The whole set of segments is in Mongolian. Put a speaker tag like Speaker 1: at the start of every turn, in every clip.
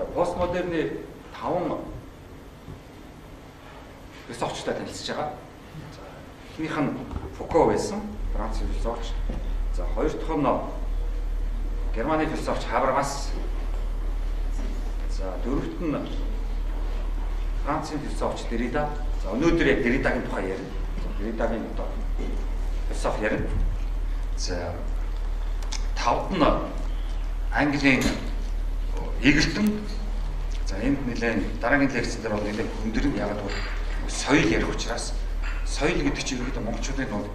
Speaker 1: За постмодерны 5 философчтой танилцж байгаа. За эхнийх нь Фуко байсан, Франц философч. За хоёр дахь нь Германы философч Хабермас. За дөрөвт нь Францын философч Derrida. За өнөөдөр яг Derridaгийн тухай ярина. Derridaгийн одоо философи ярина. За тавд нь Английн Eagleton. За энд нэлээд дараагийн лекцэн дээр бол нэлээд өндөр ягаад бол соёл ярих учраас соёл гэдэг чинь ерөөдөө монголчуудын бол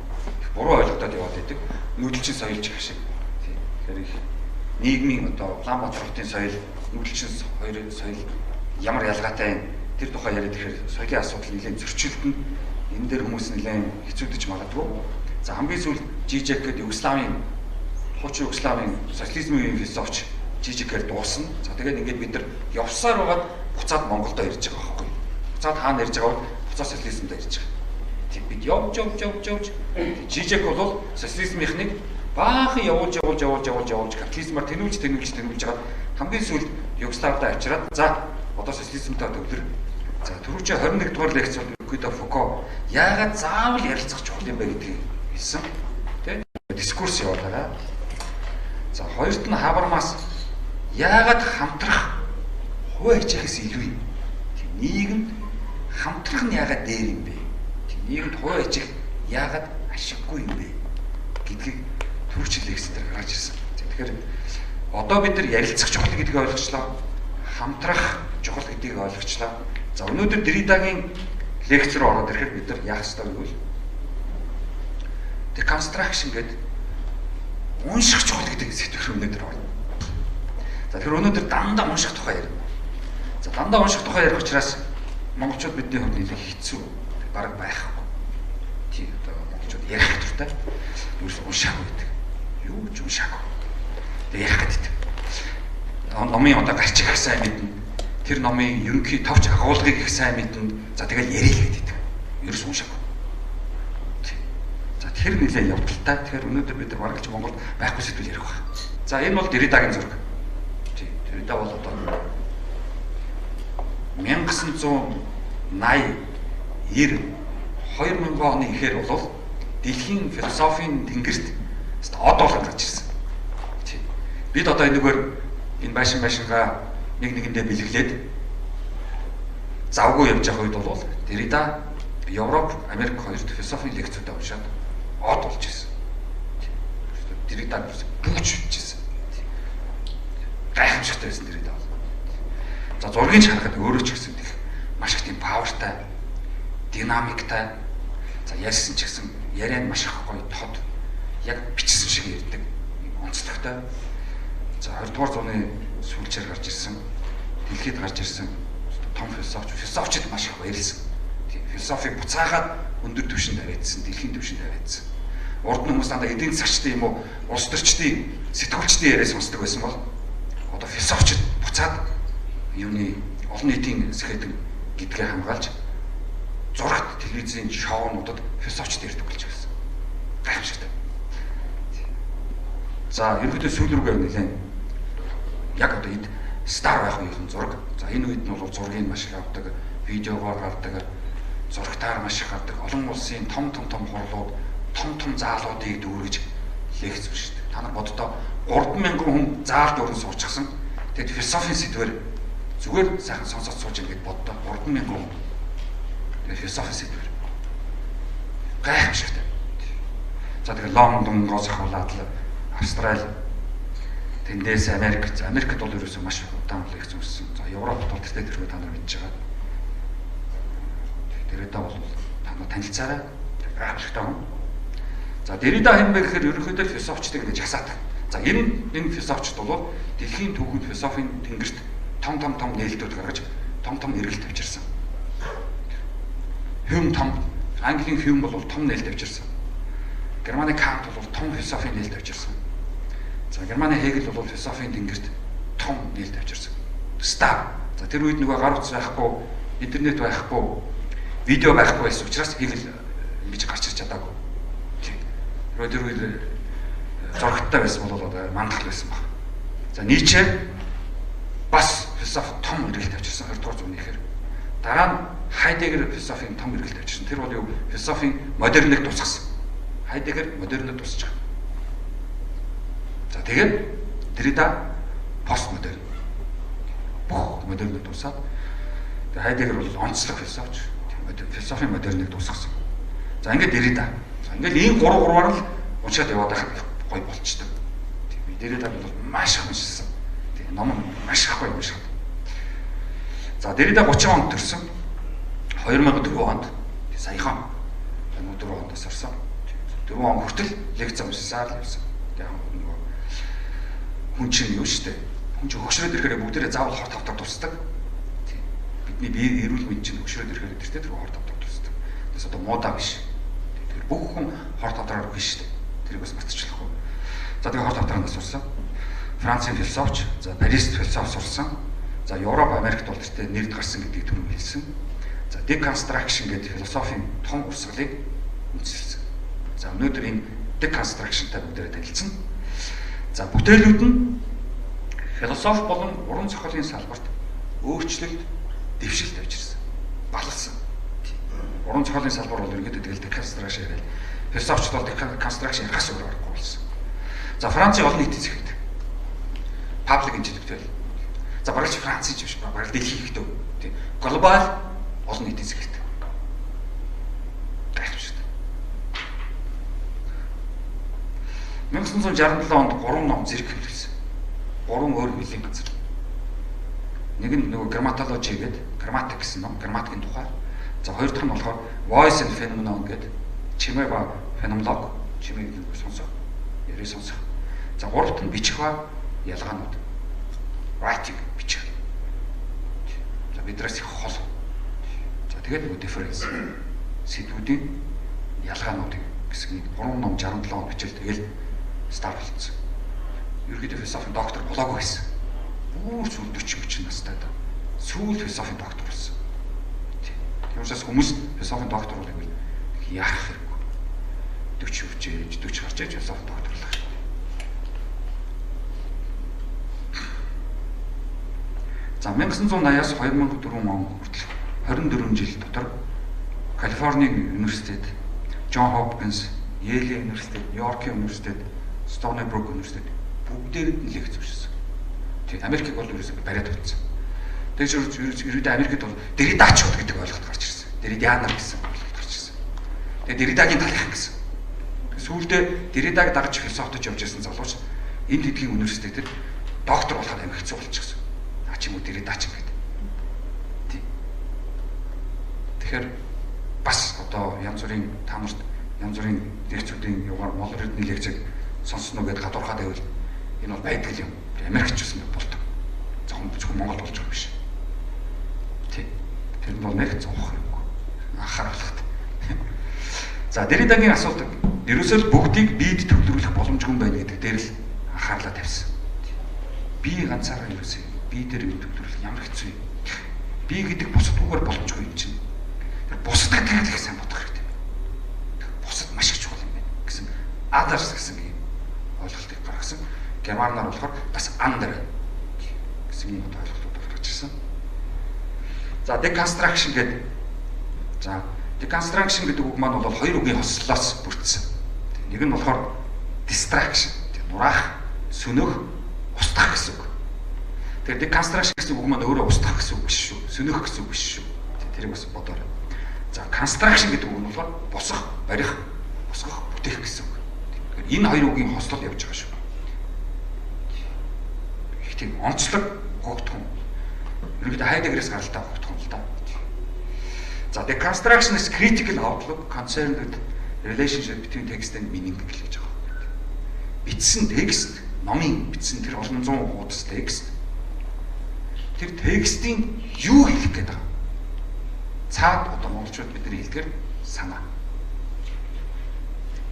Speaker 1: буруу ойлгодод яваад байдаг. Нүүдэлчин соёлч гэх шиг. Тэгэхээр их нийгмийн одоо Улаанбаатар хотын соёл, нүүдэлчин соёл ямар ялгаатай тэр тухай яриад ихээр соёлын асуудал нэлээд зөрчилдөн энэ дээр хүмүүс нэлээд хэцүүдэж магадгүй. За хамгийн сүүл Жижек гэдэг Югославийн хуучин Югославийн социализмын философч Жижекээр дуусна. За тэгээд ингээд бид нар явсаар байгаад буцаад Монголдо ирж байгаа байхгүй. Буцаад хаана ирж байгаа вэ? Буцаад социализмд ирж байгаа. Тэг бид явж Жижек бол социализмынхныг баахан явуулж капитализмаар тэнүүлж жагаад хамгийн сүүлд Югославда авчираад за одоо социализмтай төвлөр. За түрүүчээ 21 дугаар лекц бол ерөнхийдөө Фуко яагаад заавал ярилцах чухал юм бэ гэдгийг хэлсэн. Тэ? Дискурс явуулаарай. За хоёрт нь Хабермас яагаад хамтрах хувь ачаахаас илүү юм? Нийгэмд хамтрах нь яагаад дээр юм бэ? Нийгэмд хувь ачаах яагаад ашиггүй юм бэ гэдгийг түрүүчл лекцээр гаргаж ирсэн. Тэгэхээр одоо бид нар ярилцах чухал гэдгийг ойлгочлоо. Хамтрах чухал гэдгийг ойлгочлоо. За өнөөдөр Derridaгийн лекц рүү ороод ирэхэд бид нар яах ёстой вэ? Deconstruction гэдэг унших чухал гэдэг сэдвээр өнөөдөр байна. За тэгэхээр өнөөдөр дандаа унших тухай ярина. За дандаа унших тухай ярих учраас монголчууд бидний хувьд нэлээд хэцүү бараг байхгүй. Тийм одоо монголчууд ярих хэрэгтэй. Юус уншаагүй гэдэг. Юу ч уншаагүй. Тэгээ ярих гэдэг. Номын одоо гарчиг их сайн мэднэ. Тэр номын ерөнхий товч агуулгыг их сайн мэднэ. За тэгэл ярил гэдэг. Юус уншаагүй. За тэр нэлээд явдалтай. Тэгэхээр өнөөдөр бид бараг ч Монголд байхгүй сэдвэл ярих байна. За энэ бол Derridaгийн зураг. Derrida бол одоо 1980, 90, 2000 оны ихээр бол дэлхийн философийн тэнгэрт од болоод гарч ирсэн. Бид одоо энэгээр энэ байшингаа нэг нэгэндээ бэлгэлээд завгүй явж байгаа үед бол Derrida Европ, Америк хоёрт философийн лекцүүдээ уншаад од болж ирсэн. Derrida бүгд үтчихсэн. Гайхамшигтай байсан Derrida бол. За зургийг харахад өөрөө ч гэсэн маш их тийм павертай, динамиктай. За ярьсан ч гэсэн яриа нь маш их гоё тод яг бичсэн шиг ярьдаг. Онцлогтой. За 20 дугаар зууны сүүлчээр гарч ирсэн. Дэлхийд гарч ирсэн том философчид маш их баярлсан. Философиг буцаагаад өндөр түвшинд аваадсан, дэлхийн түвшинд аваадсан. Урд нь хүмүүс дандаа эдийн засагчдын юм уу, улс төрчдийн, сэтгүүлчдийн яриа сонсдог байсан бол одоо философчид буцаад юуны олон нийтийн сэхэдэг гэдгээ хамгаалж зурагт телевизийн шоунуудад философчд ярьдаг болж байсан. Гайхамшигтай. За ерөнхийдөө сүүл рүүгээ нэлээд яг одоо эд стар байх үеийн зураг. За энэ үед нь бол зургийг маш их авдаг, видеогоор гардаг, зурагтаар маш их гардаг, олон улсын том хурлууд, том заалуудыг дүүргэж лекц уншдаг. Та нар боддоо 3000 хүн заал дүүрэн суучихсан. Тэгэд философийн сэдвэр зүгээр сайхан сонсож сууж ингэж боддоо 3000 хүн. Тэгээд философийн сэдвэр гайхамшигтай. За тэгээд Лондон руу захиулаад Австрали, тэндээс Америкт бол ерөөсөө маш удаан лекц уншсан. За Европт бол тэртээ тэрхүү та нар мэдж байгаа. Derrida бол та нар танилцаарай. Гайхамшигтай хүн. За Derrida хэн бэ гэхээр ерөнхийдөө философчдыг ингэж хасаадаг. За энэ философчд бол дэлхийн түүхэнд философийн тэнгэрт том нээлтүүд гаргаж том эргэлт авчирсан. Английн Hume бол том нээлт авчирсан. Германы Kant бол том философийн нээлт авчирсан. За Германы Hegel бол философийн тэнгэрт том нээлт авчирсан. Стар. За тэр үед нөгөө гар утас байхгүй, интернет байхгүй, видео байхгүй байсан учраас Hegel ингэж гарч ирч чадаагүй. Тэр үед зурагтай байсан бол одоо мандах байсан баг. За Nietzsche бас философи том эргэлт авчирсан 20 дугаар зууны ихэр. Дараа нь Хайдеггер философийн том эргэлт авчирсан. Тэр бол юу философийн модерныг тусгасан. Хайдеггер модерныг тусч байгаа. За тэгээд Derrida постмодерн. Бүх модерныг тусаад Хайдеггер бол онцлог философч. Философийн модерныг тусгасан. За ингээд Derrida. За ингээд ийм 3-3-аар л уншаад яваад байхад гоё болчтой. Би Derrida бол маш их уншсан. Тэгээ ном маш их гоё уншаад. За Derrida 30 онд төрсөн. 2004 онд саяхан 4 оноос орсон. 4 он хүртэл лекц уншсаар л явсан. Тэгээ нөгөө хүн чинь юу штэ. Хүн чинь хөгшрөөд ирэхээр бүгдээрээ заавал хор тавтаг тусдаг. Бидний бие эрүүл мэнд чинь хөгшрөөд ирэхээр тэр тэр хор тавтаг тусдаг. Тэс одоо муудаа биш. Тэр бүх хүн хор тавтагаар үгүй штэ. Тэрийг бас мартчихлахгүй. За тэгээ хор тавтагаас сурсан. Францын философч, за Парист философи сурсан. За Европ, Америкт бол тэртээ нэрд гарсан гэдгийг түрүү хэлсэн. За deconstruction гэдэг философийн том урсгалыг үндэслэсэн. За өнөөдөр энэ deconstruction-тай бүгдээрээ танилцсан. За бүтээлүүд нь философи болон уран зохиолын салбарт өөрчлөлт, дэвшилт авчирсан. Балалсан. Уран зохиолын салбар бол ерөнхийдөө тэгэл deconstruction яриад философч бол deconstruction ярихаас өөр аргагүй болсон. За Францын олон нийтийн зэхэгт public intellectual. За бараг ч Францын ч биш ба бараг дэлхийн ихтэй. Тийм. Глобал олон нийтийн зэхэгт. Гайхамшигт. 1967 онд 3 ном зэрэг хэвлэсэн. 3 өөр хөлийн газар. Нэг нь нөгөө грамматологи гэдэг, грамматик гэсэн ном, грамматикийн тухай. За хоёр дахь нь болохоор voice and phenomenon гэдэг чимээ ба феноменолог, чимээ сонсох, яриг сонсох. За гуравт нь бичих ба ялгаанууд. Writing бичих. За бидраас их хол. За тэгээд нөгөө difference сэдвүүдийн ялгаануудыг гэсэн нэг 3 ном 67 он бичил тэгэл стар болсон. Ерөнхийдөө философийн доктор болоогүй байсан. Бүр зүйл 40 настай да. Сүүл философийн доктор болсон. Тийм учраас хүмүүс философийн доктор бол юм яах хэрэггүй. 40 хүчээж 40 гарч иж философийн доктор болох. За 1980-аас 2004 он хүртэл 24 жил дотор Калифорни университет, Джон Хопкинс, Йейл университет, Нью-Йоркийн университет, Стони Брук университет бүгдээрээ нь лекц өгсөн. Тэгээд Америкийг бол ерөөсөө бариад өгсөн. Тэгээд ерөөдөө Америкт бол Derrida-ч гэдэг ойлголт гарч ирсэн. Derridianer гэсэн ойлголт гарч ирсэн. Тэгээд Derrida-гийн талынхан гэсэн. Сүүлдээ Derrida-г дагж философитож явж ирсэн залууч энд хэдийн университетээр доктор болоход амин хэцүү болчихсон. Наа ч юм уу Derrida-ч гэдэг. Тийм. Тэгэхээр бас одоо янз бүрийн та нарт янз бүрийн лекцүүдийн югаар монгол эрдэнэ лекцийг сонсноо гэдээ гадуурхаад байвал энэ бол байдаг юм. Америкч гэсэн болдог. Зөвхөн зөвхөн Монгол болж байгаа биш. Тийм. Тэр нь бол нэг зовох хэрэггүй. Анхааруулхад. За Derrida-гийн асуулт ерөөсөө бүгдийг биед төвлөрүүлэх боломжгүй юм байна гэдэг дээр л анхаарлаа тавьсан. Би ганцаараа ерөөсөө бие дээр бие төвлөрөх ямар хэцүү юм. Би гэдэг бусдгүйгээр боломжгүй юм чинь. Тэр бусдад тэглэх сайн бодох хэрэгтэй. Бусад маш их чухал юм байна гэсэн others гэсэн юм ойлголтыг гаргасан. Германаар болохоор бас under гэсэн юм ойлголтууд гарч ирсэн. За deconstruction гэдэг. За deconstruction гэдэг үг маань бол хоёр үгийн хослолоос бүрдсэн. Нэг нь болохоор distraction, нураах, сөнөх, устгах гэсэн үг. Тэгэхээр deconstruction гэсэн үг маань өөрөө устгах гэсэн үг биш шүү. Сөнөх гэсэн үг биш шүү. Тэрийг бас бодоорой. За construction гэдэг үг нь болохоор босгох, барих, босгох, бүтээх гэсэн үг. Тэгэхээр энэ хоёр үгийн хослол явж байгаа шүү. Их тийм онцлог гогдхон. Ерөнхийдөө Хайдеггераас гаралтай гогдхон л да. За deconstruction is critical outlook concerned with relationship between text and meaning гэж байгаа. Бичсэн текст, номын бичсэн тэр олон зуун хуудас текст. Тэр текстийн юу хэлэх гээд байгаа? Цаад одоо монголчууд бидний хэлдгээр санаа.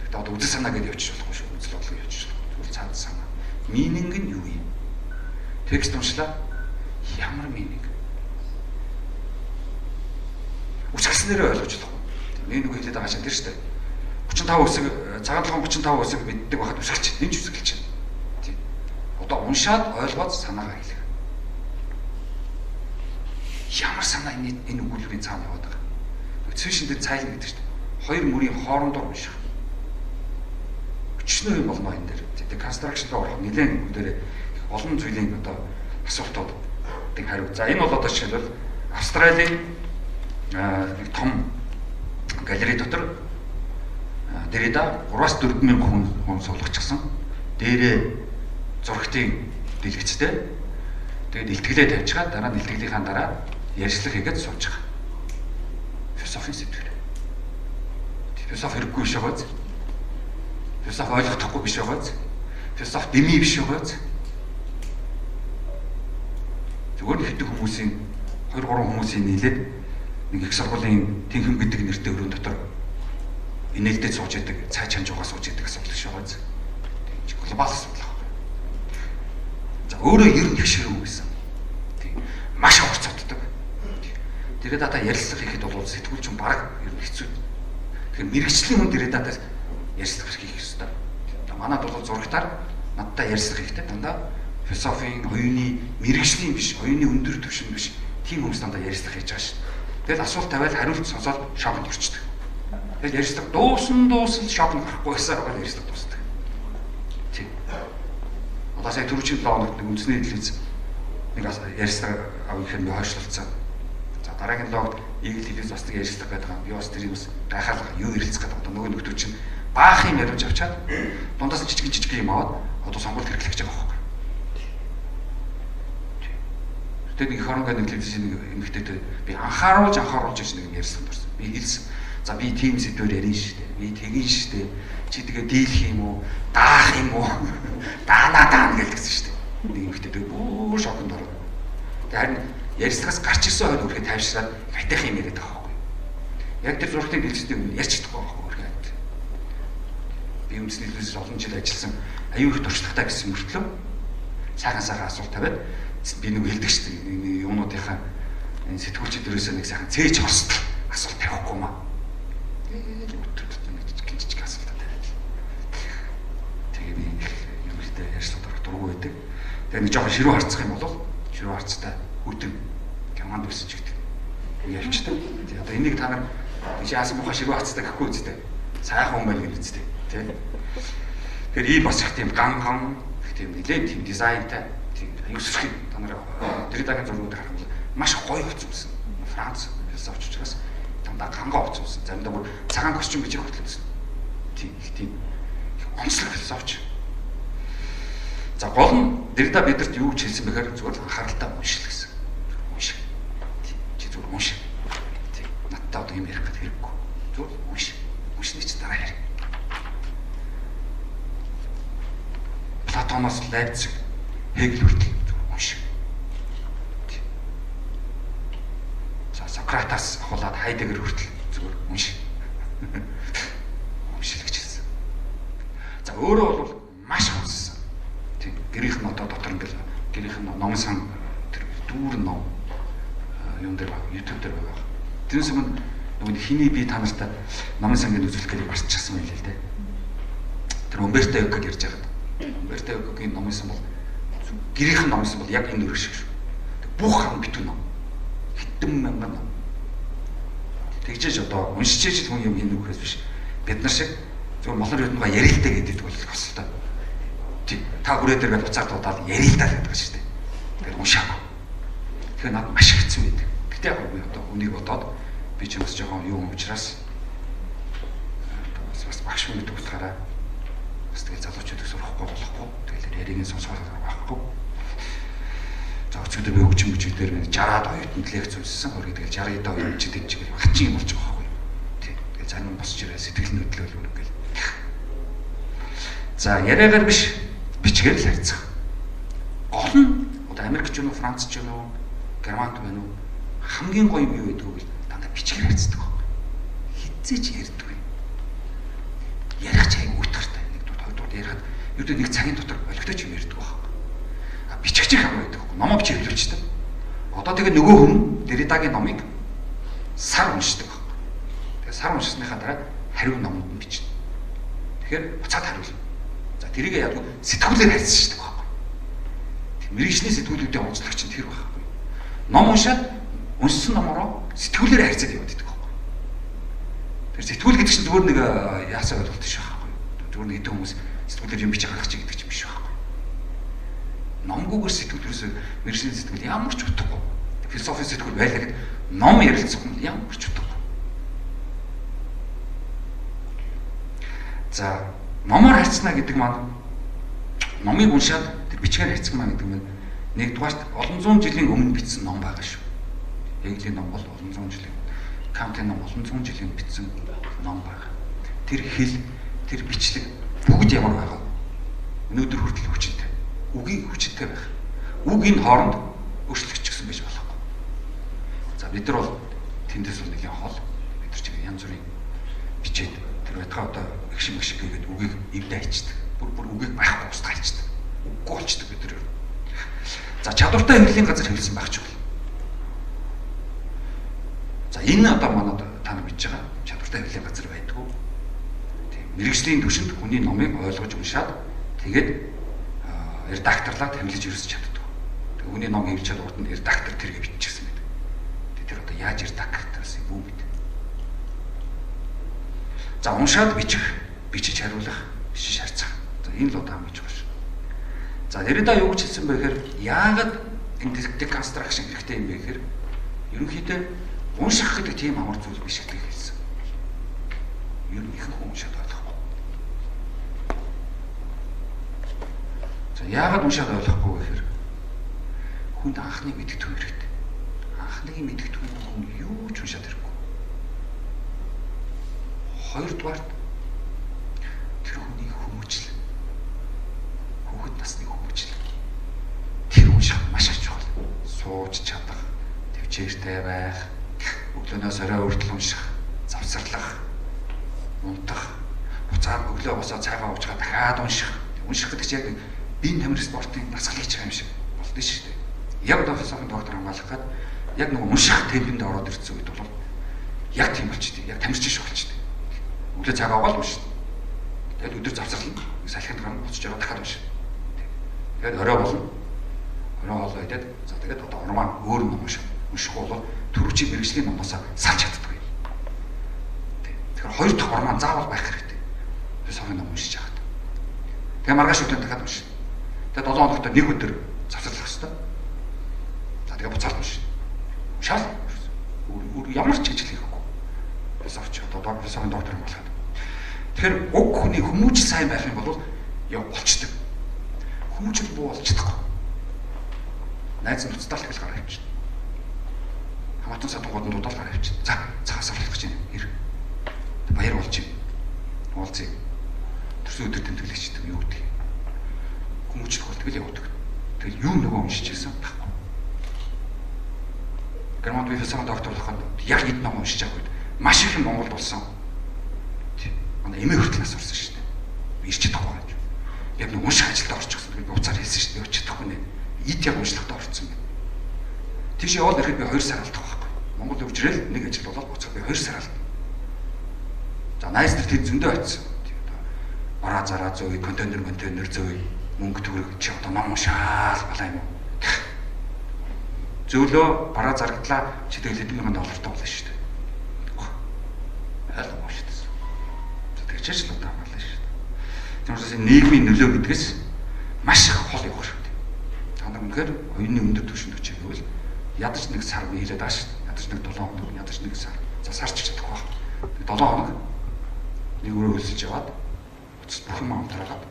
Speaker 1: Тэгэхдээ одоо үзэл санаа гэж явчих болохгүй шүү. Үзэл бодлого явчих болохгүй. Тэгвэл цаад санаа. Meaning нь юу юм? Текст уншлаа. Ямар meaning? Үсгэснээрээ ойлгож болохгүй. Нэг нэг хэлээд байгаа чинь тэр шүү дээ. 35 үсэг, цагаан толгойн 35 үсэг мэддэг байхад үсгэж, нэмж үсгэлж байна. Тийм. Одоо уншаад ойлгоод санаагаа хэлэх. Ямар санаа энэ өгүүлбэрийн цаана яваад байгаа. Цэвшиндээ цайлна гэдэг чинь хоёр мөрийн хоорондоо унших. Өчнөө юм болно энэ дээр. Тэгээд констракшнд орох нэлээд бүгдээрээ олон зүйлийн одоо асуултууд гэдэг хариу. За энэ бол одоо жишээлбэл Австралийн нэг том галерей дотор Derrida 3-4 мянган хүн суулгачихсан. Дээрээ зурагтын дэлгэцтэй. Тэгээд илтгэлээ тавьчихад дараа нь илтгэлийнхаа дараа ярьслах хийгээд сууж байгаа. Философийн сэдвэр. Философи хэрэггүй биш байгааз. Философи ойлгохгүй биш байгааз. Философи дэмий биш байгааз. Зүгээр л хэдэн хүмүүсийн 2-3 хүмүүсийн нийлээд нэг их сургуулийн тэнхэм гэдэг нэртэй өрөөнд дотор инээлдээ сууж яадаг, цай чанжуугаа сууж яадаг асуудал биш байгааз. Глобал асуудал байна. За өөрөө ер нь их ширүү гэсэн. Тийм. Маш хурцтай. Тэгээд дата ярилцлага хийхэд бол сэтгүүлч юм бараг ер нь хэцүү. Тэгэхээр мэрэгчлийн хүн дээрээ дата ярилцлага хийх хэрэгтэй. Манайд бол зурагтаар надтай ярилцлага хийхдээ дандаа философийн, оюуны мэрэгчлийн биш, оюуны өндөр түвшин биш тийм хүмүүс дандаа ярилцлага хийж байгаа шүү. Тэгэл асуулт тавиад хариулт сонсоод шокнд орчдөг. Тэгэл ярилцлага дуусна шокнд гарахгүй байсаар байгаа ярилцлага дуусдаг. Тийм. Одоо сая түрүүчийн 7 хоногт нэг үндэсний телевиз нэг ярилцлага авах юм хойшлуулсан. За дараагийн логт Eagle телевиз бас нэг ярилцлага байдаг. Би бас тэрийг бас гайхаад юу ярилцах гэдэг одоо нөгөө нөхдөд чинь баах юм яриулж авчаад дундаас нь жижиг юм аваад одоо сонгуульд хэрэглэх гэж байгаа байхгүй. Тэгээд нэг хоорондоо нэг телевизийн эмэгтэйтэй би анхааруулж гэж нэг ярьсан дурсан. Би хэлсэн. За би тийм сэдвээр ярина шүү дээ. Би тэгин шүү дээ. Чи тэгээ дийлэх юм уу? Даах юм уу? Даана гэлдэгсэн шүү дээ. Нэг эмэгтэйтэй бүр шоконд орно. Тэгээд харин ярьцлагаас гарч ирсэн хойно үргэлж тайвшраад хайтах юм яриад байгаа байхгүй. Яг тэр зургтын дэлгэцтэй юм ярьж чадахгүй байхгүй үргэлж. Би үндэсний телевизээр олон жил ажилласан аюу их туршлагатай гэсэн мөртлөө сайхан асуулт тавиад би нэг хэлдэг шүү дээ. Юунуудынхаа энэ сэтгүүлчид дээрээс нэг сайхан цээж хорст асуулт тавихгүй маа. Жижиг асуулт тавиад. Тэгээ би юм ихтэй ярьслаад дургу байдаг. Тэгээ нэг жоохон ширүү харцах юм бол ширүү харцтай хүтэн гяманд өсөж гэдэг. Ялчтай. Тэгээ одоо энийг та нар чи яасан муха ширүү харцтай гэхгүй үстэй. Сайхан хүн байл гэж үстэй. Тэ. Тэгэхээр ийм бас их тийм ганган тийм нэлээд тийм дизайнтай аюу сүрхий та нар Derridaгийн зургуудыг харах бол маш гоё хувцсан. Франц философч учраас дандаа гангаа хувцсан. Заримдаа бүр цагаан костюм гэж хөтлөсөн. Тийм онцлог философч. За гол нь Derrida бидэрт юу гэж хэлсэн бэхээр зүгээр анхааралтай уншил гэсэн. Уншиг. Чи зүгээр уншиг. Тийм. Надтай одоо юм ярих гэдэг хэрэггүй. Зүгээр уншиг. Уншны чи дараа ярих. Платоноос Лейпциг Хегел хүртэл уншиг. За Сократаас ахуулаад Хайдеггер хүртэл зүгээр уншиг. Уншил гэж хэлсэн. За өөрөө бол маш хүнссэн. Тийм. Гэрийнх нь одоо дотор ингээл гэрийнх нь номын сан тэр дүүрэн ном юм дээр YouTube дээр байгаа. Тэрнээс өмнө нөгөө хиний би та нартай номын сангийн үзүүлэх гээд барьчихсан юм л дээ. Тэр Умберто Эког ярьж байгаа. Умберто Экогийн номын сан бол гэрийнх нь номсон бол яг энэ өрөг шиг шүү. Бүх хам битүү ном. Хэдэн мянган ном. Тэгжээж одоо уншиж хүн юм хийнэ үхээс биш. Бид нар шиг зөвхөн молор юудгаа ярилтаа гэдэг бол асуултаа. Тий. Та хүрээ дээр гал буцаад удаад ярилтаа гэдэг ба шүү дээ. Тэгэхээр уншаагүй. Тэгэхээр надад маш хэцүү байдаг. Гэтэ яг би одоо үнийг бодоод би ч бас жоохон юу юм учраас бас багш хүн гэдэг утгаараа бас тэгэл залуучуудыг сурахгүй болохгүй. Тэгэл яригийн сонсохоор байхгүй. За өчигдөр би хөгжим бүжиг дээр 60-аад оюутанд лекц үзсэн. Өөрөөр тэгэл 60-аад оюутан ч гэж хачин юм болж байгаа байхгүй. Тий. Тэгээ зарим босч ирээ сэтгэл хөдлөл үнэгээл. За яриагаар биш бичгээр л харьцах. Гол нь одоо Америкч юм уу, Францч юм уу, Германд байна уу? Хамгийн гоё юу гэдэг вэ? Дандаа бичгээр харьцдаг байхгүй. Хизээч ярьдаг юм. Ярих чайг уйтгартай. Нэг дуу хоёрдугаар ярихад юу нэг цагийн дотор олигтой ч юм ярьдаг байхгүй. А бичгч их аваад байдаг байхгүй. Номоо бичиж хэлүүлчихдэг. Одоо тэгээ нөгөө хүн Derridaгийн номыг сар уншдаг байхгүй. Тэгээ сар уншсныхаа дараа хариу номонд нь бичнэ. Тэгэхээр буцаад хариулна. За тэрийг яг сэтгүүлээр харьцсан шүү дээ байхгүй. Мэргэжлийн сэтгүүлүүдийн онцлог чинь тэр байхгүй. Ном уншаад
Speaker 2: уншсан номороо сэтгүүлээр харьцаад яваад байдаг байхгүй. Тэр сэтгүүл гэдэг чинь зүгээр нэг яасаа ойлголт биш байхгүй. Зүгээр нэг хэдэн хүмүүс сэтгүүлээр юм бичиж гаргах чи гэдэг чинь биш байхгүй. Номгүйгээр сэтгүүлээс мэржлийн сэтгүүл ямар ч утгагүй. Философи сэтгүүл байлаа гэд ном ярилцах юм ямар ч утгагүй. За номоор харьцна гэдэг маань номыг уншаад тэр бичгээр харьцах маань гэдэг нь нэгдүгээрт олон зуун жилийн өмнө бичсэн ном байгаа шүү. Еглийн ном бол олон зуун жилийн, Кантын ном олон зуун жилийн бичсэн ном байгаа. Тэр хэл, тэр бичлэг бүгд ямар байгаа вэ? Өнөөдөр хүртэл хүчтэй. Үгийн хүчтэй байх. Үг энэ хооронд өөрчлөгдчихсэн байж болохгүй. За бид нар бол тэндээс бол нэгэн хол. Бид нар чинь янз бүрийн бичээд тэр байтгаа одоо их шиг гэдэг үгийг эвдээ хайчдаг. Бүр үгийг байхгүй устгах хайчдаг. Үггүй болчдөг бид нар. За чадвартай хэвлэлийн газар хэвлсэн байх ч бол. За энэ одоо манад та нар мэдж байгаа чадвартай хэвлэлийн газар байдгүй. Тийм мэрэгжлийн түвшинд хүний номыг ойлгож уншаад тэгээд редакторлаад хамлаж ерөөсөж чаддаг. Тэг хүний ном хэвлэж чад урд нь редактор тэргээ биччихсэн гэдэг. Тэг тэр одоо яаж редакторс юм бэ? За уншаад бичиж хариулах, бичиж харьцах. За энэ л одоо хамгийн чухал шүү. За Derrida юу гэж хэлсэн бэ гэхээр яагаад энэ деконстракшн хэрэгтэй юм бэ гэхээр ерөнхийдөө унших гэдэг тийм амар зүйл биш гэдгийг хэлсэн. Ер нь их хүн уншаад ойлгохгүй. За яагаад уншаад ойлгохгүй гэхээр хүнд анхны мэдгэдэггүй хэрэгтэй. Анхны мэдгэдэггүй хүн юу ч уншаад хэрэггүй. Хоёрдугаарт тэр хүний хүмүүжил. Хүүхэд насны хүмүүжил. Тэр унших маш их чухал. Сууж чадах, төвчээртэй байх, өглөөнөөс орой хүртэл унших, завсарлах, унтах, буцаад өглөө босоод цайгаа уучгаад дахиад унших. Унших гэдэг чинь яг биеийн тамир спортын дасгал хийж байгаа юм шиг болдсон шүү дээ. Яг одоо философийн доктор хамгаалах гээд яг нэг унших темпэнд ороод ирсэн үед бол яг тийм болчихдээ. Яг тамирчин шиг болчихдээ. Өглөө цагаа гол уншина. Тэгээд өдөр завсарлана. Салхинд гарна буцаж ороод дахиад уншина. Тэгээд орой болно. Орой хоолой идээд за тэгээд одоо урмаа өөр ном унших. Уншихгүй бол төрөвчийн мэрэгжлийн номоосоо салж чаддаг юм. Тэгэхээр хоёр дахь урмаа заавал байх хэрэгтэй. Философийн ном уншиж байгаа. Тэгээд маргааш өдөр дахиад уншина. Тэгээд 7 хоногт нэг өдөр завсарлах хэрэгтэй. За тэгээд буцаад уншина. Уншаал. Ямар ч ажил хийхгүй. Философч одоо философийн доктор юм болоход. Тэгэхээр уг хүний хүмүүжил сайн байх юм бол яв болчдөг. Хүмүүжил буу болж чадахгүй. Найз нөхцөл их гараа явчихна. Хамаатан садгууд нь дуудаал гараа явчихна. За цагаас аврах гэж байна. Ир. Баяр болж юм. Уулзъя. Төрсөн өдөр тэмдэглэгчдэг юу гэдэг. Хүмүүжил болтгол явуудаг. Тэгэл юу нөгөө уншиж ирсэн байхгүй. Германд би философи доктор болоход яг хэд ном уншиж байгаа үед маш их юм Монголд болсон. Манай эмээ хүртэл нас орсон шүү дээ. Би ирч чадахгүй байж. Яг нэг унших ажилд орчихсон. Би уцаар хэлсэн шүү дээ. Явж чадахгүй нэ. Эд яг уншлахтаа орсон юм. Тийш яваад ирэхэд би 2 сар алдах байхгүй. Монгол өвчрэл нэг ажил болоод буцаад би 2 сар алдав. За найз нар тэд зөндөө очсон. Бараа зараа зөөе, контейнер зөөе, мөнгө төгрөг чи одоо ном уншаал балаа юм уу? Зөөлөө бараа зарагдлаа чи тэгэл хэдэн мянган доллартай болно шүү дээ. Ойлгомжтой шүү дээ. Тэгчээч л удаа байна шүү дээ. Тэгмээс энэ нийгмийн нөлөө гэдгээс маш их хол явах шүү дээ. Та нар үнэхээр оюуны өндөр түвшинд очиж байвал ядаж нэг сар биелээд байгаа шүү дээ. Ядаж нэг 7 хоног, ядаж нэг сар. За сарч чадахгүй байна. 7 хоног нэг өрөө хөлсөж яваад бүх юм амтраад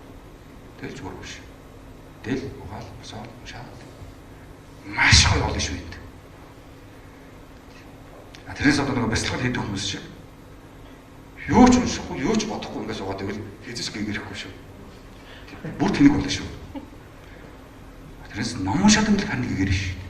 Speaker 2: тэгэл зүгээр биш. Тэгэл угаал босоод шаад. Маш гоё болно шүү дээ. Тэрнээс одоо нэг бяцлал хийдэг хүмүүс шиг юу ч уншихгүй, юу ч бодохгүй ингээд суугаад байвал хэзээс гэрхэхгүй шүү. Бүр тэнэг болно шүү. Тэрнээс ном уншаад юм л харна гэгэрэн шүү.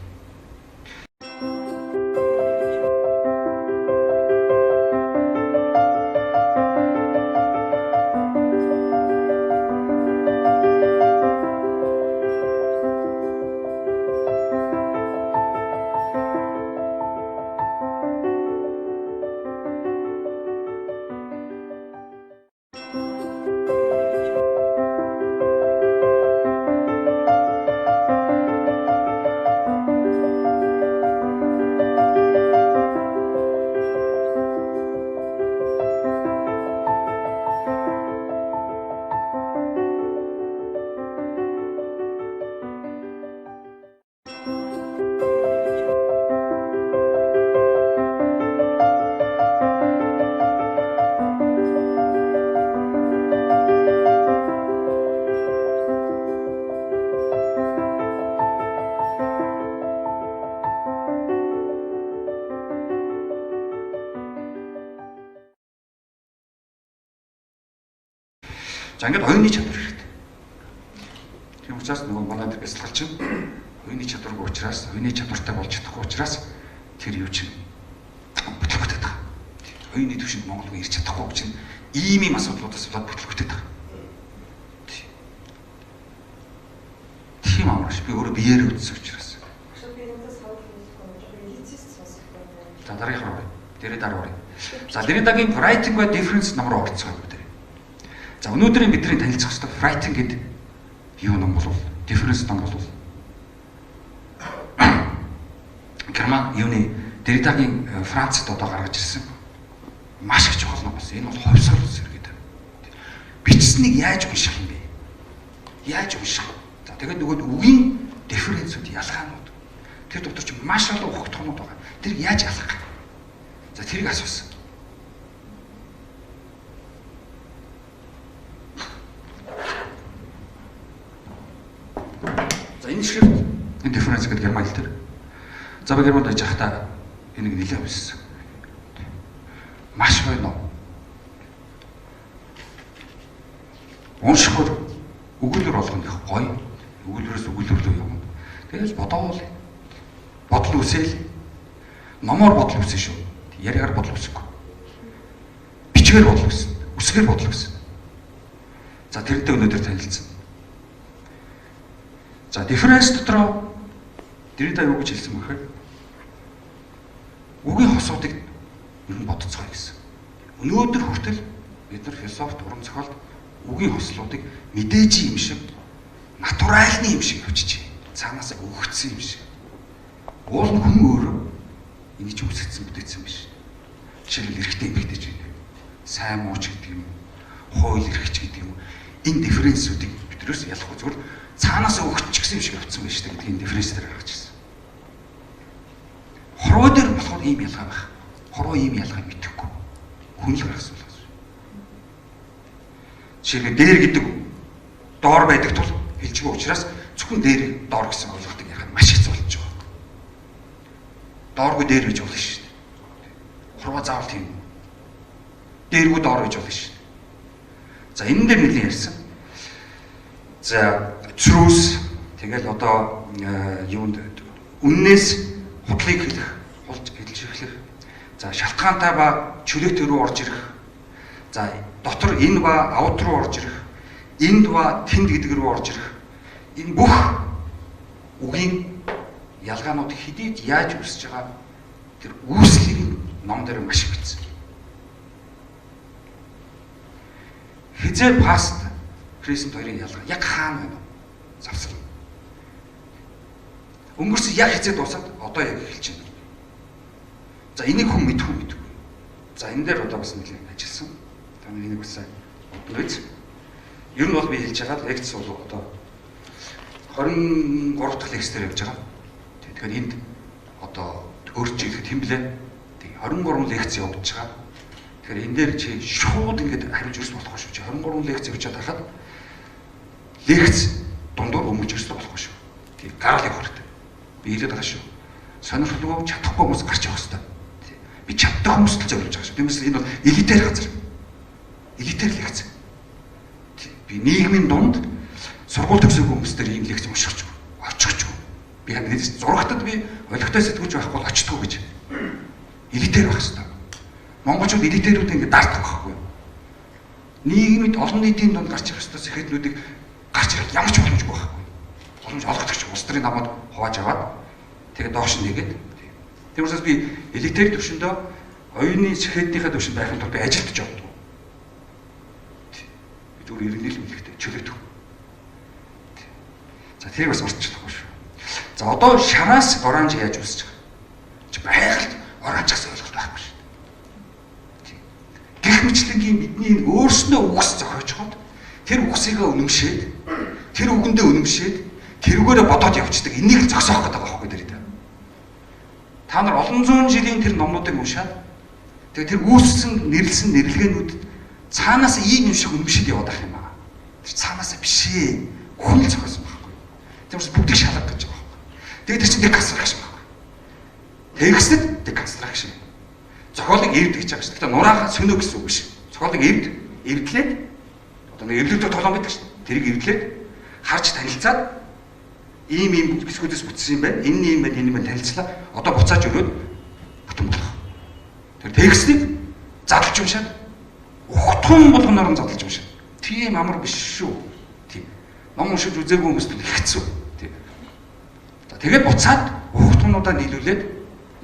Speaker 2: За ингээд оюуны чадвар хэрэгтэй. Тийм учраас нөгөө манай дээр бясалгалч оюуны чадваргүй учраас, оюуны чадвартай болж чадахгүй учраас тэр юу чинь бүтлгүүтэй байгаа. Оюуны төвшөнд Монгол хүн ирж чадахгүй гэж ийм асуудлуудаас болоод бүтлгүүтэй байгаа. Тийм амарш би өөрөө биеэр үзсэн учраас. За дараагийн хараа. Дээрээ дараа. За Derrida-гийн writing by difference ном руу орцгоо бид. За өнөөдрийн бидний танилцах хэвээр writing гэдэг юу ном болов? Difference ном болов? Герман юуны Derrida-гийн Францад одоо гаргаж ирсэн маш их чухал ном болсон. Энэ бол ховсгол зэрэг. Бичснийг яаж унших юм бэ? Яаж унших? За тэгээд нөгөө үгийн difference-үүд ялгаанууд. Тэр дотор ч маш олон ухагтхуунууд байгаа. Тэр яаж ялах вэ? За тэрийг асуусан. За энэ шиг энэ difference гэдэг герман хэл дээр. За би германд байж байхдаа энийг нэлээд уншсан. Маш гоё ном. Уншихад өгүүлбэр болгоно их гоё. Өгүүлбэрээс өгүүлбэр рүү явна. Тэгэл бодоол. Бодол үсэл. Номоор бодол үсэн шүү. Яриагаар бодол үсэхгүй. Бичгээр бодол үсэн. Үсгээр бодол үсэн. За тэрнтэй өнөөдөр танилцсан. За difference дотроо Derrida юу гэж хэлсэн бэхээр үгийн хосуудыг ер нь бодцгоё гэсэн. Өнөөдөр хүртэл бид нар философт уран зохиолд үгийн хослуудыг мэдээж юм шиг натуральны юм шиг явуулчих. Цаанаасаа өгөгдсөн юм шиг. Уул нь хүн өөрөө энийг ч үсгэсэн бүтээсэн биш. Жишээлбэл эрэгтэй эмэгтэй ч гэдэг. Сайн мууч гэдэг юм. Хууль эрхч гэдэг юм. Энэ дифференсүүдийг бидрээс ялахгүй зүгээр цаанаасаа өгчихсэн юм шиг явуулсан байж гэдэг энэ дифференс дээр гаргаж ирсэн. Хорвоо дээр болохоор ийм ялгаа байх. Хорвоо ийм ялгааг мэдэхгүй. Хүн л гаргасан бол. Жишээлбэл дээр гэдэг доор байдаг тул хэлжгүй учраас зөвхөн дээр доор гэсэн ойлголтыг ярих нь маш хэцүү болж байгаа. Дооргүй дээр гэж болно шүү дээ. Хорвоо заавал тийм. Дээргүй доор гэж болно шүү дээ. За энэ дээр нэлийн ярьсан. За truth тэгэл одоо юунд үннээс худлыг хэлэх, хулж хэлж эхлэх. За шалтгаантай ба чөлөөтэй рүү орж ирэх. За дотор энэ ба ауд руу орж ирэх. Энд ба тэнд гэдэг рүү орж ирэх. Энэ бүх үгийн ялгаанууд хэдийд яаж үүсэж байгаа тэр үүслийг ном дээр маш их бичсэн. Хизээ past present хоёрын ялгаа яг хаана байна вэ? Завсар. Өнгөрсөн яг хизээ дуусаад одоо яг эхэлж байна. За энийг хүн мэдгүй. За энэ дээр одоо бас нэлээд ажилласан. Та энийг бас бодгооч. Ер нь бол би хэлж байгаа лекц бол одоо 23 дахь лекц дээр явж байгаа. Тэгэхээр энд одоо өөрчлөлт хэм блэ? 23 лекц явуулж байгаа. Тэгэхээр энэ дээр чи шууд ингэж хариуж ирэх болохгүй шүү. Чи 23 лекц явуулж байхад лекц дундуур өмөрж ирэх болохгүй шүү. Тийм гарал явах хэрэгтэй. Би хэлээд байгаа шүү. Сонирхолгүй чадахгүй хүмүүс гарч явах хэрэгтэй. Би чаддаг хүмүүст л зориулж байгаа шүү. Тиймээс энэ бол элитээр газар. Элитээр лекц. Би нийгмийн дунд сургууль төгсөөгүй хүмүүстээр ийм лекц уншиж очихгүй. Би яг нэг зурагтад би олигтой сэтгүүлж байхгүй бол очтгүй гэж. Элитээр байх хэрэгтэй. Монголчууд элитээрүүд ингэ дартах байхгүй. Нийгмийн олон нийтийн дунд гарч ирэх ёстой сэхэтнүүдийг гарч ирэх ямар ч боломжгүй байхгүй. Боломж олгодог ч улс төрийн намайг хувааж аваад тэгээд доош нэгээд. Тийм учраас би элитээр төвшөндөө оюуны сэхэтнийхээ төвшөнд байхын тулд би ажилтж явдаг. Би зүгээр иргэнэл үлэхтэй чөлөөдөг. За тэрийг бас орчлохгүй шүү. За одоо шараас оранж яаж үсэж байгаа? Чи байгаль оранжаас ойлголт байхгүй шүү. Гэх мэтлэнгийн бидний өөрснөө үгс зохиож хаад тэр үгсийгээ үнэмшээд тэр үгэндээ үнэмшээд тэрүүгээрээ бодоод явцдаг. Энийг л зогсоох гэдэг байгаа байхгүй дэрээ. Та нар олон зуун жилийн тэр номнуудыг уншаад тэгээ тэр үүссэн нэрлсэн нэрлэгээнүүд цаанаас ийм юм шиг үнэмшээд яваад ах юм аа. Тэр цаанаас биш ээ. Хүн л зохиосон байхгүй. Тэрс бүгдийг шалгах гэж байгаа байхгүй. Тэгээ тэр чинь deconstruction байхгүй. Текстэд deconstruction. Зохиолыг эвд гэж байгаа шүү. Гэхдээ нураахан сөнөө гэсэн үг биш. Зохиолыг эвдлээд одоо Одоо нэг эвлэгдэх толгой байдаг шүү дээ. Тэрийг эвлээд харж танилцаад ийм хэсгүүдээс бүтсэн юм байна. Энэ юм байна, энэ юм танилцлаа. Одоо буцааж өрөөд бүтэн болох. Тэр текстийг задлж уншаад ухтхан болгоноор нь задлж уншаад. Тийм амар биш шүү. Тийм. Ном уншиж үзээгүй хүмүүст хэцүү. Тийм. За тэгээд буцаад ухтхануудаа нийлүүлээд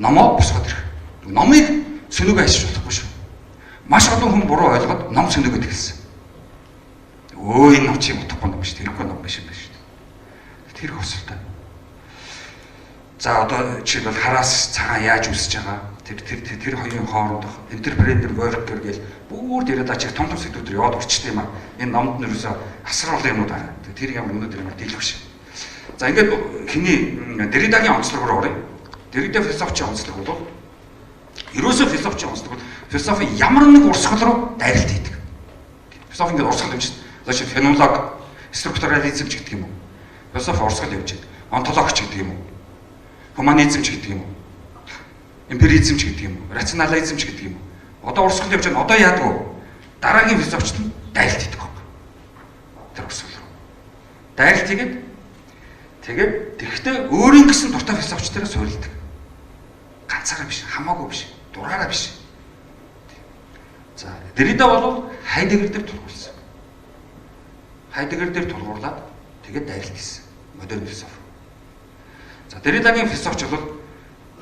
Speaker 2: номоо босгоод ирэх. Номыг сөнөөгөө ашиглаж болохгүй шүү. Маш олон хүн буруу ойлгоод ном сөнөөгөө тэлсэн. Өө энэ ном чи утгагүй ном биш, тэрхүү ном биш юм байна шүү дээ. Тэр хөсөлтэй. За одоо жишээлбэл хараас цагаан яаж үсэж байгаа тэр хоёрын хоорондох интерпретер worker гэж бүр дээрээ ачиг том сэдвүүдээр яваад орчтой юм аа. Энэ номд нь ерөөсө асар олон юмуд байгаа. Тэр ямар өнөөдөр ямар дийлэх биш. За ингээд хиний Derrida-гийн онцлог руу оръё. Derrida философийн онцлог бол ерөөсө философийн онцлог бол философи ямар нэг урсгал руу дайралт хийдэг. Философи ингээд урсгал юм чинь. Лаш фенолог, структурализм ч гэдэг юм уу. Философи урсгал явж байна. Онтологч гэдэг юм уу. Гуманизм ч гэдэг юм уу. Эмпиризм ч гэдэг юм уу. Рационализм ч гэдэг юм уу. Одоо урсгал явж байна. Одоо яадаг вэ? Дараагийн философичд нь дайралт хийдэг байна. Тэр урсгал руу. Дайралт хийгээд тэгээд тэгвэл өөрийн гэсэн дуртай философичдаараа суурилдаг. Ганцаараа биш, хамаагүй биш, дураараа биш. За, Derrida бол Хайдеггер дээр тулгуурласан. Хайдеггер дээр тулгуурлаад тэгээд дайралт хийсэн. Модерн философи. За Derrida-гийн философич бол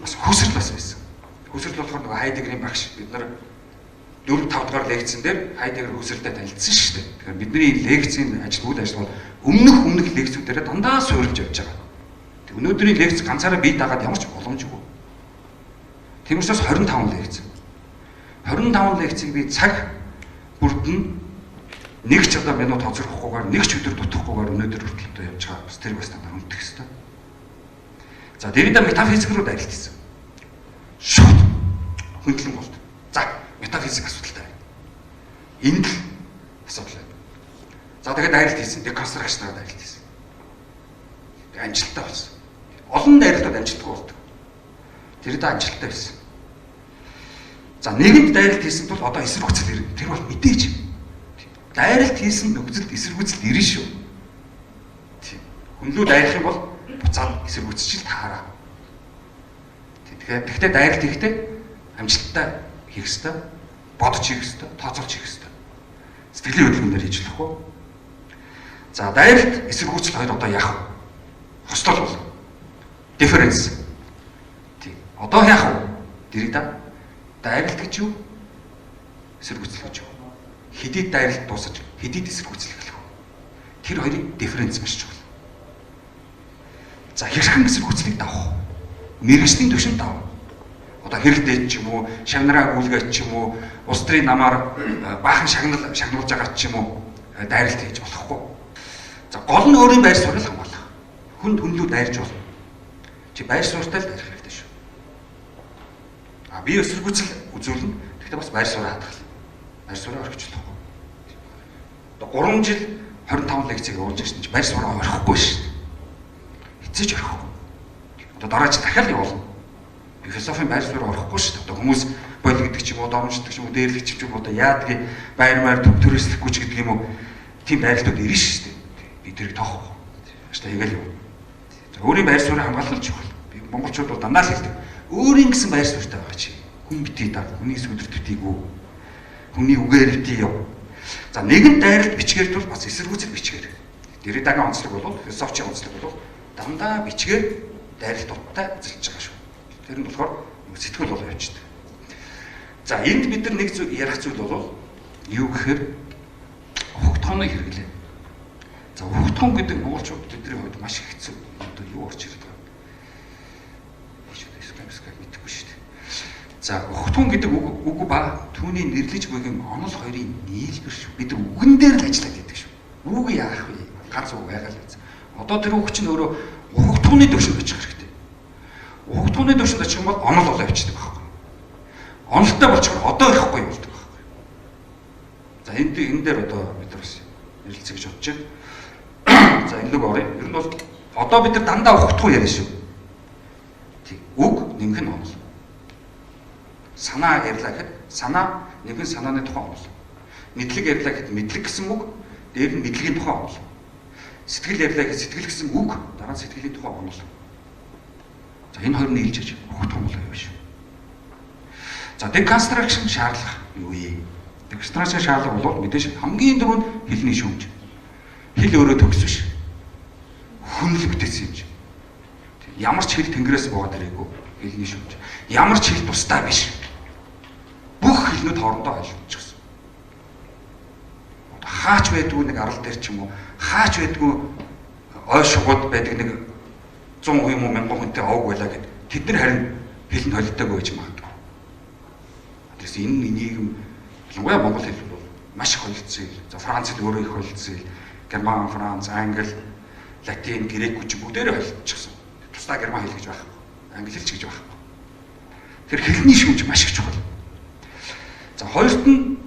Speaker 2: бас хүсрэл бас байсан. Хүсрэл болохоор нөгөө Хайдеггерийн багш бид нар 4-5 дахь лекцэн дээр Хайдеггер хүсрэлтэй танилцсан шүү дээ. Тэгэхээр бидний лекцийн үйл ажил бол өмнөх лекцүүдээр дандаа суурилж явж байгаа. Тэг өнөөдрийн лекц ганцаараа бие дагаад ямар ч боломжгүй. Тиймээс 25 лекц. 25 лекцийг би цаг бүрдэн нэг ч одоо минут хоцрохгүйгээр нэг ч өдөр дутахгүйгээр өнөөдөр хүртэл явж байгаа. Бас тэр бас надад үнэтгэх хэрэгтэй. За Derrida метафизик руу дайралт хийсэн. Шууд хөндлөн болт. За метафизик асуудалтай. Энд л асуудал байна. За тэгээд дайралт хийсэн. Деконструкшнаар дайралт хийсэн. Амжилттай болсон. Олон дайралтууд амжилттай болдог. Derrida амжилттай байсан. За нэгэнд дайралт хийсэн бол одоо эсэргүүцэл ирнэ. Тэр бол мэдээж. Дайралт хийсэн нөхцөлд эсэргүүцэл ирнэ шүү. Тийм. Хүнлүү дайрах юм бол буцаад эсэргүүцэл таараа. Тэгэхээр дайралт хийхдээ амжилттай хийх ёстой, бодож хийх ёстой, тооцоолж хийх ёстой. Сэтгэлийн хөдөлгөөнөөр хийж болохгүй. За дайралт эсэргүүцэл хоёр одоо яах вэ? Хослол бол difference. Тийм. Одоо яах вэ? Derrida дайралт гэж юу? Эсэргүүцэл гэж юу? Хэдийд дайралт дуусаж, хэдийд эсэргүүцэл эхлэх вэ? Тэр хоёрын difference маш чухал. За хэрхэн эсэргүүцлийг давах вэ? Мэргэжлийн түвшинд давах. Одоо хэрэгтэй ч юм уу, шавнараа гүйлгээд ч юм уу, улс төрийн намаар баахан шагнуулж байгаа ч юм уу дайралт хийж болохгүй. За гол нь өөрийн байр суурийг хамгаалах. Хүнд хүнлүү дайрж болно. Чи байр суурьтай л дайрах хэрэгтэй шүү. Би эсэргүүцэл үзүүлнэ. Гэхдээ бас байр суурийг хадгалах. Байр суурийг орхичлахгүй. Одоо 3 жил 25 лекцийг явуулж ирсэн чи байр суурийг орхихгүй шүү. Эцэж орхихгүй. Одоо дараа чи дахиад явуулна. Би философийн байр суурийг орхихгүй шүү. Одоо хүмүүс бойл гэдэг ч юм уу, доромжлдог ч юм уу, дээрлэгч ч юм уу, одоо яадгийг байр маяр төв төрөслөхгүй ч гэдэг юм уу. Тийм байрлалууд ирнэ шүү дээ. Би тэрийг тоохгүй. Аштай хийгээл юм. За өөрийн байр суурийг хамгаалах чухал. Би монголчууд бол дандаа л хэлдэг. Өөрийн гэсэн байр суурьтай байгаа чи. Хүн битий даа, хүний сүлдэрт битийгүү. Хүний үгээр битий яв. За нэгэн дайралт бичгээр бол бас эсэргүүцэл бичгээр. Derrida-гийн онцлог бол философийн онцлог бол дандаа бичгээр дайралтуудтай эзэлж байгаа шүү. Тэр нь болохоор сэтгэл болоо явчихдаг. За энд бид нар нэг зүйл ярих зүйл бол юу гэхээр ухагтхооны хэрэглээ. За ухагтхон гэдэг монголчууд бидний хувьд маш хэцүү. Одоо юу орж ирдэг вэ? Мэдгүй шүү дээ. За ухагтхон гэдэг үг ба түүний нэрлэж буйгийн онол хоёрын нийлбэр шүү. Бид нар үгэн дээр л ажиллаад байдаг шүү. Үг яах вэ? Ганц үг байгаад л үз. Одоо тэр үг чинь өөрөө ухагтхооны төвшөнд очих хэрэгтэй. Ухагтхооны төвшөнд очих юм бол онол болоо явчихдаг байхгүй. Онолтой болчихоор одоо ихгүй юм болдог байхгүй. За энэ дээр одоо бид нар бас ярилцъя гэж бодож байна. За энэ лүг оръё. Ер нь бол одоо бид нар дандаа ухагтхуу яриа шүү. Тэг. Үг нэмэх нь онол. Санаа ярьлаа гэхэд санаа нэмэх санааны тухай онол. Мэдлэг ярьлаа гэхэд мэдлэг гэсэн үг Дээр нь мэдлэгийн тухай онол. Сэтгэл ярьлаа гэж сэтгэл гэсэн үг, дараа нь сэтгэлийн тухай онол. За энэ хоёр нь нийлж иж хөх том л юм шүү. За deconstruction шаардлага юу вэ? Deconstruction шаардлага бол мэдээж хамгийн түрүүнд хэлний шүүмж. Хэл өөрөө төгс биш. Хүн л бүтээсэн юм чинь. Ямар ч хэл тэнгэрээс буугаад ирээгүй хэлний шүүмж. Ямар ч хэл тусдаа биш. Бүх хэлнүүд хоорондоо ойлгомжчихсон. Хаач байдгүй нэг арал дээр ч юм уу, хаач байдгүй ой шугууд байдаг нэг 100 юм уу 1000 хүнтэй овг байлаа гэд тэд нар харин хэлэнд холилдоогүй байж магадгүй. Тэрс энэ нийгэм ялангуяа монгол хэл бол маш их холилдсон. За Францд өөрөө их холилдсон. Герман, Франц, Англи, Латин, Грек хүч бүгдээрээ холилдчихсан. Тусдаа герман хэл гэж байхгүй. Англи хэл ч гэж байхгүй. Тэр хэлний шүүмж маш их чухал. За хоёрт нь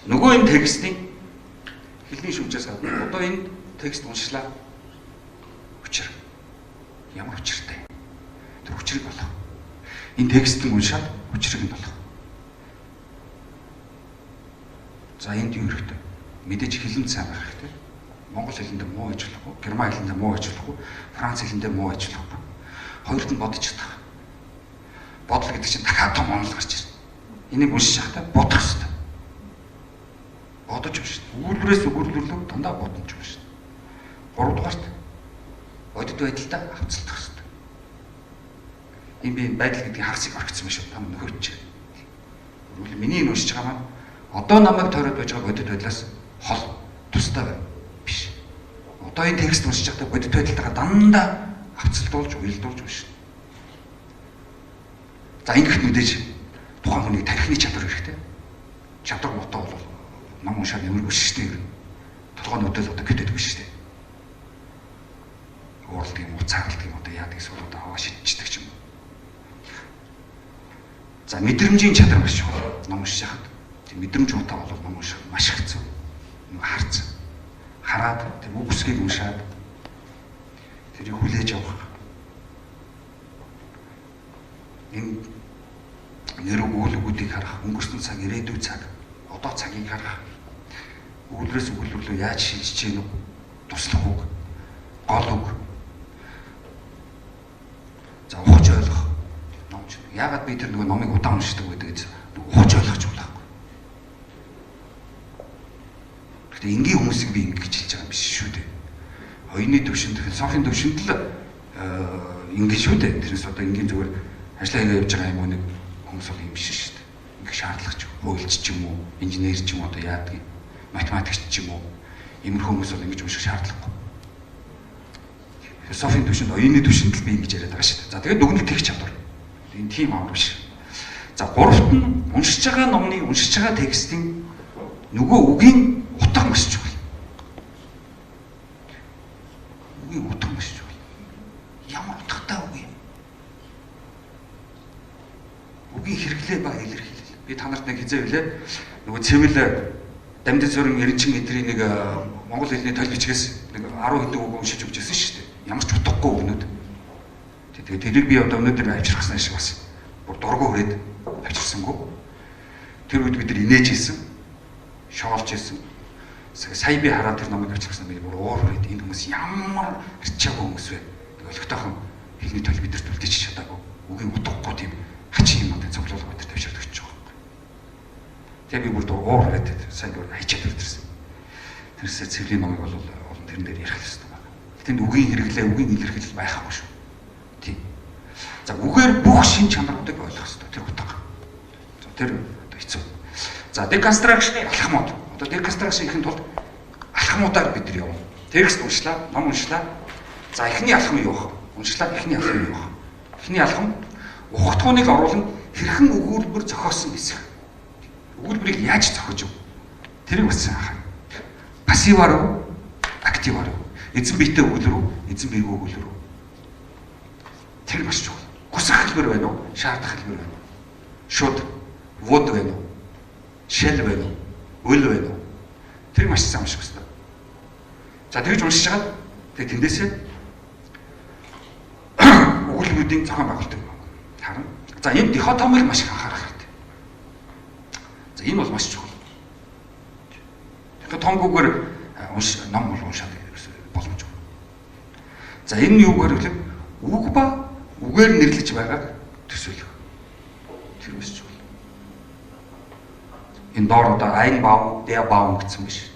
Speaker 2: нөгөө энэ текстийн хэлний шүүмжээс гадна одоо энэ текст уншлаа. Учир. Ямар учиртай. Тэр учрыг болох. Энэ текстийг уншаад учрыг нь болох. За энд юу хэрэгтэй? Мэдээж хэлэнд сайн байх хэрэгтэй. Монгол хэлэндээ муу ажиллахгүй, герман хэлэндээ муу ажиллахгүй, франц хэлэндээ муу ажиллахгүй. Хоёрт нь бодож чадах. Бодол гэдэг чинь дахиад том онол гарч ирнэ. Энийг уншиж байхдаа бодох хэрэгтэй. Бодож уншиж. Өгүүлбэрээс өгүүлбэрлөө дандаа бодож уншиж. Гуравдугаарт бодит байдалтай хавцалдах хэрэгтэй. Энэ би байдал гэдгийг хагасыг орхицсан юм шүү. Та нөхөрч. Өөрөөр миний энэ уншиж байгаа маань одоо намайг тойроод байж байгаа бодит байдлаас хол тусдаа байна биш. Одоо энэ текст уншиж байхдаа бодит байдалтайгаа дандаа хавцалдуулж, уялдуулж уншина. За ингэх мэдээж тухайн хүний тархины чадвар хэрэгтэй. Чадвар мотоо бол ном уншаад юмргүй шүү дээ. Толгойн өдөл одоо гэдэг биш шүү дээ. Ууралдаг юм уу, цаагалдаг юм одоо яадаг эсвэл одоо хаваа шидчихдэг ч юм уу. За мэдрэмжийн чадвар маш чухал. Ном уншиж байхад мэдрэмж утаа бол ном унших маш хэцүү. Нэг харц. Хараад тэр үг бүсгийг уншаад тэрийг хүлээж авах. Энэ нэр өгүүлбэрүүдийг харах, өнгөрсөн цаг, ирээдүйн цаг, одоо цагийг харах. Өгүүлбэрээс өгүүлбэр рүү яаж шилжиж гэнэ үү? Туслах үг, гол үг. За ухаж ойлгох. Номч. Яагаад би тэр нөгөө номыг удаан уншдаг гэдэг ухаж ойлгож болохгүй. Гэхдээ энгийн хүмүүсийг би ингэж хэлж байгаа юм биш шүү дээ. Оюуны төвшөнд, философийн төвшөнд л ингэж шүү дээ. Тэрнээс одоо энгийн зүгээр ажиллаа хийгээд явж байгаа юм уу нэг хүмүүс бол юм биш шүү дээ. Ингээ шаардлагач хуульч ч юм уу, инженер ч юм уу одоо яадаг юм. Математикч ч юм уу. Иймэрхүү хүмүүс бол ингэж унших шаардлагагүй. Философийн төвшөнд, оюуны төвшөнд л би ингэж яриад байгаа шүү дээ. За тэгээд дүгнэлт хийх чадвар. Энэ тийм амар биш. За гуравт нь уншиж байгаа номны, уншиж байгаа текстийн нөгөө үгийн утга маш чухал. Үгийн утга маш чухал. Ямар утгатай үг юм? Үгийн хэрэглээ ба илэрхийлэл. Би та нарт нэг хизээ хэлээ. Нөгөө цэвэл Дамжин Сүрэн Эренчин эдрийн нэг монгол хэлний толгичгээс нэг 10 хэдэн үг уншиж өгчээсэн шүү дээ. Ямар ч утгагүй өгнөд. Тэгээд тэрийг би одоо өнөөдөр авчирхсан шиг бас бүр дургу хүрээд авчирсангүй. Тэр үед бид нар инээж ийсэн. Шоолж ийсэн. Сая би хараад тэр номыг авчирхсан би бүр уур хүрээд энэ хүмүүс ямар арчаагүй хүмүүс вэ? Олигтойхон хэлний толь бидэрт үлдээж чадаагүй. Үгийн утгагүй тийм хачин юм одоо цоглуулга бид тавьшаад өгч байгаа юм. Тэгээ би бүр уур хүрээд сайн бүр хайчаад ирсэн. Тэрсээ цэвлийн номыг бол тэрэн дээр ярих хэрэгтэй байна. Тэнд үгийн хэрэглээ, үгийн илэрхийлэл байхгүй шүү. Тийм. За үгээр бүх шин чанаруудыг ойлгох хэрэгтэй тэр утга. За тэр одоо хэцүү. За deconstruction-ы алхмууд. Одоо deconstruction хийхин тулд алхмуудаар бид нар явна. Текст уншлаа, ном уншлаа. За эхний алхам юу вэ? Уншлаа эхний алхам юу вэ? Эхний алхам ухагтхууныг оруулан хэрхэн өгүүлбэр зохиосон хэсэг. Өгүүлбэрийг яаж зохиож өг? Тэрийг бас анхаарай. Пассиваар уу? Активаар уу? Эзэн биетэй өгүүлбэр үү? Эзэн биегүй өгүүлбэр үү? Тэр маш чухал. Хүсэх хэлбэр байна уу? Шаардах хэлбэр байна уу? Шууд, вод байна уу? Шэл байна уу? Үл байна уу? Тэр маш сайн унших хэрэгтэй. За тэгж уншиж хагаад тэг тэндээсээ өгүүлбэрүүдийн зохион байгуулалт харна. За энэ дихотомыг маш их анхаарах хэрэгтэй. За энэ бол маш чухал. Тэгэхээр том гүгээр ном бол уншаад боломж. За энэ юугаар вэ? Үг ба үгээр нэрлэж байгааг төсөөлөх. Тэр биш ч бол. Энэ доор одоо Ein Baum, der Baum гэсэн биш.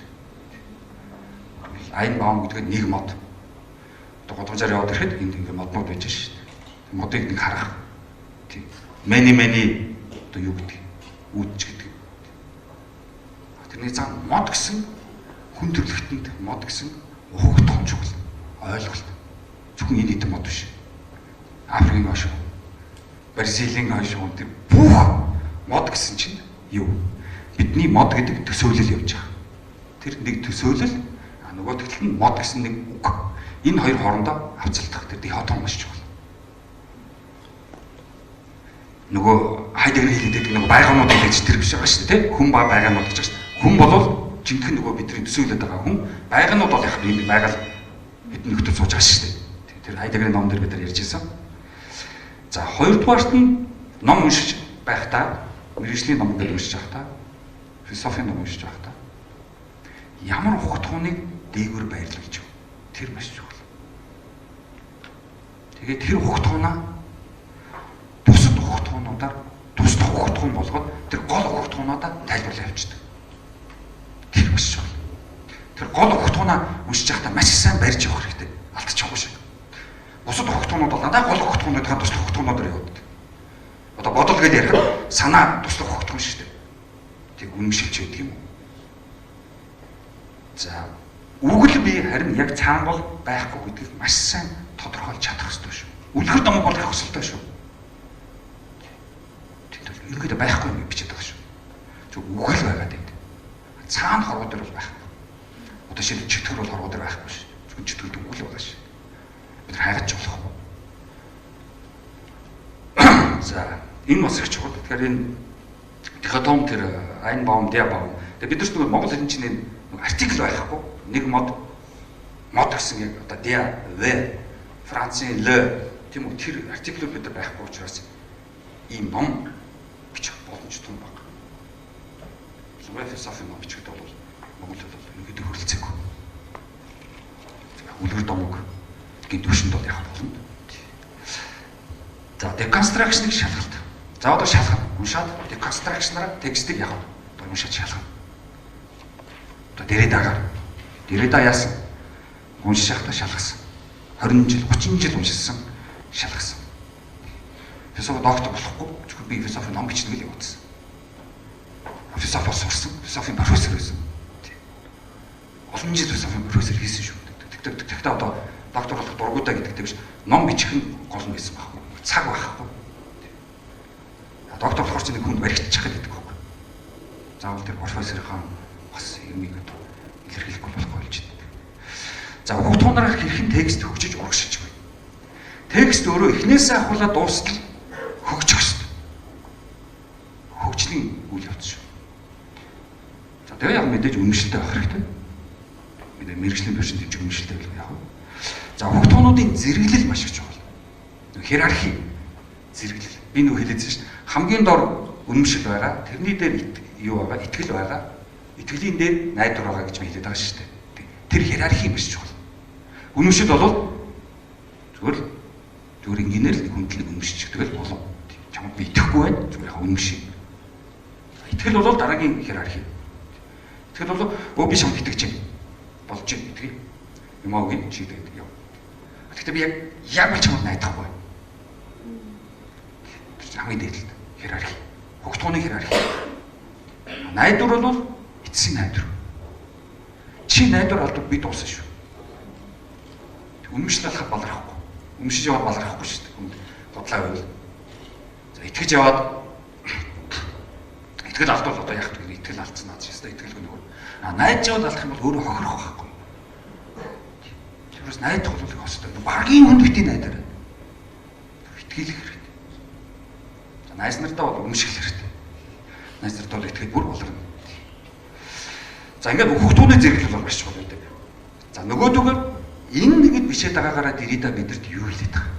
Speaker 2: Ein Baum гэдэг нь нэг мод. Одоо годамжаар яваад ирэхэд энд ингээ моднууд байж шээ. Модыг нэг харах. Тийм. Many одоо юу гэдэг? Үүдч гэдэг. Тэрний зам мод гэсэн хүн төрөлхтөнд мод гэсэн ухагт томчгүй ойлголт. Зөвхөн энэ хэдэн мод биш. Африкийн хойш, Бразилийн хойш тэр бүх мод гэсэн чинь юу? Бидний мод гэдэг төсөөлөл явж байгаа. Тэр нэг төсөөлөл нөгөө тэгтэл нь мод гэсэн нэг үг. Энэ хоёр хоорондоо хавцалдах тэр диходом маш чухал. Нөгөө хайдагны хэлдэг нэг байгаамууд гэж тэр биш байгаа шүү дээ, тийм? Хүн ба байгаамууд гэж байна. Хүн болвол жинхэнэ нөгөө бидний төсөөлөд байгаа хүн, байгаанууд бол яг энэ байгаль бидний нөхдөд сууж байгаа шүү дээ. Тэр хайдагны ном дээр бид нар ярьж байсан. За хоёрдугаарт нь ном уншиж байхдаа, мэргэжлийн ном гэдэг уншиж байхдаа, философийн ном уншиж байхдаа ямар ухагт хууныг дээгүүр байрлуулж вэ? Тэр маш чухал. Тэгээд тэр ухагт хуунаа бусад ухагт хуунуудаар туслах ухагт хуун болгоод тэр гол ухагт хуунуудаа тайлбарлаж явчихдаг. Тэр маш чухал. Тэр гол ухагт хуунаа уншиж байхдаа маш сайн барьж явах хэрэгтэй. Алдчихгүй шиг. Бусад ухагт хуунууд бол надад гол ухагт хуунуудаа туслах ухагт хуунуудаар явдаг. Одоо бодол гэж ярих санаа туслах ухагт хуун шүү дээ. Тэг үнэмшилж байдаг юм уу? За үгэл би харин яг цаангол байхгүй гэдгийг маш сайн тодорхойлж чадах хэрэгтэй шүү. Үлгэр номог болох хүсэлтэй шүү. Тэнд ингээд байхгүй юм бичээд байгаа шүү. Зөв үгэл байгаад байна. Цаана хорвоо дээр бол байхгүй. Одоо шил чөтгөр бол хорвоо дээр байхгүй шүү. Зөвхөн чөтгөрд үгэл байгаа шүү. Бид хайгаж болох юм. За энэ бас их чухал. Тэгэхээр энэ диходом тэр Ein Baum, der Baum. Тэгээд бид нар ч нэг монгол хэлний чинь артикл байхгүй. Нэг мод гэсэн яг одоо der, the, Францын le тийм үү тэр артиклүүд бид нар байхгүй учраас ийм ном бичих боломж том баг. Философи ном бичихэд бол монгол хэл бол ингээд хөрөлцөөгүй. Үлгэр домог гэдэг төвшөнд бол яг болно. За deconstruction-ыг шалгалт. За одоо шалгах. Уншаад deconstruction-аар текстийг яг уншаад шалгах. Одоо Derrida яасан? Уншиж байхдаа шалгасан. 20 жил, 30 жил уншсан, шалгасан. Философи доктор болохгүй, зөвхөн би философи ном бичнэ гэж явуулсан. Философиос сурсан, философийн профессор байсан. Олон жил философийн профессор хийсэн шүү. Тэгтээ одоо доктор болох дургуудаа гэдэгтэй биш, ном бичих нь гол нь байсан байхгүй. Цаг байхгүй. Доктор болохоор ч нэг хүнд баригдчих гэдэг байхгүй. Заавал тэр профессорынхаа бас юмыг илэрхийлэхгүй болохгүй болж байна. За ухагт хуунаар хэрхэн текст хөгжиж урагшилж байна. Текст өөрөө эхнээсээ ахуулаад дуустал хөгжих ёстой. Хөгжлийн үйл явц шүү. За тэгээ яг мэдээж үнэмшилтэй байх хэрэгтэй. Мэдээ мэргэжлийн төвшөнд дэмжих үнэмшилтэй байх яг. За ухагт хуунуудын зэрэглэл маш их чухал. Хиерархи зэрэглэл. Би нөө хэлээдсэн шүү. Хамгийн дор үнэмшил байгаа. Тэрний дээр юу байгаа? Итгэл байгаа. Итгэлийн дээр найдвар байгаа гэж хэлээд байгаа шүү дээ. Тэр хиерархи маш чухал. Үнэмшил бол зүгээр ингээр л хүндлэг үнэмшиж тэгэл болов. Чамд би итгэхгүй байна. Зүгээр яг үнэмшиг. Итгэл бол дараагийн хиерархи. Итгэл бол өө би чамд итгэж байна. Болж байна итгэе. Юм аа гэж чийдэг яв. Гэхдээ би яг л чамд найдахгүй байна. Тэр хамгийн дээд хиерархи. Хөгтгооны хиерархи. Найдвар бол эцсийн найдвар. Чи найдвар алдвал би дуусна шүү. Үнэмшил алхах баларахгүй. Үнэмшиж яваад баларахгүй шүү дээ. Бодлоо байвал. За итгэж яваад итгэл алдвал одоо яг тийм итгэл алдсан наад шээ. Итгэлгүй нөгөө. Найдаж яваад алдах юм бол өөрөө хохирох байхгүй. Тэрээс найдах бол их хостой. Багийн хүнд битий найдаар. Итгэлэх хэрэгтэй. За найз нартаа бол үнэмших хэрэгтэй. Найз нартаа бол итгэл бүр болорно. За ингээд хөгтүүний зэрэглэл бол маш чухал байдаг. За нөгөөдөгөр энэ нэгэд бишээд байгаагаараа Derrida бидэрт юу хэлээд байгаа?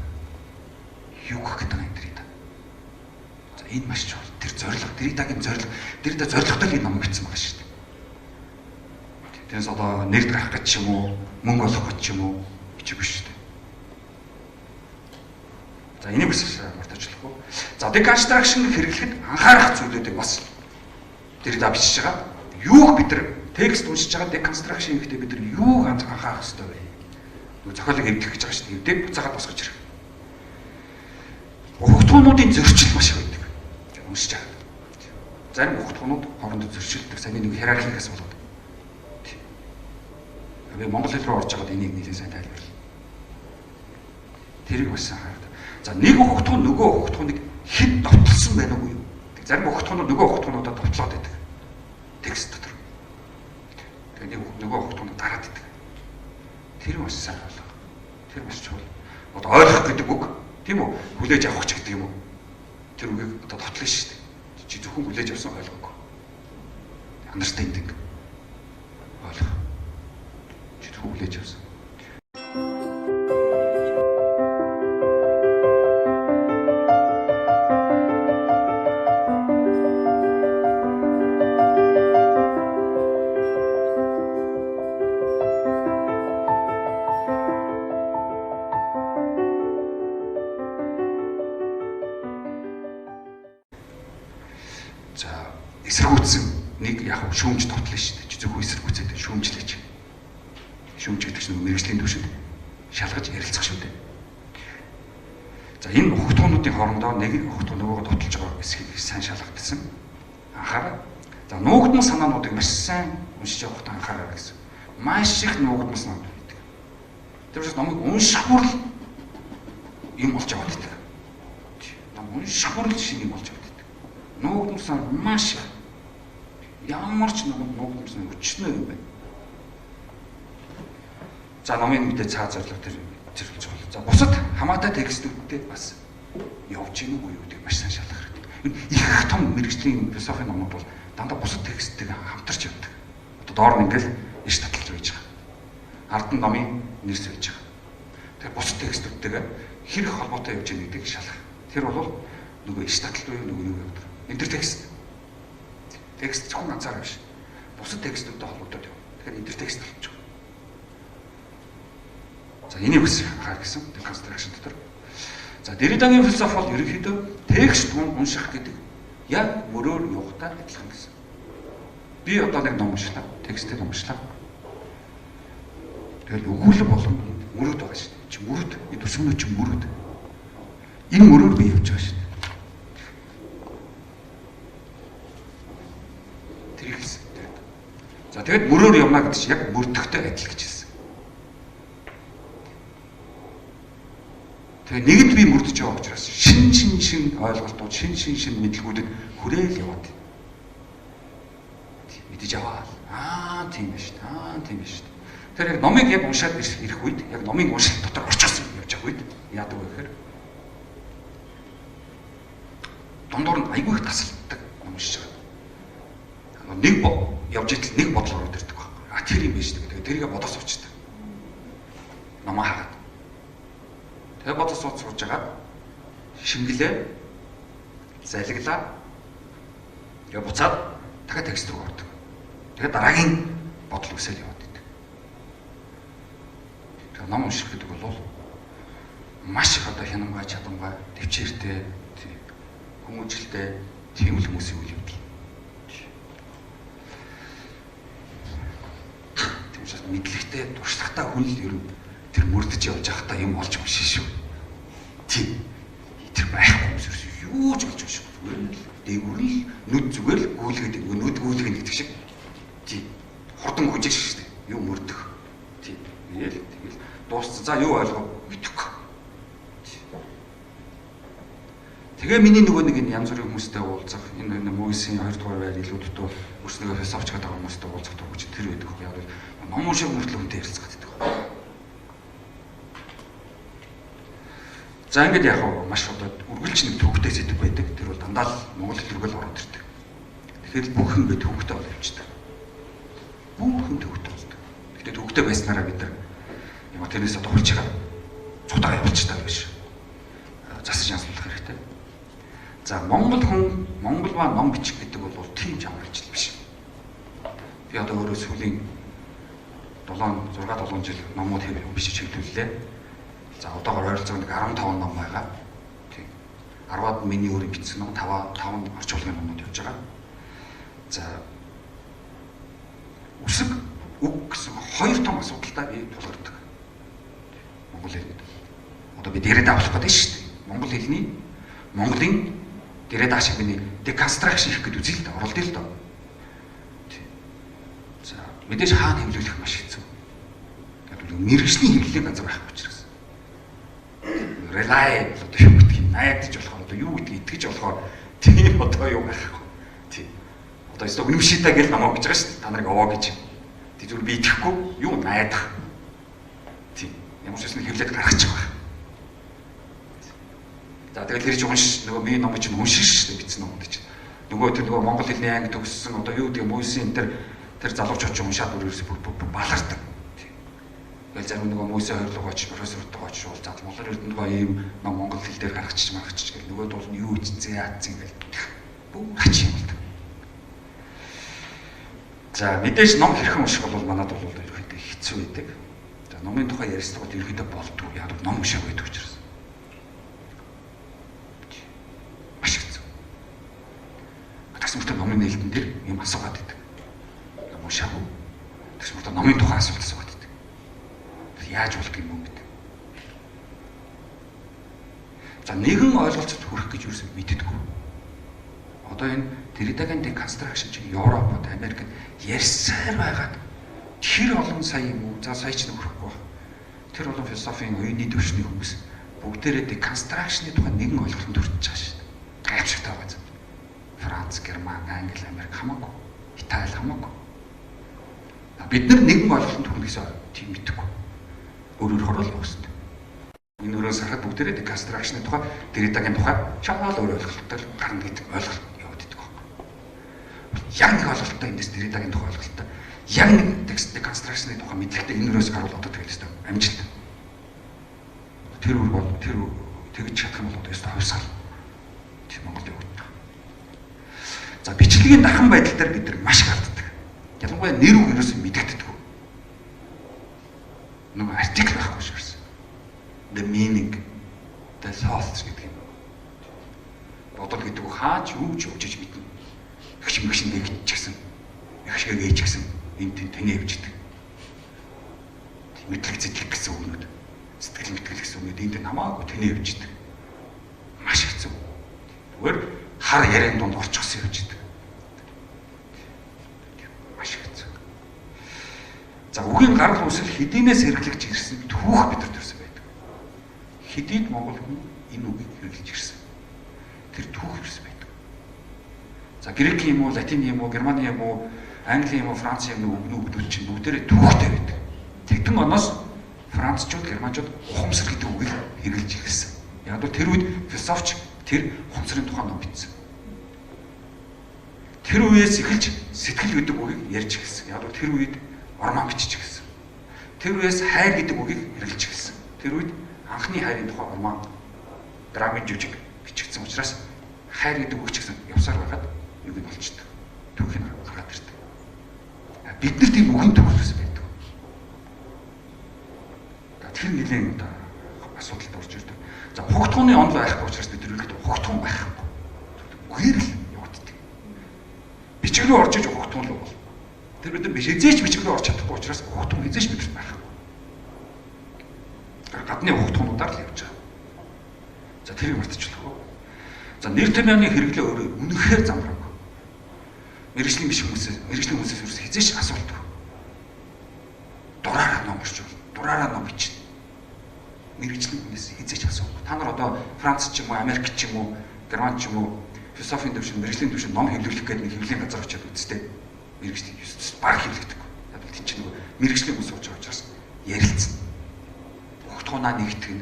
Speaker 2: Юу гэх гэдэг юм Derrida? За энэ маш чухал. Тэр зорилго, Derridaгийн зорилго, Derrida зорилготой л энэ номыг бичсэн байгаа шүү дээ. Тэрнээс одоо нэр гарах гэж ч юм уу, мөнгө олох гэж ч юм уу бичиг биш шүү дээ. За энийг бас мартажлахгүй. За deconstruction хэрэглэхэд анхаарах зүйлүүдийг бас тэр да бичиж байгаа. Юуг бид нар текст уншиж байгаа deconstruction хийхдээ бид нар юуг анхаарах хэрэгтэй вэ? Нөгөө зохиолыг эвдэх гэж байгаа шүү дээ. Эвдээд буцаагаад босгож ирэх. Ухагтуунуудын зөрчил маш их байдаг. Уншиж байгаа. Зарим ухагтуунууд хоорондоо зөрчилдөг. Сайн нэг хиерархиас болоод. Би монгол хэл рүү орж байгаад энийг нэлээд сайн тайлбарлаа. Тэрийг бас анхаарах. За нэг ухагтуун нөгөө ухагтууныг хэд довтлсон байна уу юу? Зарим ухагтуунууд нөгөө ухагтуунуудад довтлоод байдаг. Текст дотор. Тэгээ нөгөө ухагтуунууд дараад байдаг. Тэр бас сайн болоо. Тэр бас чухал. Одоо ойлгох гэдэг үг тийм үү? Хүлээж авах ч гэдэг юм уу? Тэр үгийг одоо дотлоо шүү дээ. Чи зөвхөн хүлээж авсан ойлгоогүй. Understanding. Ойлгох. Чи зөвхөн хүлээж авсан. За эсэргүүцсэн нэг яг шүүмж тоглоно шүү дээ. Зөвхөн эсэргүүцээд шүүмжлээч. Шүүмж гэдэг чинь мэрэгжлийн төвшөнд шалгаж ярилцах шүү дээ. За энэ ухагтуунуудын хоорондоо нэг ухагтун нөгөөгөө тотолж байгаа эсхийг сайн шалгагдсан. Анхаараа. За нуугдмал санаануудыг маш сайн уншиж явахад анхаараа гэсэн. Маш их нуугдмал санаанууд байдаг. Тэр учраас номыг уншихгүйр л юм болж яваад байдаг. Ном уншихгүйр л шиг юм болж яваад. Нуугдмал маш ямар ч нуугдмал өчнөө юм байна. За номын мэдээ цаа зорилго төр зэрлж байна. За бусад хамаатай текстүүдтэй бас явж гин үгүй юу гэдэг маш сайн шалгах хэрэгтэй. Их том мэрэгжлийн философийн номууд бол дандаа бусад тексттэйгээ хамтарч явдаг. Одоо доор нь ингээл иш татлаж байж байгаа. Ард нь номын нэрс байж байгаа. Тэгэхээр бусад текстүүдтэйгээ хэрэг холбоотой явж байгаа гэдгийг шалгах. Тэр бол нөгөө иш татлал буюу нөгөө юу гэдэг. Интертекст. Текст зөвхөн ганцаар биш. Бусад текстүүдтэй холбогдоод явна. Тэгэхээр интертекст болж байгаа. За энийг бас анхаар гэсэн deconstruction дотор. За Derrida-гийн философи бол ерөнхийдөө текст унших гэдэг яг мөрөөр явахтай адилхан гэсэн. Би одоо нэг ном уншлаа, текстийг уншлаа. Тэгэл өгүүлэг болон мөрөд байгаа шүү дээ. Чи мөрөд, энэ төсөмнөө чи мөрөд. Энэ мөрөөр би явж байгаа шүү дээ. За тэгэд мөрөөр явна гэдэг чинь яг мөрдөхтэй адил гэж хэлсэн. Тэгээ нэгд би мөрдөж байгаа учраас шин ойлголтууд, шин мэдлгүүдэд хүрээл яваад. Мэдэж аваа. Тийм биш. Тийм биш. Тэр яг номыг яг уншаад ирэх үед, яг номын уншилт дотор орчихсон явж байгаа үед яадаг вэ гэхээр дундуур нь айгүй их тасалддаг уншиж байгаа. Нэг явж итэл нэг бодол ороод ирдэг байна. Тэр юм биш гэдэг. Тэрийг бодож суучдаг. Намаа хаагаад. Тэгээ бодож сууж байгаа. Шингэлээ. Залглаа. Тэгээ буцаад дахиад текст рүү ордог. Тэгээ дараагийн бодол үсэл яваад идэг. Тэгээ ном унших гэдэг бол маш их одоо хянамгай чадамгай, төвчээртэй, хүмүүжлтэй тийм л хүмүүсийн үйл явдал. Мэдлэгтэй туршлагатай хүн л ер нь тэр мөрдөж явж байхдаа юм олж уншин шүү. Тийм. Тэр байхгүй юмс юу ч болж биш. Зүгээр л дээгүүрэл нүд зүгээр л гүйлгээд нүд гүйлгэн гэдэг шиг. Тийм. Хурдан хүжиж шүү дээ. Юу мөрдөх. Тийм. Тэгэл дууссан. За юу ойлгоо мэдэхгүй. Тэгээ миний нөгөө нэг энэ янз бүрийн хүмүүстэй уулзах энэ мөсийн 2 дугаар байр илүү дутуу өөрснөө философч гэдэг хүмүүстэй уулзах тохиолдол тэр байдаг хөө яг ном унших мөртлөө хүнтэй ярилцах гэдэг. За ингээд яг маш одоо үргэлж нэг төвхтэй зэдэг байдаг. Тэр бол дандаа л монгол хэл рүүгээ л ороод ирдэг. Тэгэхээр бүх юм ингээд төвхтэй бол явчихдаг. Бүх юм төвхтэй болдог. Гэхдээ төвхтэй байснараа бид нар юм тэрнээс одоо хурж байгаа цудагаа явуулчихдаг биш. Засаж янзлах хэрэгтэй. За монгол хүн монголмаа ном бичих гэдэг бол тийм жамарч биш. Би одоо өөрөө сүүлийн 7 жил номууд бичиж хэвлүүллээ. За одоогоор ойролцоогоо нэг 15 ном байгаа. Тийм. 10-аад миний өөрөө бичсэн ном, 5 орчуулгын номууд явж байгаа. За үсэг үг гэсэн хоёр том асуудалтай би тулгардаг. Монгол хэлэнд. Одоо би дээрээ давлах гэдэг шүү дээ. Монголын дээрээ даашиг миний deconstruction хийх гэдэг үзэл дээ, оролдъё л доо. За мэдээж хаана хэвлүүлэх маш хэцүү. Тэгэхээр мэрэгжлийн хэвлэлийн газар байх учраас. Rely одоо юу гэдэг юм найдаж болохоор одоо юу гэдгийг итгэж болохоор тийм одоо юу байхгүй. Тийм. Одоо эсвэл үнэмшийдэ гэж намайг гэж байгаа шүү дээ. Та нарыг овоо гэж. Тэг зүгээр би итгэхгүй юу найдах. Тийм. Ямар ч юм хэвлээд гаргачих байх. За тэгэл хэрэг унш нөгөө миний ном чинь уншиж шүү дээ бичсэн ном гэж. Нөгөө тэр нөгөө монгол хэлний анги төгссөн одоо юу гэдэг мөсийн тэр залуучууд ч уншаад өөрөөсөө балардаг. Тэгэл зарим нөгөө мөсөө хоёрлогооч профессортойгооч шууд зал монгол эрдэнэгаа ийм ном монгол хэл дээр гаргачих гэл нөгөө дуул нь юу ичцээ яатсан гэл бүх хач юм л. За мэдээж ном хэрхэн унших бол манад бол ерөөхдөө хэцүү байдаг. За номын тухай ярьсан бол ерөөхдөө болдгоо яг ном уншааг байдаг учраас. Маш хэцүү. Тэгсмөртөө номын нээлтэн дээр юм асуугаад байдаг. Уншаагүй. Тэгсмөртөө номын тухай асуулт асуугаад байдаг. Яаж болдго юм бэ гэдэг. За нэгэн ойлголцод хүрэх гэж юусэн мэддэггүй. Одоо энэ Derrida-гийн deconstruction чинь Европод, Америкт ярьсаар байгаад тэр олон сая юм уу? За сая ч нөхөхгүй байна. Тэр олон философийн үеийн төвшний хүмүүс бүгдээрээ deconstruction-ы тухай нэгэн ойлголтод хүрч байгаа шүү дээ. Гайхамшигтай байгаа юм. Франц, Герман, Англи, Америк хамаагүй. Итали хамаагүй. Бид нар нэгэн ойлголтод хүрэх гэсэн тийм мэддэггүй. Өөрөөр хороол явах хэрэгтэй. Энэ өрөөс харахад бүгдээрээ deconstruction-ы тухай, Derrida-гийн тухай шагаал өөр ойлголтоор гарна гэдэг ойлголт яваад идэх байна. Яг нэг ойлголттой эндээс Derrida-гийн тухай ойлголттой. Яг нэг deconstruction-ы тухай мэдлэгтэй энэ өрөөс гарвал одоо тэгэл хэвээр амжилт. Тэр үр бол тэр тэгж чадах юм бол одоо ёстой хувьсгал. Тийм Монгол явагддаг. За бичлэгийн дахин байдал дээр бид нар маш гарддаг. Ялангуяа нэр үг ерөөсөө мэдэгддэг. Нөгөө артикл байхгүй шээс. The meaning, the thoughts гэдэг юм. Бодол гэдэг нь хаач юу ч өгч мэднэ. Хшимгшин гэж гисэн. Хшиг ээж гисэн. Энд тэнэ явждаг. Мэдлэг зэтлэг гэсэн үгнүүд. Сэтгэл мэтгэл гэсэн үгнүүд энд намаагүй тэнэ явждаг. Маш хэцүү. Зүгээр хар яриан донд орчихсон явждаг. Маш хэцүү. За үгийн гарал үүсэл хэдийнээс хэрэглэж ирсэн түүх бид нар төрсөн байдаг. Хэдийд монгол хүн энэ үгийг хэрэглэж ирсэн. Тэр түүх ирсэн байдаг. За грек юм уу, латин юм уу, герман юм уу, англи юм уу, франц юм уу үгнүүд чинь бүгдээрээ түүхтэй байдаг. Тэгтэн оноос францчууд, германчууд ухамсар гэдэг үгийг хэрэглэж ирсэн. Яг л тэр үед философч тэр ухамсарын тухай ном бичсэн. Тэр үеэс эхэлж сэтгэл гэдэг үгийг ярьж ирсэн. Яг л тэр үед орман бичиж гисэн. Тэр үеэс хайр гэдэг үгийг хэрэглэж гисэн. Тэр үед анхны хайрын тухай роман драмын жүжиг бичигдсэн учраас хайр гэдэг үг ч гэсэн явсаар байгаад юу гэж болчихдог. Түүх нь гараад ирдэг. Бид нар тийм үгэн төгсөс байдаг. Тэр нэлийн асуудалд орж ирдэг. За хугтгууны онд байхгүй учраас бид нар үргэлж хугтгуун байхгүй. Үгээр л явагддаг. Бичиг рүү орж иж хугтгуун л бол. Тэр бид нар хизээч бичиг рүү орж чадахгүй учраас хугтгуун хизээч бидэнд байхгүй. Гадны хугтгуунуудаар л явж байгаа. За тэрийг мартчихлаа. За нэр томьёоны хэрэглээ өөрөө үнэхээр замбраагүй. Мэргэжлийн биш хүмүүсээс ерөөс хизээч асуултгүй. Дураараа ном орчвол, дураараа ном бичнэ. Мэргэжлийн хүнээс хизээч асуухгүй. Та нар одоо Франц ч юм уу, Америк ч юм уу, Герман ч юм уу, философийн төвшин, мэргэжлийн төвшин ном хэвлүүлэх гэдэг нэг хэвлэлийн газар очиад үзтээ. Мэргэжлийн баг хэвлэгдэхгүй. Яг л тийм ч нэг мэргэжлийн хүмүүс сууж байгаа учраас ярилцсан. Хугтгуунаа нэгтгэн,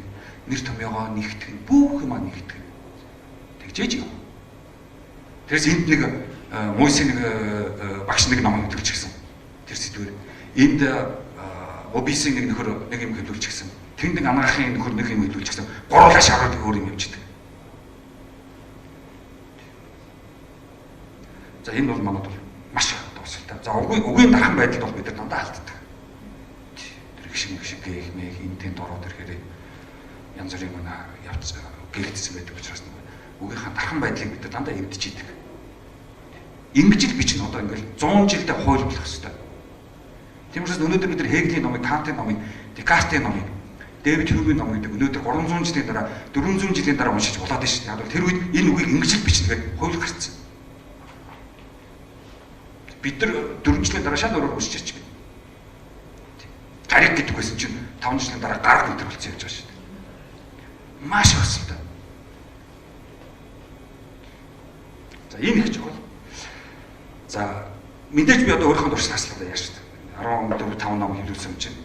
Speaker 2: нэр томьёогоо нэгтгэн, бүх юмаа нэгтгэн. Тэгжээж юм. Тэрс энд нэг Мойсийн нэг багш нэг ном хэвлүүлж гисэн. Тэр сэдвэр энд Обисийн нэг нөхөр нэг юм хэвлүүлж гисэн. Тэнд нэг анагаахын нөхөр нэг юм хэлүүлж гисэн. Гуруулаа шараад өөр юм явждаг. За энэ бол манайд бол маш тусалтай. За үгийн дархан байдалд бол бид нар дандаа алддаг. гэлгээх мэг энтэнд ороод ирэхээр янз бүрийн мөн явц гэрэлтсэн байдаг учраас үгийнхаа дархан байдлыг бид дандаа эвдэж идэг. Ингэж л би чинь одоо ингээл 100 жилдээ хууль болох хэрэгтэй. Тийм учраас өнөөдөр бид Хегелийн номыг, Кантын номыг, Декартийн номыг, Дэвид Хьюмийн ном гэдэг өнөөдөр 300 жилийн дараа 400 жилийн дараа уншиж болоод байна шүү дээ. Тэр үед энэ үгийг ингэж л бичнэгээд хууль гарцсан. Бид нар 4 жилийн дараа шал өөрөөр уншиж чиж. Гариг гэдэг байсан чинь 5 жилийн дараа гараг гэдэг болсон явж байгаа шүү дээ. Маш өсөлтөө. За энэ их чухал. За мэдээж би одоо өөрийнхөө дурсгалаас л яаж шүү дээ. 14 5 ном хэлүүлсэн юм чинь.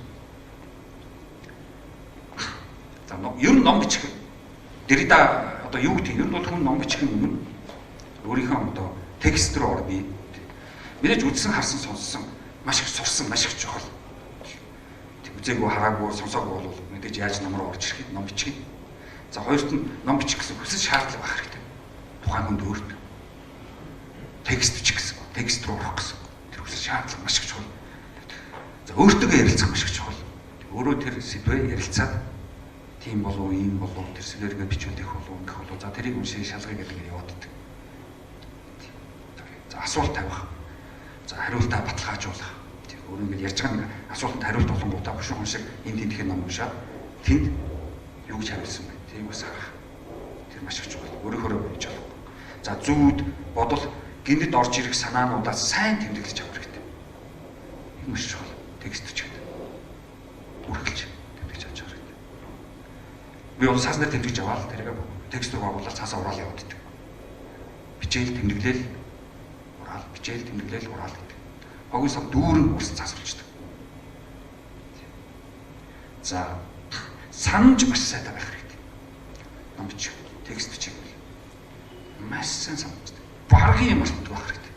Speaker 2: За ер нь ном бичих. Дэрийда одоо юу гэдэг юм? Ер нь бол хүн ном бичих юм өмнө өөрийнхөө одоо текст рүү орно. Мэдээж үзсэн, харсан, сонссон, маш их сурсан, маш их чухал. Үзээгүй, хараагүй, сонсоогүй бол мэдээж яаж ном руу орж ирэх, ном бичих. За хоёрт нь ном бичих гэсэн хүсэл шаардлага байх хэрэгтэй. Тухайн хүнд өөрт текст бичих гэсэн, текст руу орох гэсэн. Тэр хүсэл шаардлага маш их чухал. За өөртөө ярилцах маш их чухал. Өөрөө тэр сэдвээ ярилцаад тийм болов уу, ийм болов уу, тэр сэдвэргээ бичүүлэх болов уу, ингэх болов уу. За тэрийг уншиж шалгая гэдэг нь яваад байдаг. За асуулт тавих. За хариултаа баталгаажуулах. Тийм өөрөө ингэж ярьж байгаа нэг асуултанд хариулт олонгуудаа бушуухан шиг энэ тентхийн ном уншаад тэнд юу гэж хариулсан бэ? Тийм бас харах. Тэр маш их чухал. Өөрөөр хэлж болох. За зүүд, бодол, гинэд орж ирэх санаануудаас сайн тэмдэглэж авах хэрэгтэй. Энэ маш чухал. Текст бичгээд үргэлж тэмдэглэж авч байгаа хэрэгтэй. Би бол цааснаар тэмдэглэж аваад тэрийг текст рүү оруулаад цаасаа ураал явуулдаг. Бичээл тэмдэглээл ураал, бичээл тэмдэглээл ураал гэдэг. Хогийн сав дүүрэн үрс цаас болчдөг. За санаж маш сайтай байх хэрэгтэй. Ном бичих, текст бичих маш сайн санагддаг. Баргийн юм болтдог байх хэрэгтэй.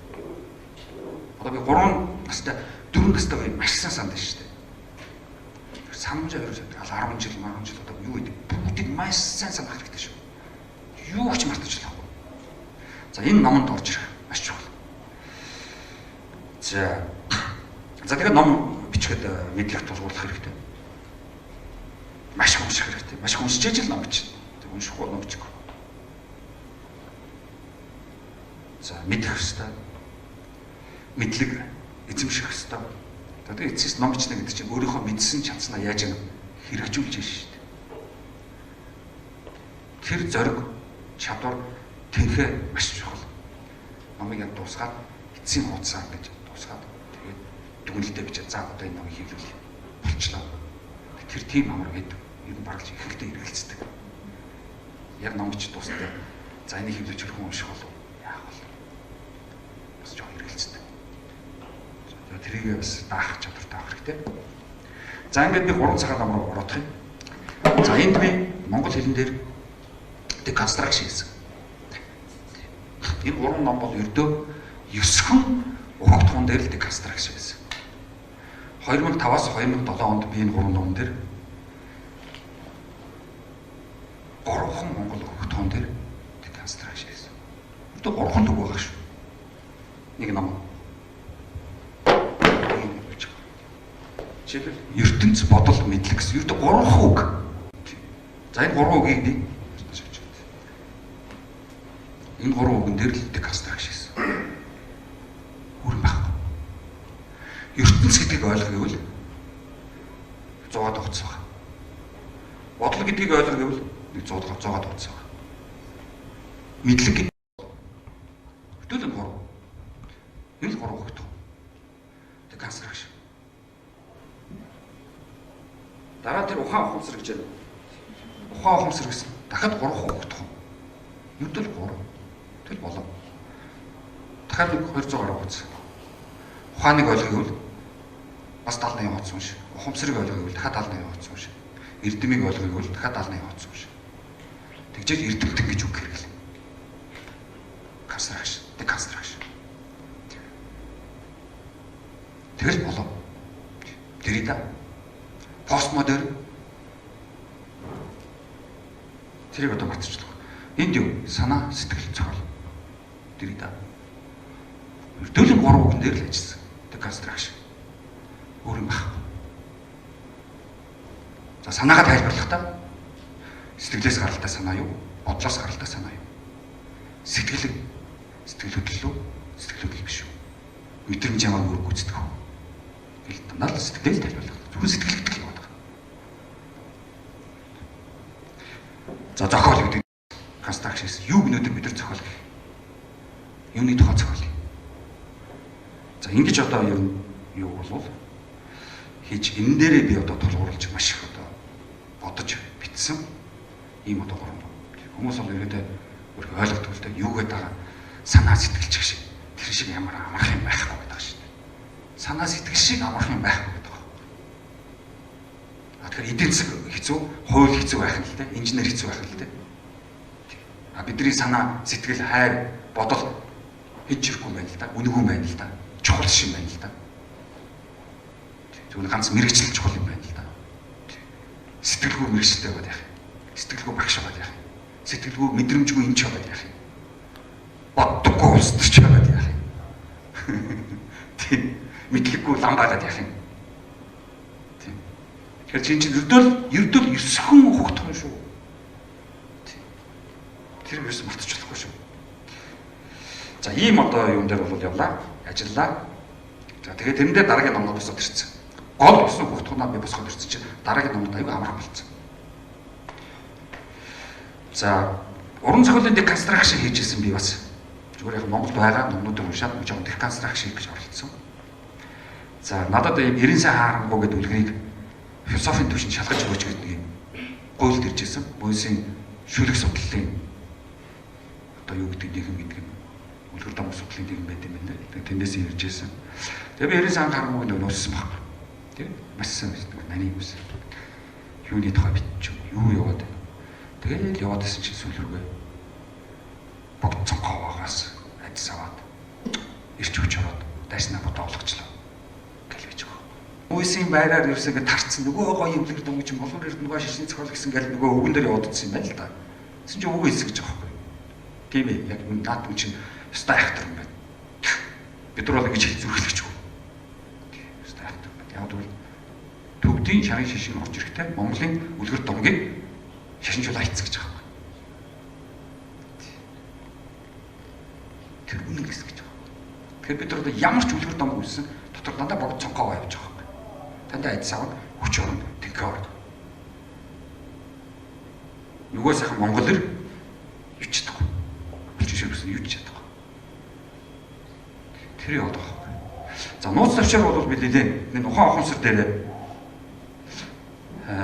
Speaker 2: Одоо би 3 настай 4 настай байг маш сайн сандаж штэ. Санамж авирч 10 жил, 10 жил одоо юу гэдэг бүгдийг маш сайн санах хэрэгтэй шүү. Юу ч мартаж болохгүй. За энэ номонд орж ирэх маш чухал. За тэгэхээр ном бичгээд мэдлэг тулгуурлах хэрэгтэй. Маш унших хэрэгтэй. Маш уншиж л ном бичнэ. Тэг уншихгүй ном бичих. За мэдэх хэрэгтэй. Мэдлэг эзэмших хэрэгтэй. Тэгээд эцэс ном бичнэ гэдэг чинь өөрийнхөө мэдсэн чадсанаа яаж хэрэгжүүлж байна шүү дээ. Тэр зориг, чадвар тэнхээ маш чухал. Номыг яг дуусгаад эцсийн хуудасаар гэж дуусгаад тэгээд дүгнэлтээ бичээ. За одоо энэ номыг хийлгэл болчлоо. Тэр тийм амар гэдэг ер нь бараг ихэнхдээ хэрэгэлцдэг. Яг ном бич дуустал. За энийг хийлгэж хүн унших болов. Яах вэ? Бас жоо хэрэгэлцдэг. Тэрийг бас даах чадвартай байх хэрэгтэй. За ингээд би 3 цагаан ном руу орох юм. За энд би монгол хэлэн дээр deconstruction гэсэн. Энэ 3 ном бол ердөө 9хэн угтгуун дээр л deconstruction гэсэн. 2005-аас 2007 онд би энэ 3 ном дээр 3хан монгол угтгуун дээр deconstruction гэсэн. Ердөө 3хан төг байгаа шүү. Нэг ном жишээлбэл ертөнц бодол мэдлэг гэсэн ердөө 3 үг. За энэ 3 үгийг нэг энэ 3 үгэн дээр л deconstruction гэсэн. Хүрэн байхгүй. ертөнц гэдгийг ойлгох гэвэл 100-аад утас байна. Бодол гэдгийг ойлгох гэвэл 100-аад утас байна. Мэдлэг гэдэг хөтөлбөр 3. Энэ 3 үг. Deconstruction. Дараа тэр ухаан ухамсар гэж байна. Ухаан ухамсар гэсэн дахиад 3 хугтах. Ердөө л 3. Тэл болов. Дахиад 200 гаруй үз. Ухааныг ойлгох гэвэл бас 70-ны явц юм шиг. Ухамсарыг ойлгох гэвэл дахиад 70-ны явц юм шиг. Эрдэмийг ойлгох гэвэл дахиад 70-ны явц юм шиг. Тэгжээж эрдэмтэн гэж үг хэрэглээ. Construction, deconstruction. Тэгэл болов. Дэрийда постмодерн тэрийг одоо батчихлаа. Энд юу? Санаа, сэтгэл, зохиол. Дэрийда. Ердөө л 3 үгэн дээр л ажилласан. Deconstruction. Өөр юм байхгүй. За санаагаа тайлбарлахдаа сэтгэлээс гаралтай санаа юу? Бодлоос гаралтай санаа юу? Сэтгэл хөдлөл биш үү? Мэдрэмж ямар мөрөг гүйцэтгэх вэ? Гэл танаа л сэтгэлээ тайлбарлах. Зөвхөн сэтгэл хөдлөл яваад байгаа. За зохиол гэдэг construction юу гэнэдэг бид нар зохиол гэх. Юуны тухай зохиол. За ингэж одоо юу болов хийж энэ дээрээ би одоо тулгуурлаж маш их одоо бодож битсэн ийм одоо гурван хүмүүс бол ерөөдөө өөрөөр ойлгодог л дээ юу гэдэг байгаа санаа сэтгэл шиг тэр шиг ямар амарх юм байхгүй гэдэг шүү дээ. Санаа сэтгэл шиг амарх юм байхгүй гэдэг байна. Тэгэхээр эдийн засаг хэцүү, хууль хэцүү байх нь л дээ, инженер хэцүү байх нь л дээ. Бидний санаа сэтгэл хайр бодол хэд чирхгүй байна л да, үнэгүй байна л да, чухал шиг байна л да. Зөвхөн ганц мэрэгчлэл чухал юм байна л да. Сэтгэлгүй мэрэгчлээ байгаад яах юм? Сэтгэлгүй багш байгаад яах юм? Сэтгэлгүй мэдрэмжгүй эмч байгаад яах юм? Боддоггүй улс төрч байгаад яах юм? Тийм. Мэдлэггүй лам байгаад яах юм? Тийм. Тэгэхээр чинь ердөө ерсгөн хөгтөн шүү. Тийм. Тэр юус мартаж болохгүй шүү. За ийм одоо юм дээр бол явлаа, ажиллаа. За тэгээд тэрэндээ дараагийн номнууд босоод ирсэн. Гол өссөн хөгтгөнаа би босгоод ирсэн чинь дараагийн номнууд аюу амархан болсон. За уран зохиолын деконстракшн хийжсэн би бас зүгээр яг Монголд байгаа номнуудыг уншаад жоохон деконстракшн гэж оролцсон. За надад 90 сайн харангуй гэдэг үлгэрийг философийн төвшөнд шалгаж өгөөч гэдэг нэг гуйлд иржсэн. Мөнхийн шүлэг судлалын одоо юу гэдэг нийгэм гэдэг юм. Үлгэр дам судлалын нийгэм байт юм байна. Тэндээс иржсэн. Тэгээ би 90 сайн харангуй нэг нууссан баг. Тэг. Маш сайн нани юус. Юуны тухай битчих. Юу яваад байна. Тэгээд яваад исэн чинь сүлрүүгээ богцонхоогоос адис аваад ирч хүч ороод дайснаа бодоо олгочлоо гэлвэж байгаа. Үеийн байраар ерөөсөө ингэ тарцсан нөгөө гоё үлгэр дөнгөж болон эрдэнэ шишний цохол гэсэн гэл нөгөө өвгөн дээр явуудсан юм байна л да. Тэсэн чинь өвгөө хэсэг гэж байгаа байхгүй. Тийм ээ яг наад хүн чинь өстой айхтар юм байна. Бид нар бол ингэж зүрхлэгч үү. Өстой айхтар байна. Яг бол төвдийн шарын шишин орж ирэхдээ Монголын үлгэр дөнгөийг шашинжуул айцсан гэж байгаа. Тэр үнэн гэсэн гэж байгаа. Тэгэхээр бид нар ямар ч үлгэр дом үлсэн дотор дандаа богд цонхоо явж байгаа. Дандаа айц аваад хүч орно тэнхээ орно. Нөгөө сайхан монголоор юу ч чадахгүй. Бичсэн юу ч чадахгүй. Тэр яваад байгаа. За нууц тавчаар бол би нэлээ энэ ухаан ухамсар дээр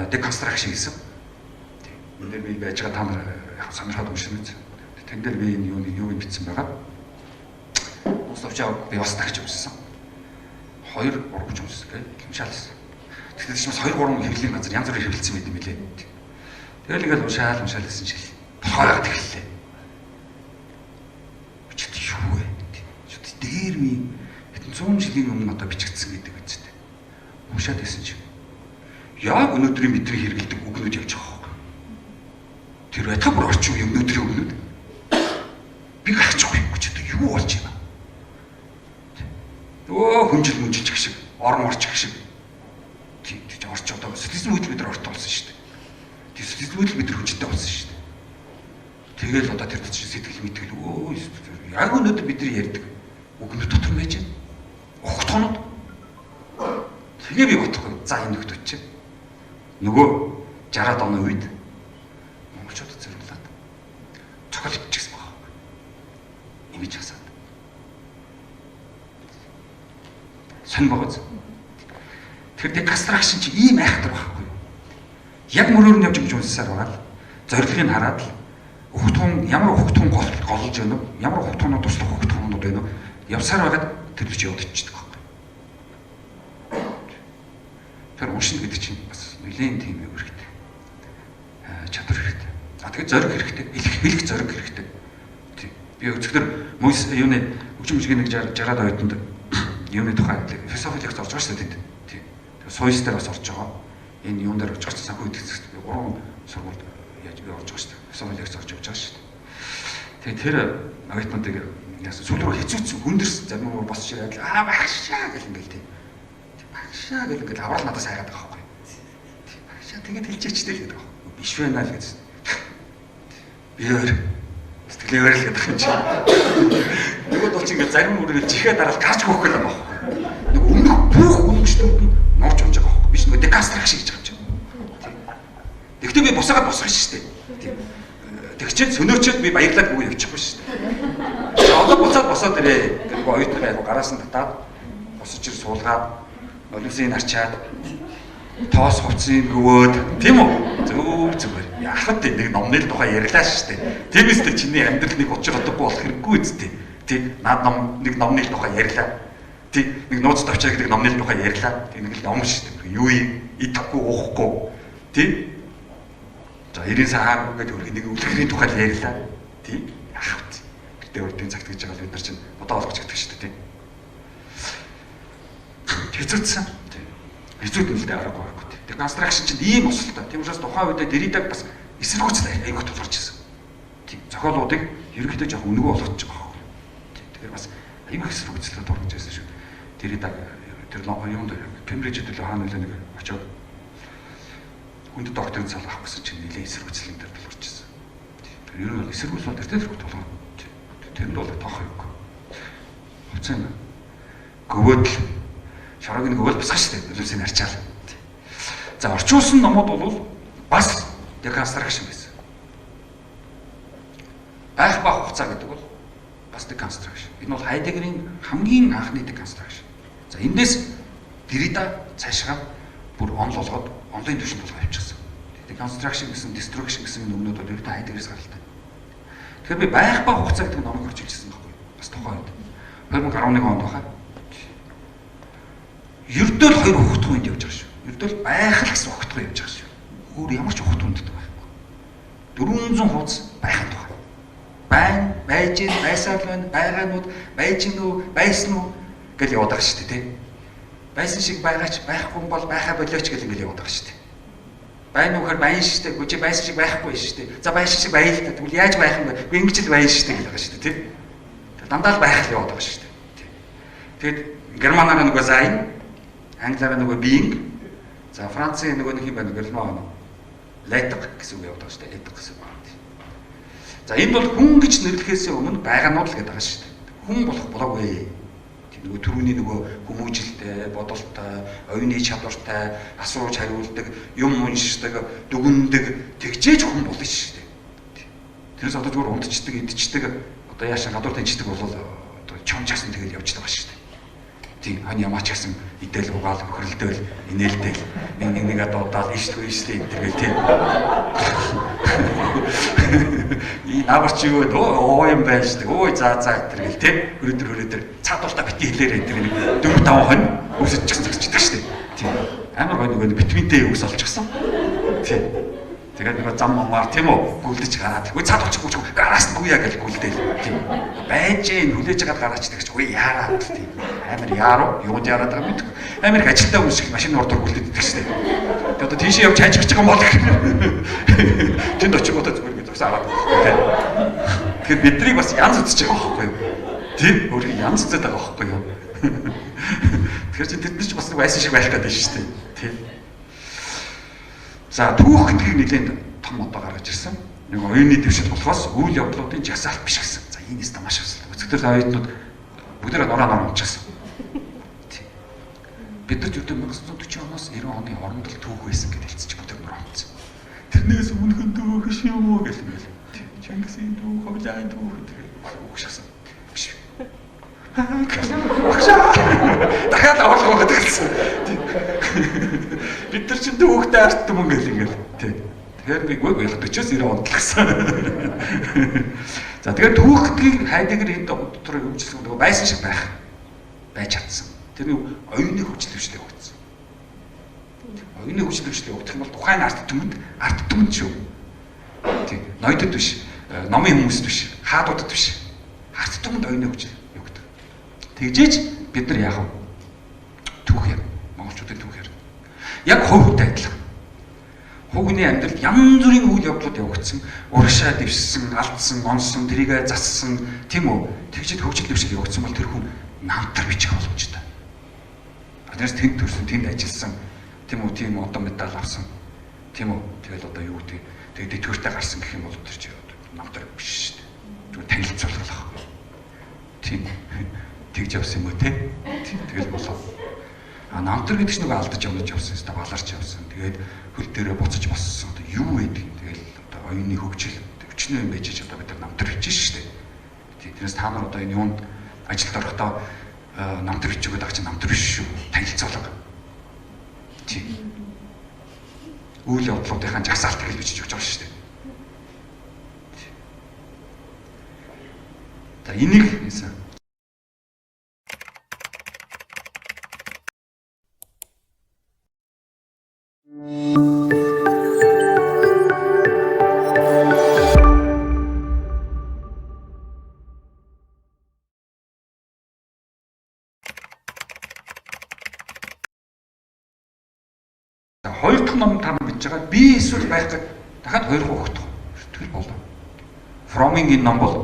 Speaker 2: деконстракшн гэсэн. Энд дээр би байж байгаа та нар сонирхоод уншсан биз. Тэн дээр би энэ юуг бичсэн байгаа. Устовчаа би бас тагч уншсан. 2 3 гэж уншсан гэх хэмшаалсан. Тэгэхээр чинь бас 2 3 хэвлэлийн газар янз бүрийн хэвлэлсэн байт юм билээ. Тэгэл ингээд уншаалсан шил. Болохоо тэгэллээ. Бичээд юу вэ? Чөт дээр ми хэдэн 100 жилийн өмнө одоо бичигдсэн гэдэг үстэй. Уншаад байсан чинь яг өнөөдрийн мэдрийг хэрэгэлдэг үгнүүд явж байгаа. Тэр байтга бүр орчин үеийн өнөөдрийн үгнүүд. Би гайхчихгүй юм чи юу болж байна? Өө хүнжил мөнжилчих шиг, орон орчих шиг. Тийм орч одоо социализм үед бид нар орт болсон шүү дээ. Тийм социализм үед бид нар хүчтэй болсон шүү дээ. Тэгэл одоо тэр чинь сэтгэл мэтгэл өө яг өнөөдөр бидний ярьдаг үгнүүд дотор байж байна. Ухтхонод. Тэгээ би бодохгүй. За энэ нөхдөд чинь нөгөө 60-аад оны үед монголчуудад зөвлөлээд цохол иччихсэн баг. Имиж хасаад. Сон багц. Тэр деконстракшн чи ийм айхтар байхгүй. Яг мөрөөр нь явж унсаар байгаа л зорилгыг хараад л ухтун ямар ухтун голж байна уу? Ямар ухтунууд туслах ухтунууд байна уу? Явсаар байгаад тэр чи яваад ичдэг байхгүй. Тэр уншин гэдэг чинь бас нэлээд тийм юм хэрэгтэй. Чадвар хэрэгтэй. А тэгээд зориг хэрэгтэй. Хэлэх зориг хэрэгтэй. Тийм. Би зөвхөн мөс юуны өчмөжгийн нэг 60-аад оюутанд юуны тухай философи лекц орж байгаа шүү дээ. Тийм. Тэгээд сойс дээр бас орж байгаа. Энэ юун дээр орж байгаа чинь санхүү эдгэцэд 3 сургуульд яаж би орж байгаа шүү дээ. Философи лекц орж байгаа шүү дээ. Тэгээд тэр оюутнуудыг яасан сүүл рүү хэцүүцсэн хүндэрс зарим нь босч ирээд багшаа гэх юм гээл тийм. Багшаа гэл ингээд аврал надаас хайгаад байгаа байхгүй. Тийм багшаа тэгээд хэлчихэж дээ гэдэг. Биш байна л гэсэн. Биээр сэтгэлээр л гэдэг юм чи. Нөгөө бол чи ингээд зарим үргэлж чихээ дараад гарч өгөх гэх юм байна. Нэг өмнөх бүх үнэмшлүүд нь норж унж байгаа байхгүй. Биш нөгөө декастракшн гэж байгаа юм чи. Тэгтээ би бусаагаад босгох шүү дээ. Тэгчээд сөнөөчөөд би баярлаад өгөө явчихгүй шүү дээ. Одоо буцаад босоод ирээ. Нөгөө оюутны айгу гараас нь татаад босож ир суулгаад олимсыг арчаад тоос хувцсыг гөвөөд тийм үү? Зүгээр. Яахад нэг номны тухай ярьлаа шүү дээ. Тиймээс л чиний амьдрал нэг учир одоогүй болох хэрэггүй үстэй. Тийм наад ном нэг номны тухай ярьлаа. Тийм нэг нууц тавчааг нэг номны тухай ярьлаа. Тийм нэг л ном шүү дээ. Юу юм? Идэхгүй уухгүй. Тийм. За 90 сая гэдэг үргэлж нэг үлгэрийн тухай ярьлаа. Тийм. Яахад. Гэтэ урдын цагт гэж байгаа бид нар чинь одоо олгож гэдэг шүү дээ. Тийм. Хэцүүцсэн. Тийм. Хэцүүд нь л дээ аргагүй байхгүй. Тэр констракшн чинь ийм осолтой. Тийм учраас тухайн үед Derrida бас эсэргүүцэл аягүй тулгарч ирсэн. Тийм. Зохиолуудыг ерөнхийдөө жоох өнгөө болгож байгаа байхгүй. Тийм. Тэгэхээр бас аягүй эсэргүүцэлтэй дургаж байсан шүү. Derrida тэр юунд Кембрижид л хаана нэлээ нэг очоод хүнд докторийн цал авах гэсэн чинь нэлээ эсэргүүцлийн дээр тулгарч ирсэн. Тийм. Тэр ер нь эсэргүүцэл бол тэр тулгар. Тэр нь бол тоох юм. Хувцас нь гөвөөд шараг нэг өгөл босгоо шүү дээ. Олимсыг арчаал. За орчуулсан номууд бол бас деконстракшн байсан. Байх бах хугацаа гэдэг бол бас деконстракшн. Энэ бол Хайдегерийн хамгийн анхны деконстракшн. За эндээс Derrida цаашгаа бүр онл болгоод онлын түвшинд болгоо явчихсан. Деконстракшн гэсэн destruction гэсэн өмнөд бол ердөө Хайдегерээс гаралтай. Тэгэхээр би байх бах хугацаа гэдэг номыг орж ирсэн байхгүй юу? Бас тухайн үед 2011 онд баха. Ердөө л хоёр ухтх үед явж байгаа шүү. Ердөө л байх л гэсэн ухтх явж байгаа шүү. Өөр ямар ч ухтх үндэт байхгүй. 400 хуудас байхын тухай. Байн, байж, байсаар л байна, байгаанууд, байж нү, байсан уу гэж яваад байгаа шүү дээ, тий. Байсан шиг байгаач, байхгүй юм бол байхаа болооч гэж ингэ яваад байгаа шүү дээ. Байн нүхээр баян шүү дээ, гүжи байсан шиг байхгүй шүү дээ. За байсан шиг баял та тэгвэл яаж байх юм бэ? Үгүй ингэж л баян шүү дээ гэж байгаа шүү дээ, тий. Дандаа л байх л яваад байгаа шүү дээ, тий. Тэгэд германаар нөгөө зайн, англиар нөгөө being, за францын нөгөө нэг юм байна гэрмаа лайтг гэсэн үг яваад байгаа шүү дээ. Лайтг гэсэн үг байна. За энд бол хүн гэж нэрлэхээс өмнө байгаанууд л гэдэг байгаа шүү дээ. Хүн болох болоогүй. Тийм нөгөө түрүүний нөгөө хүмүүжлтэй, бодолтой, оюуны чадвартай, асууж хариулдаг, юм уншдаг, дүгндэг тэгжээж хүн болно шүү дээ. Тэрээс одоо зүгээр унтчдаг, идчихдэг, одоо яашаа гадуур таньчдаг бол одоо чомчгсан тэгэл явж байгаа шүү дээ. Тийм хань ямаач гэсэн идэл угаал хөрөлдөөл инээлдээл нэг одоо иштэй энэ тийм и наварч юу оо юм байж дээ ой за тэргээл тийм хөрөдөр цаадуулта бити хэлээрээ тэр нэг 4-5 хонь үсэж чигчдэг шүү дээ. Тийм амар гой нөгөө витаминтэй үс олчихсан. Тийм тэгээд нөгөө зам мамаар тийм үү гүлдэж гараад үгүй цаадуулчихгүй гараас нь гүйя гэж гүлдээл тийм байж ийн хүлээж хагаад гараачдаг ч үгүй яараа тийм амар яаруу юунд яараад байгаа мэд Америк ажилтаа хүмүүс шиг машин урдуур гүлдэдэг шүү дээ. Тэгээд одоо тийшээ явж хажиж байгаа юм бол тэнд очих удаа зүгээр гэж зогсоо аваад тийм тэгэхээр биднийг бас янз үзэж байгаа байхгүй юу тийм өөрийг янз үзээд байгаа байхгүй юу тэгэхээр чи тэд нар ч бас нэг байсан шиг байх гэдэг шүү дээ тийм. За түүх гэдгийг нэлээд том одоо гаргаж ирсэн. Нэг оюуны дэвшил болохоос үйл явдлуудын жагсаалт биш гэсэн. За энэс та маш хэвсэл. Өцгөр оюутнууд бүгдээ нураа унчихсан. Бид нар зөвхөн 1940 оноос 90 оны хооронд л түүх байсан гэж хэлцэж бүгдээ нураа унтсан. Тэрнээс өмнөхөн түүх биш юм уу гэх юм байл. Чингисийн түүх, Ховлын түүх гэдэг угшаасан. Биш. Дахиад орлого гэдэг хэлсэн. Бид нар чинь түүхтэй арт юм ингээл тий. Тэгэхээр би гой 40-оос 90 онд л гисэн. За тэгэхээр түүх гэдгийг Хайдегер энд дотор хөгжүүлсэн нөгөө байсан шиг байж чадсан. Тэр нь оюуны хөгжил төвчлээ өгсөн. Оюуны хөгжил төвчлээ өгөх юм бол тухайн арт түмэнд шүү. Тий. Ноёдод биш, номын хүмүүст биш, хаадуудад биш. Арт түмэнд оюуны хөгжил өгдөг. Тэгжээч бид нар яах вэ? Түүх юм. Монголчуудын түүх юм. Яг хувьтай адилхан. Хувийн амьдралд янз бүрийн үйл явдлууд явагдсан, урагшаа дэвссэн, алдсан, гонсон, тэрийгэ зассан, тийм үү? Тэгжид хөгжил дэвшил явагдсан бол тэр хүн намтар бичих боломжтой. Адраас тэнд төрсөн, тэнд ажилласан, тийм үү? Тийм одоо медаль авсан. Тийм үү? Тэгэл одоо юу гэдэг тэгээд дэтгэвэртэй гарсан гэх юм бол тэр чи намтар биш шүү дээ. Зүгээр танилцуулах байхгүй. Тийм. Тэгж явсан юм уу те? Тэгэл болоо. Намтар гэдэг чинь нөгөө алдаж явж явсан юм. Баларч явсан. Тэгээд хөл дээрээ буцаж боссон. Одоо юу гэдэг. Тэгэл одоо оюуны хөгжил өвчнөө юм байж одоо бид нар намтар хийж шүү дээ. Тэрнээс та нар одоо энэ юунд ажилд орохдоо намтар хийж өгöd байгаа чинь намтар биш шүү. Танилцуулга. Тийм. Үйл явдлуудынхаа жагсаалт гэж бичиж өгч байгаа шүү дээ. За энийг хийсэн. Хоёр дахь ном та мэдж байгаа. Би эсвэл байх гэж дахиад хоёр хөвгөх. Тэр болоо. From-ing энэ ном бол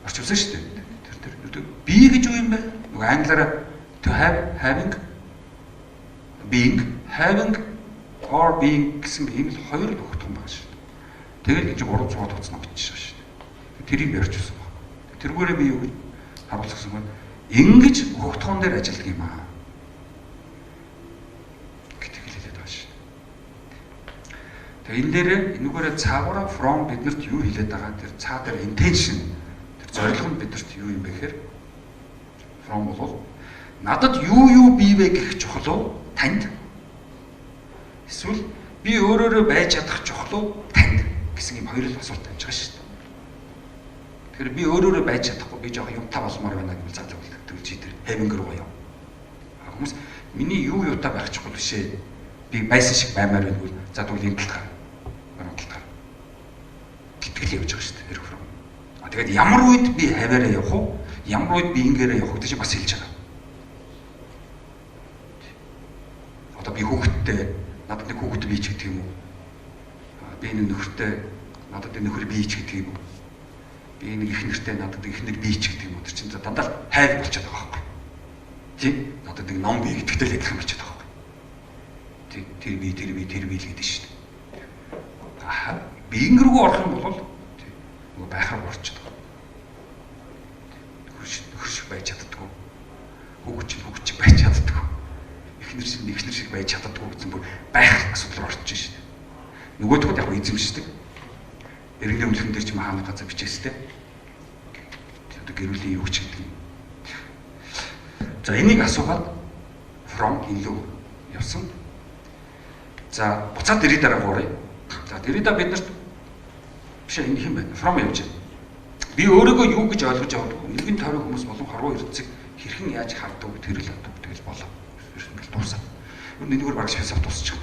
Speaker 2: орчуулсан шүү дээ. Тэр би гэж юу юм бэ? Нөгөө англиараа to have, having, being, having or being гэсэн ийм л хоёр хөвгөх юм байна шүү дээ. Тэгэл энэ 300 тооц ном бичиж байгаа шүү дээ. Тэрийг ярьчихсан баг. Тэргүүрээ би юу гэж харуулсан юм бэ? Ингэж хөвгтгон дээр ажилладаг юм аа. Энэ дээр энүүгээрээ цаагаараа from биднэрт юу хэлээд байгаа тэр цаа дээр intention тэр зорилго нь биднэрт юу юм бэ гэхээр from бол надад юу бийвэ гэх чухал уу танд эсвэл би өөрөөрөө байж чадах чухал уу танд гэсэн юм хоёр л асуулт тавьж байгаа шүү дээ. Тэгэхээр би өөрөөрөө байж чадахгүй би жоох юмтай болмоор байна гэвэл цаа тэгвэл чи тэр having руу гоё. Хүмүүс миний юутай байх чухал биш ээ. Би байсан шиг баймаар байвал за тэгвэл энэ талаар гэтгэл явж байгаа шүү дээ. Тэр from. Тэгээд ямар үед би хаваараа явах уу? Ямар үед би ингээрээ явах гэж бас хэлж байгаа. Одоо би хүүхэдтэй надад нэг хүүхэд бий ч гэдэг юм уу? Би нэг нөхөртэй надад нэг нөхөр бий ч гэдэг юм уу? Би нэг их нэртэй надад их нэр бий ч гэдэг юм уу? Тэр чинь дандаа хайр болчиход байгаа байхгүй. Тийм. Надад нэг ном бий гэдэгтэй л адилхан болчиход байгаа байхгүй. Тэр би л гэдэг шүү дээ. Биеийн рүү орох юм бол нөгөө байхаар орчиход байгаа. Хөршиг байж чаддаггүй. Хөгч байж чаддаггүй. Эхнэр шиг байж чаддаггүй гэсэн бүр байх асуудал руу орчих шээ. Нөгөөдгүүд яг эзэмшдэг. Иргэний өмнөхөн дээр ч махааны газар бичээстэй. Одоо гэрүүлийн юу ч гэдэг юм. За энийг асуугаад from илүү явсан. За буцаад дэрий дараа гоорё. За Derrida биднэрт биш энэ хэм байна. From явж байна. Би өөрийгөө юу гэж ойлгож авдаг вэ? Иргэн тойрон хүмүүс болон хорвоо эрдцэг хэрхэн яаж хардаг вэ? Тэр л одоо тэгэл болоо. Ингээл дуусаа. Нэгдүгээр багш философи дуусчих.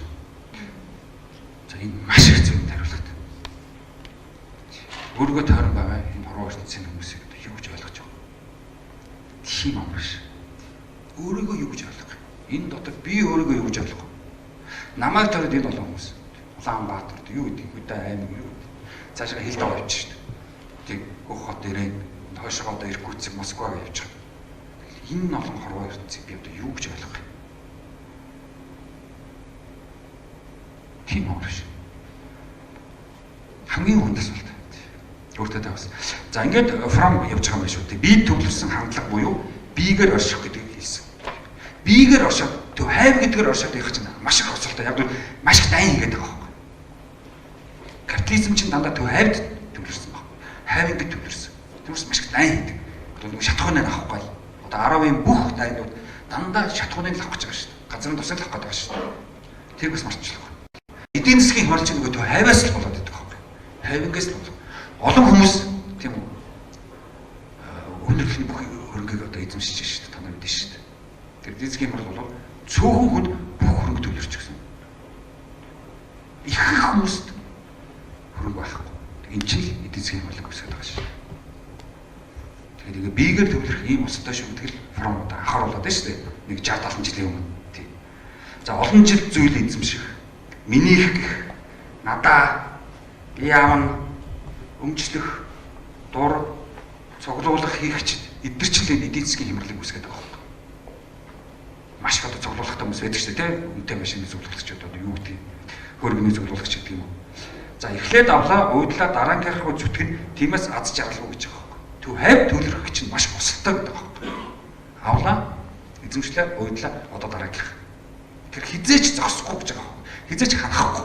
Speaker 2: За энэ маш их зүйл хариулт. Өөрийгөө тойрон байгаа энэ хорвоо эрдцгийн хүмүүсийг юу гэж ойлгож байгаа? Тийм юм биш. Өөрийгөө юу гэж ойлгох вэ? Энэ дотор би өөрийгөө юу гэж ойлгох вэ? Намайг тойроод энэ олон хүмүүс Улаанбаатар юу гэдэг хөдөө аймаг юу гэдэг. Цаашаа хил доо явчих шүү дээ. Тэг гөх хот ирээд хойшоо одоо Иркутск, Москваг явчих. Энэ олон хорвоо эрдцэг би одоо юу гэж ойлгох вэ? Тийм орш. Хамгийн хүнд асуулт. Өөртөө тавьс. За ингээд from явж байгаа юм байна шүү дээ. Би төвлөрсөн хандлага буюу биегээр орших гэдгийг хэлсэн. Биегээр оршоод төв хайв гэдгээр оршоод явах чинь маш их асуултаа яг маш их дайн хийгээд байгаа. Капитализм чинь дандаа төв хайвд төвлөрсөн баг. Хайв ингэ төвлөрсөн. Тэрс маш их дайн хийдэг. Одоо нэг шатхуунаа авахгүй. Одоо 10-ын бүх дайнууд дандаа шатхууныг л авах гэж байгаа шүү дээ. Газрын тусаг л авах гэдэг байгаа шүү дээ. Тэр бас марцчлах. Эдийн засгийн хямралч нөгөө төв хайваас л болоод идэг баг. Хайвингээс л болоо. Олон хүмүүс тийм үү. Өнөөдрийн бүх хөрөнгийг одоо эзэмшиж шүү дээ. Та нар мэдэн шүү дээ. Тэр эдийн засгийн хямрал бол цөөхөн хүнд бүх хөрөнгө төвлөрч гисэн. Их хүмүүст хөрөнгө байхгүй. Энэ чинь эдийн засгийн хямралыг үүсгэж байгаа шүү. Тэгэхээр ингээ биегээр төвлөрөх ийм устай шүү гэдэг л from одоо анхааруулаад байна шүү дээ. Нэг 60-70 жилийн өмнө. Тийм. За олон жил зүйл эзэмших. Минийх гэх. Надаа яам өмчлөх, дур, цуглуулах хийгч эдгээр ч л эдийн засгийн хямралыг үүсгэж байгаа юм. Маш их одоо цуглуулахтай хүмүүс байдаг шүү дээ, тийм. Үнэтэй машины цуглуулах ч одоо юу гэдэг. хөргөний зөвлөлагч гэдэг юм уу. За эхлээд авлаа, уудлаа дараагийнхаа зүтгэн тиймээс аз жаргалгүй гэж байгаа байхгүй. Төв хайр төлөрөх чинь маш босолтой гэдэг байхгүй. Авлаа, эзэмшлээ, уудлаа, одоо дараагийнх. Тэр хизээч зогсохгүй гэж байгаа байхгүй. Хизээч ханахгүй.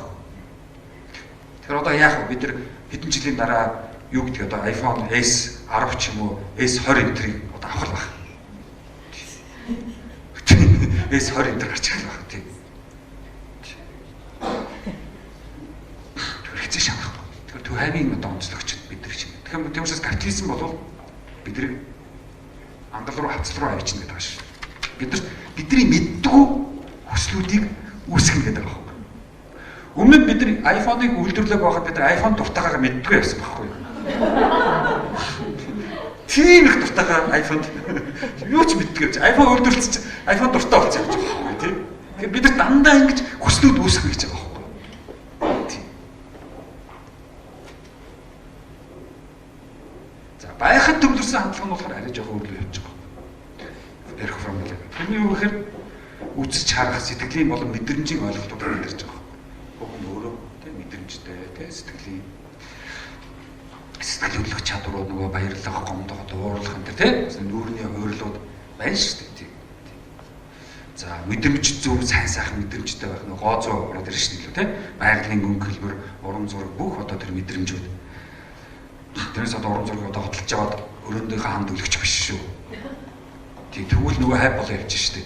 Speaker 2: Тэгэхээр одоо яах вэ? Бид нар хэдэн жилийн дараа юу гэдэг одоо iPhone S10 ч юм уу, S20 энтрийг одоо авах л байна. S20 энтер гарч ирэх байна тийм. Тэр хэзээ шанахгүй. Тэгэхээр төв хайвын одоо онцлогч бид нар чинь. Тэгэхээр тиймээс капитализм бол бидний ангал руу хавцал руу авчна гэдэг байна шүү. Бидний мэддэггүй хүслүүдийг үүсгэн гэдэг байгаа юм. Өмнө нь бид нар iPhone-ыг үйлдвэрлэх байхад бид нар iPhone дуртайгаа мэддэггүй байсан байхгүй юу? Тийм их дуртайгаа iPhone юу ч мэддэггүй. iPhone үйлдвэрлэж iPhone дуртай болсон гэж байгаа байхгүй тийм. Тэгэхээр бид нар дандаа ингэж хүслүүд үүсгэн гэж байгаа байхгүй юу? Тийм. За байхад төвлөрсөн хандлага нь болохоор арай жоохон өөр явж байгаа. Ярих формула. Тэрний юу гэхээр үзэж харах сэтгэлийн болон мэдрэмжийн ойлголтууд гарч ирж байгаа. Бүхэн өөрөө тийм мэдрэмжтэй тийм сэтгэлийн хөдлөх чадварууд нөгөө баярлах, гомдох, дуурлах энэ тийм нүүрний ойрлууд байна шүү дээ тийм. За мэдрэмж зөв сайн сайхан мэдрэмжтэй байх нөгөө гооцоо ороод ирж шүү дээ тийм. Байгалийн өнгө хэлбэр, уран зураг бүх одоо тэр мэдрэмжүүд. Тэрнээс одоо уран зургийг одоо хөтлж аваад өрөөндийнхөө хамд өлгөч биш шүү. Тийм тэгвэл нөгөө хайп болоо явж шүү дээ.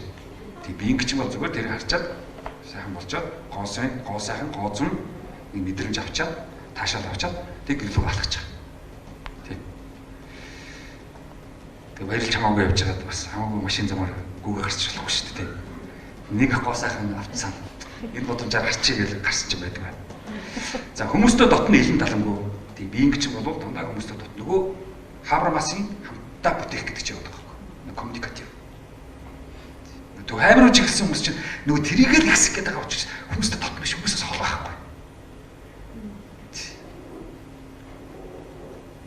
Speaker 2: Тийм биеийн гिच бол зүгээр тэрийг харчаад сайхан болчоод гоо сайхан гооцон нэг мэдрэмж авчаад таашаал авчаад тэг гэрлүү алхаж байгаа. Тийм. Тэг баярлж хамаагүй явж байгаад бас хамаагүй машин замаар гүүгээ гарч болохгүй шүү дээ. Нэг гоо сайхан авцсан. Энэ бодомжаар гарчиг гэж гарч юм байдаг байна. За хүмүүстээ дотны илэн таламгүй. Тийм биеийн гिच бол дандаа хүмүүстээ дот нөгөө хаврамасын хамтдаа бүтээх гэдэг чинь байдаг. Коммуникатив. Төв хаймруу чиглэсэн хүмүүс чинь нөгөө тэрийгээр ихсэх гэдэг байгаа учраас хүмүүстэй тот биш хүмүүсээс хол байхгүй.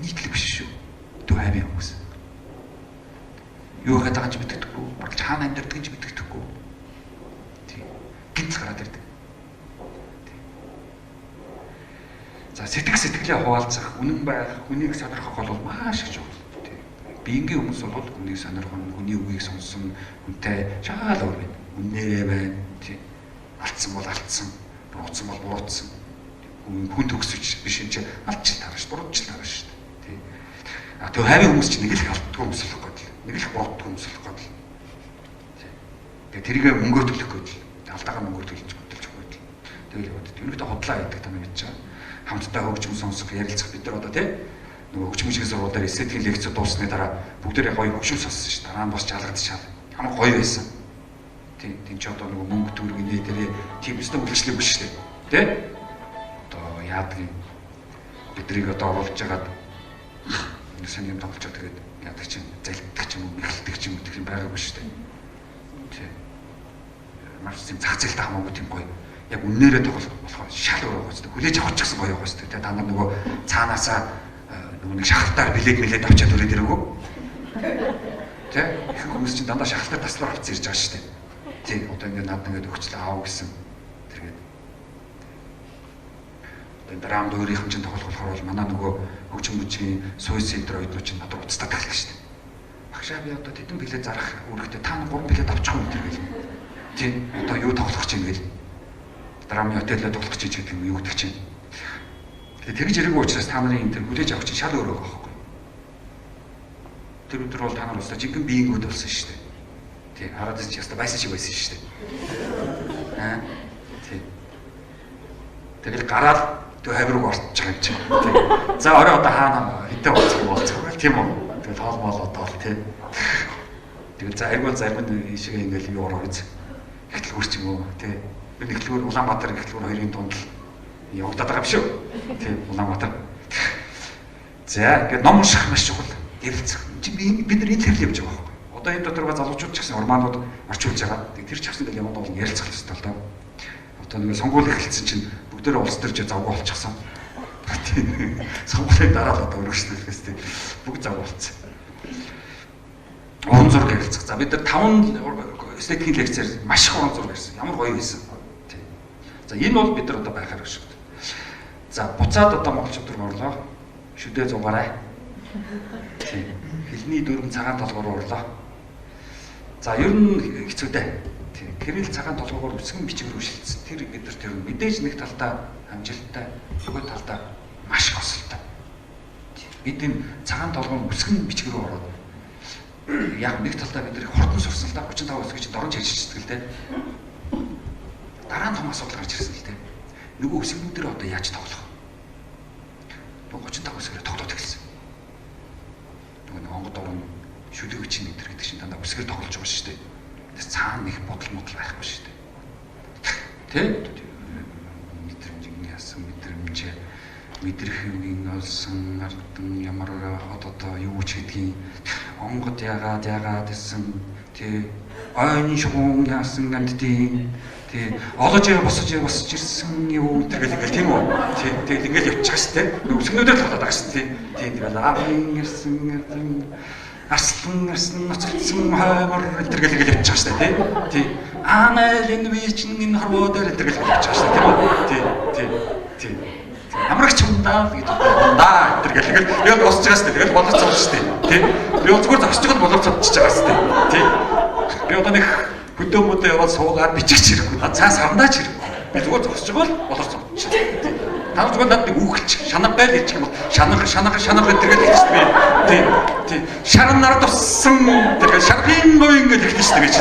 Speaker 2: Нийтлэг биш шүү. Төв хаймын хүмүүс. Юу гэдэг ч мэддэггүй, баг хаана амьдардаг ч мэддэггүй. Тийм. Гинц гараад ирдэг. За сэтгэлийн хуваалцах, үнэн байх, хүнийг сонирхох бол маш их чухал. Биенгийн хүмүүс бол хүнийг сонирхон, хүний үгийг сонссон, хүнтэй шагаал өөр байна. Үннээрээ байна. Тийм. Алдсан бол алдсан, буруутсан бол буруутсан. Хүн төгсөж биш энэ чинь алдчих тараш, буруутчих тараш шүү дээ. Тийм. А төв хайвын хүмүүс чинь нэг л алддгүй хүмүүс л байхгүй л. Нэг л буруутдгүй хүмүүс л байхгүй л. Тийм. Тэгээ тэрийгэ мөнгөөр төлөхгүй л. Алдаагаа мөнгөөр төлж өгөхгүй л. Тэгэл яваад. Ерөнхийдөө хотлоо гэдэг та нар мэдэж байгаа. Хамтдаа хөгжим сонсох, ярилцах бид нар одоо тийм нөгөө хөгжмөжгийн сургуулиар эстетикийн лекцүүд дуусны дараа бүгдээрээ гоё хөгжим сонссон шүү дээ. Дараа нь бас чалгадчихаа. Хамаг гоё байсан. Тийм ч одоо нөгөө мөнгө төгрөг нэ тэрэ тийм өстө үйлчлэг биш шүү дээ. Тэ? Одоо яадаг юм. Бидрийг одоо оруулж хагаад нэг юм тоглож тэгээд яадаг чинь залбидаг ч юм уу, мэхэлдэг ч юм уу тийм байгаагүй шүү дээ. Тийм. Маш тийм зах зээлтэй хамаагүй тийм гоё. Яг үннээрээ тоглох болохоор шал өөр байгаа шүү дээ. Хүлээж авах ч гэсэн гоё байгаа шүү дээ. Та нар нөгөө цаанаасаа нэг шахалтаар билет авчаад өрөөд ирээгүй. Тэ? Их хүмүүс чинь дандаа шахалтаар таслаар авцсан ирж байгаа шүү дээ. Тий, одоо ингээд над ингээд өгчлээ аав гэсэн. Тэргээд. Одоо драмд өөрийнх нь чинь тоглох болохоор бол манай нөгөө хөгжим мөчийн суй центр оюутнууд чинь надад уцтаад тахлаа шүү дээ. Багшаа би одоо тэдэн билет зарах үүрэгтэй та нар 3 билет авчих юм тэргээл. Тий, одоо юу тоглох чинь гээл. Драмын хотелээ тоглох чинь гэдэг юм юу гэдэг чинь. Тэгээ тэгж ирээгүй учраас та нарын энэ төр хүлээж авах чинь шал өөр байгаа байхгүй. Тэр өдөр бол та нар устаа жинхэнэ биеингүүд болсон шүү дээ. Тий, хараад ч яста байсан шиг байсан шүү дээ. Аа. Тий. Тэгэл гараад төв хавирууг орчих байгаа юм чинь. Тий. За орой одоо хаана хэдэн болцгоо тийм үү? Тэгэл хоолмол одоо л тий. Тэгэл за айгуул зарим нь ишгээ ингээл юу ороо үз. Эхлэлгүүр ч юм уу тий. Энэ эхлэлгүүр Улаанбаатар эхлэлгүүр хоёрын дунд л явагдаад байгаа юм шүү. Тийм Улаанбаатар. За ингээд ном унших маш чухал. Ярилцах. Чи бид нар энэ төрөл явж байгаа байхгүй. Одоо энэ дотор залуучууд ч гэсэн урмаанууд орчуулж байгаа. Тэр ч гэсэн ингээд яваад бол ярилцах хэрэгтэй л доо. Одоо нэг сонгуул эхэлсэн чинь бүгдээрээ улс төрж завгүй болчихсон. Тийм. Сонгуулийн дараа л одоо өргөжлөхөөс тийм бүгд завгүй болчихсон. Уран зураг ярилцах. За бид нар 5 эстетикийн лекцээр маш их уран зураг ярьсан. Ямар гоё байсан. За энэ бол бид нар одоо байхаар гэж байна. За буцаад одоо монголчууд руу орлоо. Шүдээ зугаарай. Тийм. Хэлний дөрвөн цагаан толгоор орлоо. За ер нь хэцүү дээ. Тийм. Кирилл цагаан толгоор үсгэн бичгээр үйлчилсэн. Тэр бид нар тэр мэдээж нэг талдаа амжилттай, нөгөө талдаа маш их осолтой. Бид энэ цагаан толгоор үсгэн бичгээр ороод яг нэг талдаа бид нар хурдан сурсан л да 35 өс гэж дорж хэлчихдэг л дээ. Дараа нь том асуудал гарч ирсэн л дээ. Нөгөө үсгнүүдээр одоо яаж тоглох? Нөгөө 35 өсгөрөө тоглоод эхэлсэн. Нөгөө онгод орон шүлэг чинь энэ гэдэг чинь дандаа үсгээр тоглож байгаа шүү дээ. Тэс цаана нэг бодол байхгүй шүү дээ. Тэ? Мэдрэмжийн ясан мэдрэмж мэдрэхүйн олсон ардын ямар одоо юу ч гэдгийг онгод яагаад гэсэн тий ойн шугуун яасан гандтийн тий олож босож ирсэн юу тэгэл тийм үү тий тэгэл ингээл явчихсан шүү дээ үсгнүүдээр л болоод байгаа шүү тий тэгэл аавын ирсэн арслан ноцолцсон хаймар тэгэл явчихсан шүү дээ тий аанал энэ би чинь энэ хорвоо дээр тэгэл явчихсан шүү дээ тийм үү тий амрагч юм даа гэж даа тэгэл яг босч байгаа шүү дээ тэгэл боловцсон шүү дээ тий би зүгээр зогсож байгаа боловцолчихж байгаа шүү дээ тий би одоо нэг хөдөө мөдөө яваад суугаад бичих чирэхгүй цаас харандаач ирэхгүй би зүгээр зогсож байгаа л боловцсон тий та зүгээр надад нэг үхэлч шанаг байл гэж юм бол шанаг тэгэл хэлж би тий шаран нар туссан тэгэл шархин говь ингэж хэлж шүү дээ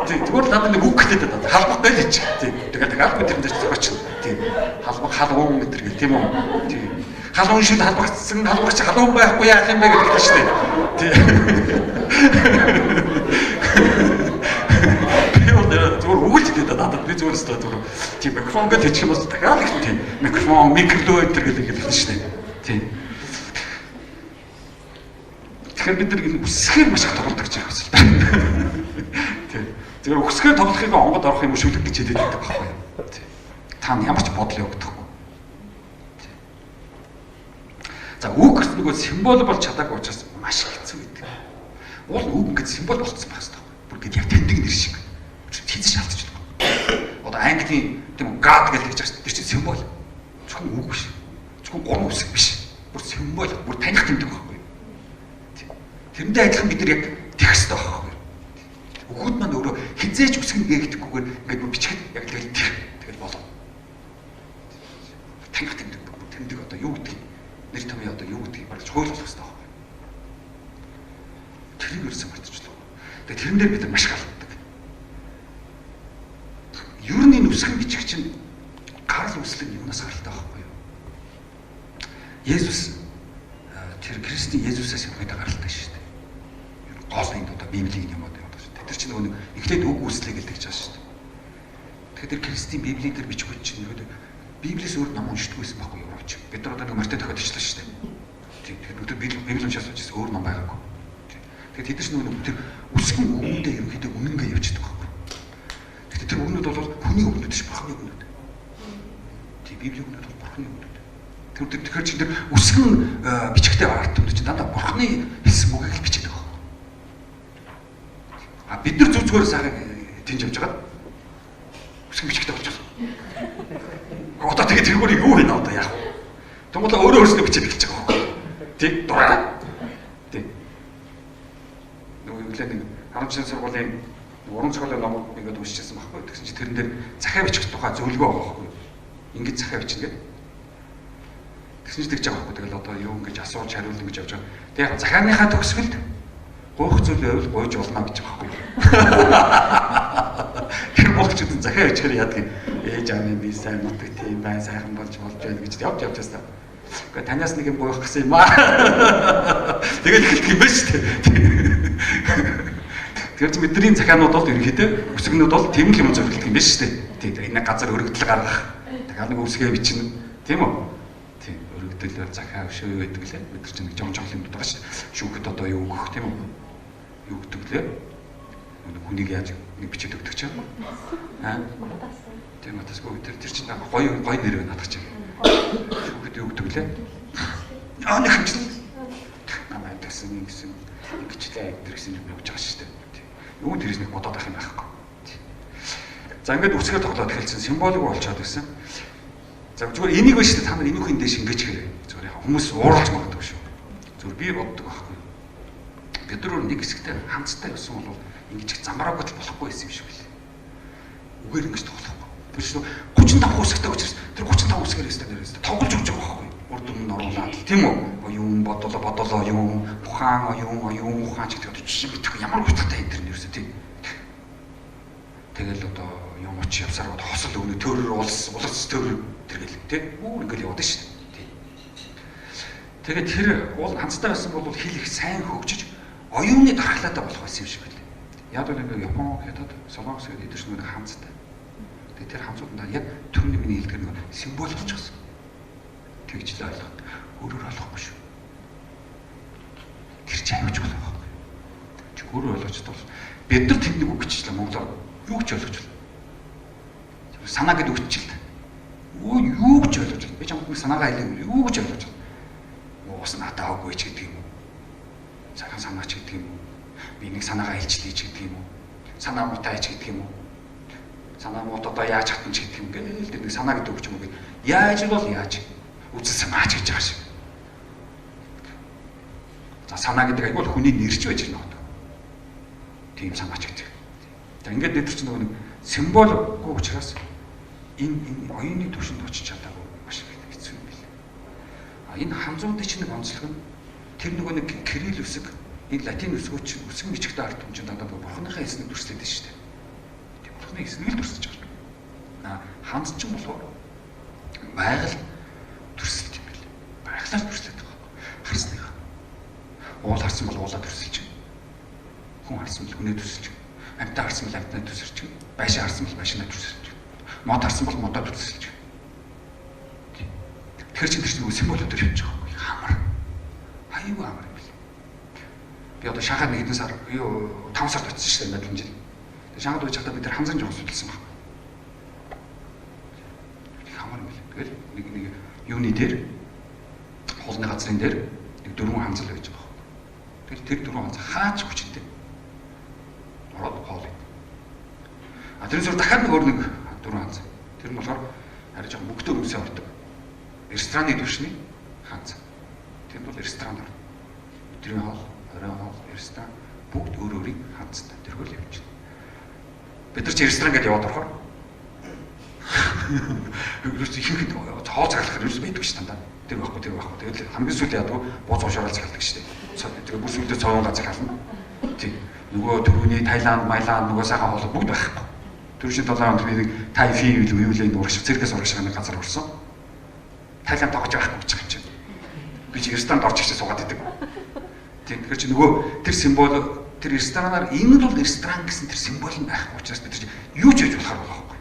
Speaker 2: тий зүгээр надад нэг үхэлтэй даа халбах байл гэж тий тэгэл албан тэрэн дээр зогсож тий халбах халуун гэдэг гэх тийм үү тий халуун шиг халбагцсан халбагч халуун байхгүй яах юм бэ гэдэг шүү дээ тий зүгээр үгэлж дээ надад би зүгээр өстой зүгээр тийм микрофон гэж хэлчих юм бол дахиад их тийм микрофон микрофон гэдэг хэлсэн шүү дээ тийм тэгэхээр бид нар энэ үсгээр маш их тоглодог гэж байгаа юм тийм зүгээр үсгээр тоглохыг онгод орох юм шүлэг гэж хэлээд байдаг байхгүй юу тийм та ямар ч бодол явагдахгүй тийм за үг гэсэн нөгөө символ болж чадаагүй учраас маш хэцүү гэдэг уул үг ингээд символ болцсон байх хэрэгтэй бүр ингээд яг тэндэг нэр шиг хийц шаардчихдаг. Одоо английн тийм гад гэж хэлж байгаа шүү дээ. Тэр чинь символ. Зөвхөн үг биш. Зөвхөн гурван үсэг биш. Бүр символ, бүр таних тэмдэг байхгүй юу? Тэрэндээ адилхан бид нар яг текст байхгүй юу? Өгөхөд маань өөрөө хизээч үсгэн гээхдэггүйгээр ингээд бүр бичгээд яг тэгэл болов. Таних тэмдэг бүр тэмдэг одоо юу гэдэг нэр томьёо одоо юу гэдгийг барьж хөөрлөх хэрэгтэй байхгүй юу? Тэрийг өрсөн батчлаа. Тэгээ тэрэн дээр бид нар маш галт. Ер нь энэ үсгэн бичих чинь гарал үслэг юунаас гаралтай байхгүй юу? Есүс тэр Христийн Есүсээс явахад гаралтай шүү дээ. Ер нь гол энэ одоо Библийн юм одоо шүү дээ. Тэр чинь нөгөө эхлээд үг үслэг гэлдэг ч байгаа шүү дээ. Тэгэхээр тэр Христийн Библийн тэр бичгүүд чинь нөгөө Библиэс өөр ном уншдаг байсан байхгүй юу? Бид нар одоо нэг мартаа тохиод ичлээ шүү дээ. Тэгэхээр нөгөө Библи уншиж байгаа ч өөр ном байгаагүй. Тэгэхээр тэд чинь нөгөө тэр үсгэн өгөндөө ерөнхийдөө үнэнгээ явчихдаг байхгүй. Тэр үгнүүд бол хүний үгнүүд ш бурхны үгнүүд. Тийм Библийн үгнүүд бол бурхны үгнүүд. Тэгэхээр чинь тэр үсгэн бичгтэй арт юм чинь дандаа бурхны хэлсэн үгийг л бичдэг байна. А бид нар зүг зүгээр сайхан тэнж явж байгаа. Үсгэн бичгтэй болж байгаа. Одоо тэгээд тэргээр юу вэ одоо яах вэ? Тэгмээ өөрөө өөрсдөө бичиж эхэлж байгаа байхгүй. Тийм дураараа. Тийм. Нөгөө юу лээ нэг 10 сургуулийн уран зохиолын номыг ингээд уншижсэн байхгүй. Тэгсэн чинь тэрэн дээр захаа бичих тухай зөвлөгөө байгаа байхгүй. Ингээд захаа бичнэ гэдэг. Тэгсэн чинь тэгж байгаа байхгүй. Тэгэл одоо юу ингэж асууж хариулна гэж явж байгаа. Тэг яг захааныхаа төгсгөлд гоох зүйл байвал гойж болно гэж байгаа байхгүй. Тэр болгочдын захаа бичихэр яадаг юм. Ээж ааны би сайн нутаг тийм бай сайхан болж байна гэж явж явжсан. Гэхдээ танаас нэг юм гоох гэсэн юм аа. Тэгэл хэлэх юм байна шүү дээ. Тэгэхээр чи бидний захаанууд бол ерөнхийдөө үсгнүүд бол тийм л юм зориулдаг юм байна шүү дээ. Тийм энэ газар өргөдөл гаргах. Дахиад нэг үсгээ бичнэ. Тийм үү? Тийм өргөдөлөөр захаа өшөө гэдэг лээ. Бид нар чинь нэг жон юм байгаа шүү. Шүүхэд одоо юу өгөх тийм үү? Юу гэдэг лээ? Хүнийг яаж нэг бичээд өгдөг ч юм. Аа. Тийм атасгүй тэр чинь гоё нэр байна надад чинь. Шүүхэд юу гэдэг лээ? Аа нэг хэмжил. Намайг гэсэн юм гэсэн ингэчлээ гэсэн юм явж байгаа шүү дээ. Юу тэрс нэг бодоод ах юм байхгүй. За ингээд үсгээр тоглоод хэлсэн символик болчиход байсан. За зүгээр энийг биш та нар энийх энэ дэш ингэж хэрэг. Зүгээр яа хүмүүс ууралж магадгүй шүү. Зүгээр би боддог байхгүй. Бид нар нэг хэсэгтээ хамттай явсан бол ингэж их замбраагүй болохгүй байсан юм шиг билээ. Үгээр ингэж тоглохгүй. Тэр чинь 35 үсэгтэй учраас тэр 35 үсгээр өстэй нэрээс тоглож өгч байгаа байхгүй. Урд өмнө оруулаад тийм үү? Оюун бодлоо оюун, ухаан оюун ухаан ч гэдэг чинь битгий ямар утгатай энэ төр нэрсэ тийм. Тэгэл одоо юм оч явсаар бод хосол өгнө төрөр улс төр тэргэл тийм. Ингээл яваад шүү дээ. Тэгээд тэр уул ханцтай байсан бол хэл их сайн хөгжиж оюуны дархлаатай болох байсан юм шиг байлаа. Яг л ингээ Япон, Хятад, Солонгос гэдэг эдгээр нэг ханцтай. Тэгээд тэр ханцуудаа яг төрний миний хэлдгэр нэг символ болчихсон. Тэгж л ойлгох. Өөрөөр ойлгохгүй шүү. Тэр чинь аюуч болох байхгүй. Чи өөрөөр ойлгож тал бид нар тэднийг үг гिचлээ монголоор юу ч ойлгож байна. Санаа гэдэг үгчлээ. Юу ч ойлгож байна. Би чамд нэг санаагаа хэлээ. Юу ч ойлгож байна. Уус надаа аггүй ч гэдэг юм уу? Цагаан санаач гэдэг юм уу? Би нэг санаагаа хэлчихлээ ч гэдэг юм уу? Санаа муутай ч гэдэг юм уу? Санаа муут одоо яаж хатна ч гэдэг юм гээл тэр нэг санаа гэдэг үг ч юм уу гээд яаж л бол яаж үзсэн маач гэж байгаа шиг. За санаа гэдэг айгүй хүний нэрч байж байна одоо. Тийм санаач гэдэг. За ингээд дээр чинь нэг символгүй учраас энэ оюуны түвшинд очиж чадаагүй маш их хэцүү юм билээ. А энэ ханзуудын чинь нэг онцлог нь тэр нөгөө нэг кирилл үсэг энэ латин үсгүүд үсэг бичгтэй ард түмжинд дандаа бурхныхаа эснийг дүрслээд байна шүү дээ. Тийм бурхны эснийг л дүрсэж байгаа. А ханз ч юм болохоор байгаль дүрслэлт юм билээ. Байгалаар дүрслээд байгаа. Харсныхаа. Уул харсан бол уулаа дүрсэлж байна. Хүн харсан бол хүнээ дүрсэлж байна. Амьтаа харсан бол амьтаа дүрсэлж байна. Байшин харсан бол байшинаа дүрсэлж байна. Мод харсан бол модоо дүрсэлж байна. Тэгэхээр чи тэр чинь символууд төр явж байгаа юм. Хамар. Аюу амар юм билээ. Би одоо Шанхайд нэг хэдэн сар 5 сард очсон шүү дээ мэдлэн жил. Тэгээ Шанхайд байж байхдаа бид тэр ханзан жоос судалсан баг. Хамар юм билээ. Тэгэл нэг юуны дээр хоолны газрын дээр нэг 4 ханзал байж байгаа. Тэгэл тэр 4 ханзал хаач хүчтэй. Ороод хоол. А тэрнээс дахиад нэг өөр нэг 4 ханзал. Тэр нь болохоор харин жоохон мөнгөтэй хүмүүсээ ордог. Рестораны төвшний ханзал. Тэр бол ресторан орно. Өдрийн хоол, оройн хоол, ресторан бүгд өөр өөрийн ханцтай тэрхүүл явж байна. Бид нар ч ресторан гэдээ яваад орохоор ерөөс ихэнх хоол цаглах ерөөс байдаг ш тандаа. Тэр байхгүй. Тэгэл хамгийн сүүл яадаг бууз уушаараа цагладаг ш. Тэгээ бүр сүүлдээ цовон газар хална. Тийм. Нөгөө түрүүний Таиланд, Маяланд нөгөө сайхан хоол бүгд байхгүй. Түрүүний 7 онд би нэг Тайфи юу лээ урагш циркээс урагш нэг газар орсон. Таиланд тоглож байхгүй гэж юм чинь. Би ч ресторанд орж ирсэн суугаад идэг. Тийм тэгэхээр чи нөгөө тэр символ тэр ресторанаар энэ бол ресторан гэсэн тэр символ нь байхгүй учраас бид чи юу ч хийж болохоор байхгүй.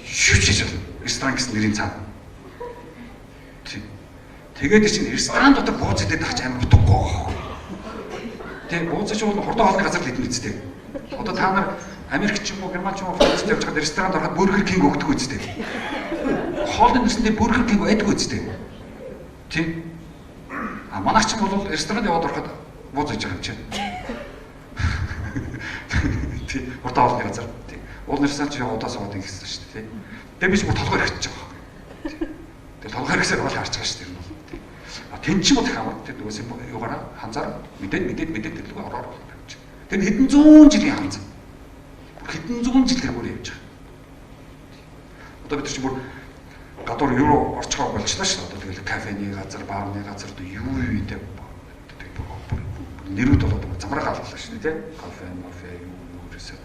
Speaker 2: Юу ч хийж ресторан гэсэн нэрийн цаана. Тийм. Тэгээд чинь ресторан дотор бууз идэх тач амар утгагүй байхгүй. Тийм бууз ч бол хурдан хоолны газар л идэх үстэй. Одоо та нар Америк ч юм уу Герман ч юм уу Францд явж байгаа ресторанд ороход Бургер Кинг өгдөг үстэй. Хоолны нүсэндээ Бургер Кинг байдаг үстэй. Тийм. А манайч ч бол ресторанд яваад ороход бууз иж байгаа юм чинь. Тийм. Хурдан хоолны газар. Тийм. Уул ресторан ч удаа суугаад ингэсэн шүү дээ. Тийм. Тэгээ би ч бүр толгой хэрэгжиж байгаа байхгүй. Тэгээ толгой хэрэгсээр бол харж байгаа шүү дээ. А тэн ч юм уу хамаа. Тэр нөгөө юугаараа ханзаар мэдээд төлөв ороор болж. Тэр хэдэн зуун жилийн ханзаа. Хэдэн зуун жил гэмээр явж байгаа. Одоо бид чинь бүр гадуур евро орчгоо болчихлоо шүү дээ. Одоо тэгэл кафений газар, баарны газар юу гэдэг нэрүүд болоод замраа галлаа шүү дээ, тийм. Кафе, мафе юу ерөөсөө.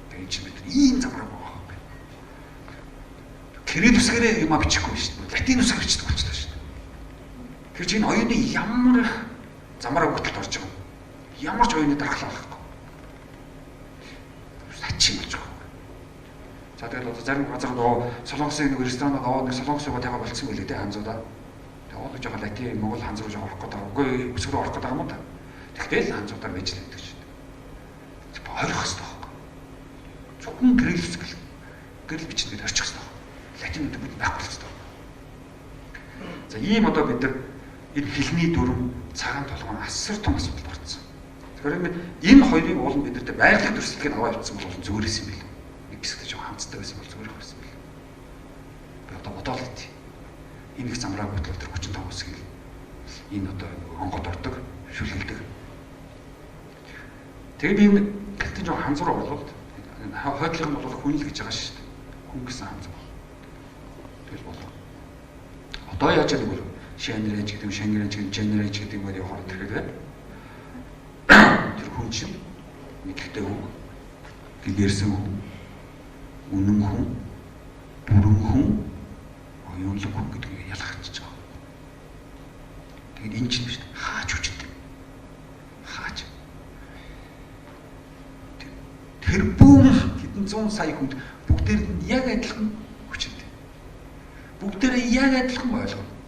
Speaker 2: Тэгээ чи бид ийм замраа байгаа. Кирилл үсгэрээ юм бичихгүй шүү дээ. Латин үсгээр бичдэг болчихлоо шүү дээ. Тэр чинь оюуны ямар замраа бүтэлд орж байгаа. Ямар ч оюуны дархлаа байхгүй. Сачин болж байгаа. За тэгэл одоо зарим газар нөгөө солонгосын нэг ресторанаар аваад нэг солонгос яваад байгаа болцсон байлээ те ханзуудаа. Тэгээ одоо жоо латин монгол ханз руу жоо орох гэдэг. Үгүй өсгөр орох гэдэг юм уу та. Тэгтэл ханзуудаар байж л байдаг шүү дээ. Ойлгох хэрэгтэй байхгүй. Зөвхөн гэрэл бичнээр орчих хэрэгтэй. Латин гэдэг бид байхгүй хэрэгтэй. За ийм одоо бид нар энэ хэлний дүрм цагаан толгойн асар том асуудал орцсон. Тэгэхээр энэ хоёрын уул нь бид нарт байгалийн төрслөгийг аваа явуулсан бол зөөрөөс юм билээ. Нэг хэсэгт жоо хамттай байсан бол зөөрөх байсан билээ. Би одоо бодоол хэв. Энэ их замраа бодлоо тэр 35 хэсэг л энэ одоо онгод ордог, шүлгэлдэг. Тэгээд энэ гэлтэн жоо ханзуур болоод хойдлого нь бол хүн л гэж байгаа шүү дээ. Хүн гэсэн ханзуур. Тэгэл болоо. Одоо яаж яадаг вэ? Шенерэж гэдэг, шенгэрэж гэдэг, женерэж гэдэг юм уу яваад тэгэхээр тэр хүн чинь мэдхтэй хүн, гэгэрсэн хүн, үнэн хүн, бүрэн хүн, оюунлаг хүн гэдгийг ялгахчихж байгаа. Тэгээд энэ чинь биш хааж үчтэй. Хааж. Тэр бүүн хэдэн 100 сая хүнд бүгдээр нь яг адилхан хүчтэй. Бүгдээрээ яг адилхан ойлгоно.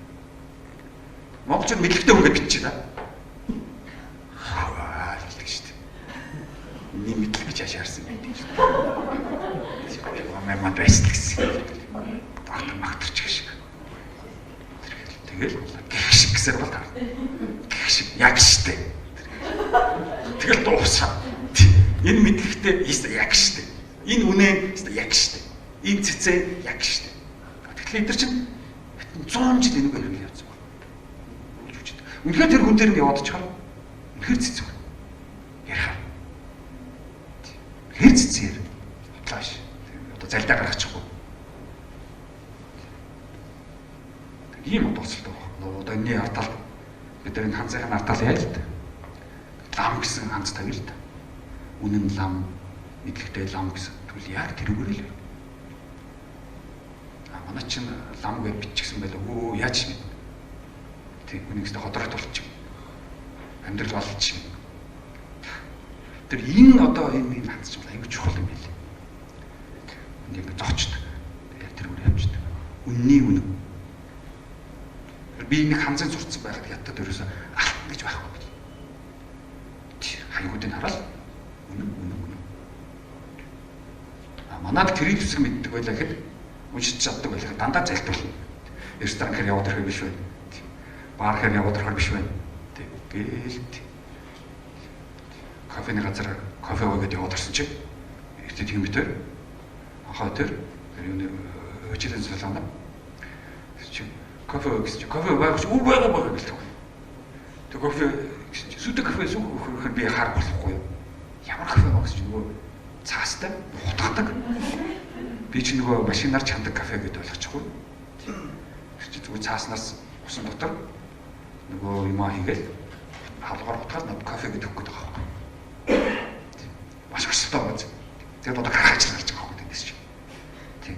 Speaker 2: Монголчууд мэдлэгтэй хүн гэж бичиж байна. Хэлдэг шүү дээ. Миний мэдлэг гэж яшаарсан байдаг шүү дээ. Мамад байсан гэсэн. Багтар магтарч шиг. Тэгэл гэх шиг гэсээр бол таа. Гэх шиг яг штэ. Тэгэл дуусаа. Энэ мэдлэгтэй яг штэ. Энэ үнэн яг штэ. Энэ цэцэн яг штэ. Тэгэхээр энэ чинь 100 жил энийг ярил явуулсан. Үнэхээр тэр хүн дээр нь яваад чаар. Үнэхээр цэцэг. Ярихаа. Үнэхээр цэцээр. Хотлааш. Одоо залдаа гаргачихгүй. Ийм бодолцолтой байна. Одоо энэний артаал бид нар энэ ханцын артаал яаж л лам гэсэн ханц тавил л да. Үнэн лам, мэдлэгтэй лам гэсэн. Тэгвэл яг тэрүүгээр л байна. Манай чинь лам гэж биччихсэн байлаа. Өө яаж юм бэ? Үнийгсээ ходрогт болчих. Амьдрал болчих. Тэр энэ одоо энэ хандж байгаа аюу чухал юм билээ. Ингээд зоочдөг. Яг тэр үр явждаг. Үнний үнэн. Би нэг ханзын зурцсан байхад ятад ерөөсөө алтан гэж байхгүй. Хаягуудыг хараад үнэн. Манайд тэрийг үсэг мэддэг байлаа гэхэд уншиж чаддаг байлаа. Дандаа зайлтуулна. Ресторан дээр яваад ирэх биш үү? Баархээр яваад ирэх биш байна. Тэгэл кофений газар кофе уугаад яваад ирсэн чинь эртээ тийм битэр ахаа тэр юуны өчигдэн салаана чи кофе гэсэн чи кофе байгаач уу байгаа гэж байна. Тэг кофе сүдэг кофе сүүх би харах болохгүй. Ямар кофе байгаа гэж нөгөө цаастай хутгадаг. Би чи нөгөө машинаар чандаг кофе гэдээ ойлгочихгүй. Чи зүгээр цааснаас усан дотор нөгөө юм хийгээл хаалгаар утгаад над кофе гэдэг өгөх гэдэг байгаа. Маш өсөлтөө байна. Тэгээд одоо гаргаж гарч байгаа юм дээс чи. Тийм.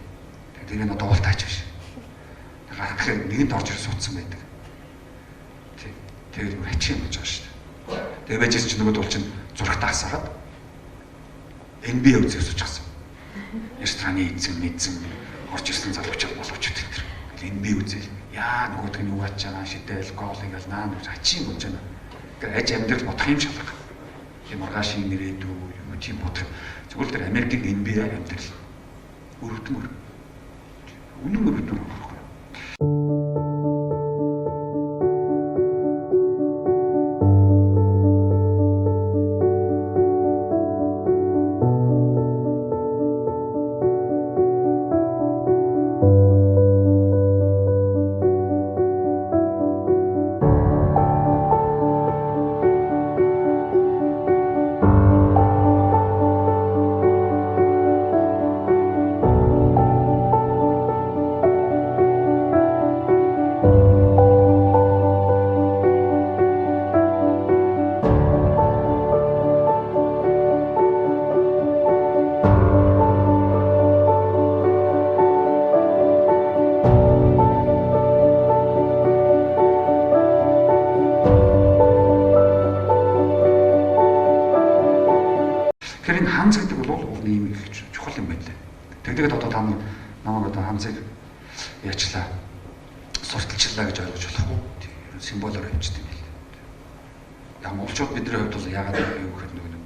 Speaker 2: Тэгээд энэ одоо уултаач биш. Тэгэхээр нэгэнд орж ирсэн суудсан байдаг. Тийм. Тэгээд хачийн болж байгаа шүү дээ. Тэгээд байжсэн чи нөгөө дуул чинь зураг таасаад NBA үзэх суучихсан. Рестораны эзэн орж ирсэн залуучууд боловч тэр. NBA үзэл яа нөгөөдг нь юу аач чана шидэл гол ингээл наа хачийн болж байна. Тэгэхээр аж амьдрал бодох юм шалгах. Тийм маргаашийн нэрээдүү юу тийм бодох. Зүгээр л тэр Америкийн NBA амьдрал өрөвдмөр. Үнэн өрөвдмөр байхгүй. Тэгэхээр энэ ханц гэдэг бол уулын юм их чухал юм байна. Тэгдэгэд одоо та намайг одоо ханцыг яачлаа сурталчлаа гэж ойлгож болохгүй. Символоор хэмждэг юм байна. Яг монголчууд бидний хувьд бол яагаад юу гэхээр нөгөө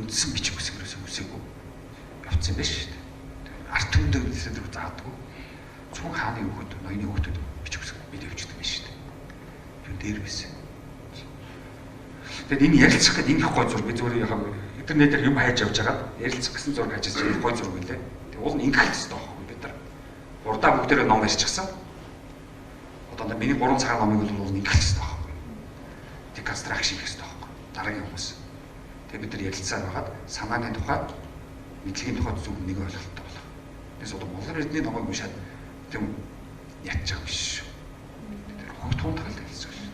Speaker 2: үндсэн бичиг үсгэрээс үсээгүй явцсан байх шүү дээ. Арт түмдэг нэсэд заадаггүй. Зөвхөн хааны хөвгөд, ноёны хөвгөд бичиг үсгээр бид явчихдаг байх шүү дээ. Юу дээр байсан. Тэгэд энэ ярилцах гэдэг энэ их гой зураг би зүгээр яг интернетээр юм хайж явж байгаа. Ярилцах гэсэн зураг хажиж байгаа гой зураг үлээ. Тэг уул нь ингэх хэрэгтэй байхгүй бид нар. удаа бүгдээрээ ном ярьчихсан. Одоо миний 3 цагаан номыг бол ингэх хэрэгтэй байхгүй. Deconstruction хийх хэрэгтэй байхгүй. Дараагийн хүмүүс. Тэгээ бид нар ярилцсаар байгаад санааны тухай, мэдлэгийн тухай зөв нэг ойлголттой болох. Тэгээс одоо Монгол эрдэнэ номыг уншаад тийм ятж байгаа биш шүү. Тэр хогт хунтгал хэлсэн шүү.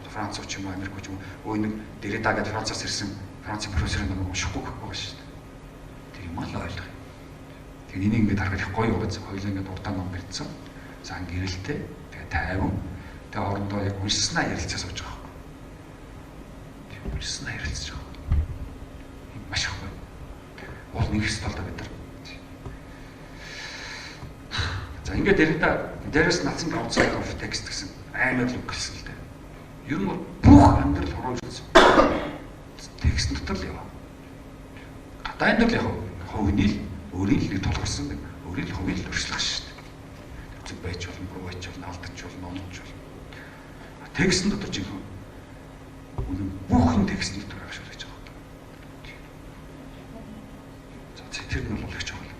Speaker 2: Одоо Франц ч юм уу, Америк ч юм уу, нэг Derrida гэдэг Францаас ирсэн Францын профессорын номыг уншихгүй байгаа шүү дээ. Тэр юм л ойлгох. Тэгээ энийг ингээд харахад их гоё өгөөц. Хоёулаа ингээд урдаан ном бэлдсэн. За гэрэлтэй, тэгээ тайван, тэгээ орондоо яг уншсанаа ярилцаа сууж байгаа байхгүй. Тэгээ уншсанаа ярилцаж байгаа. Маш их гоё. Уул нэг хэсэг талдаа бид нар. За ингээд дээрээс нацсан ганцхан текст гэсэн аймаг л үг гэсэн л дээ. Ер нь бол бүх амьдрал хуруулсан. Текст дотор л яваа. Гадаа амьдрал яг хувийн л өөрийн л тулгарсан нэг өөрийн л хувийн л өршлөх шүү дээ. Зүг байж болно, буруу байж болно, алдаж болно, онож болно. Текстэн дотор жинхэнэ үнэн бүхэн текстэн дотор байх шиг байж байгаа. За тэр нь бол их чухал.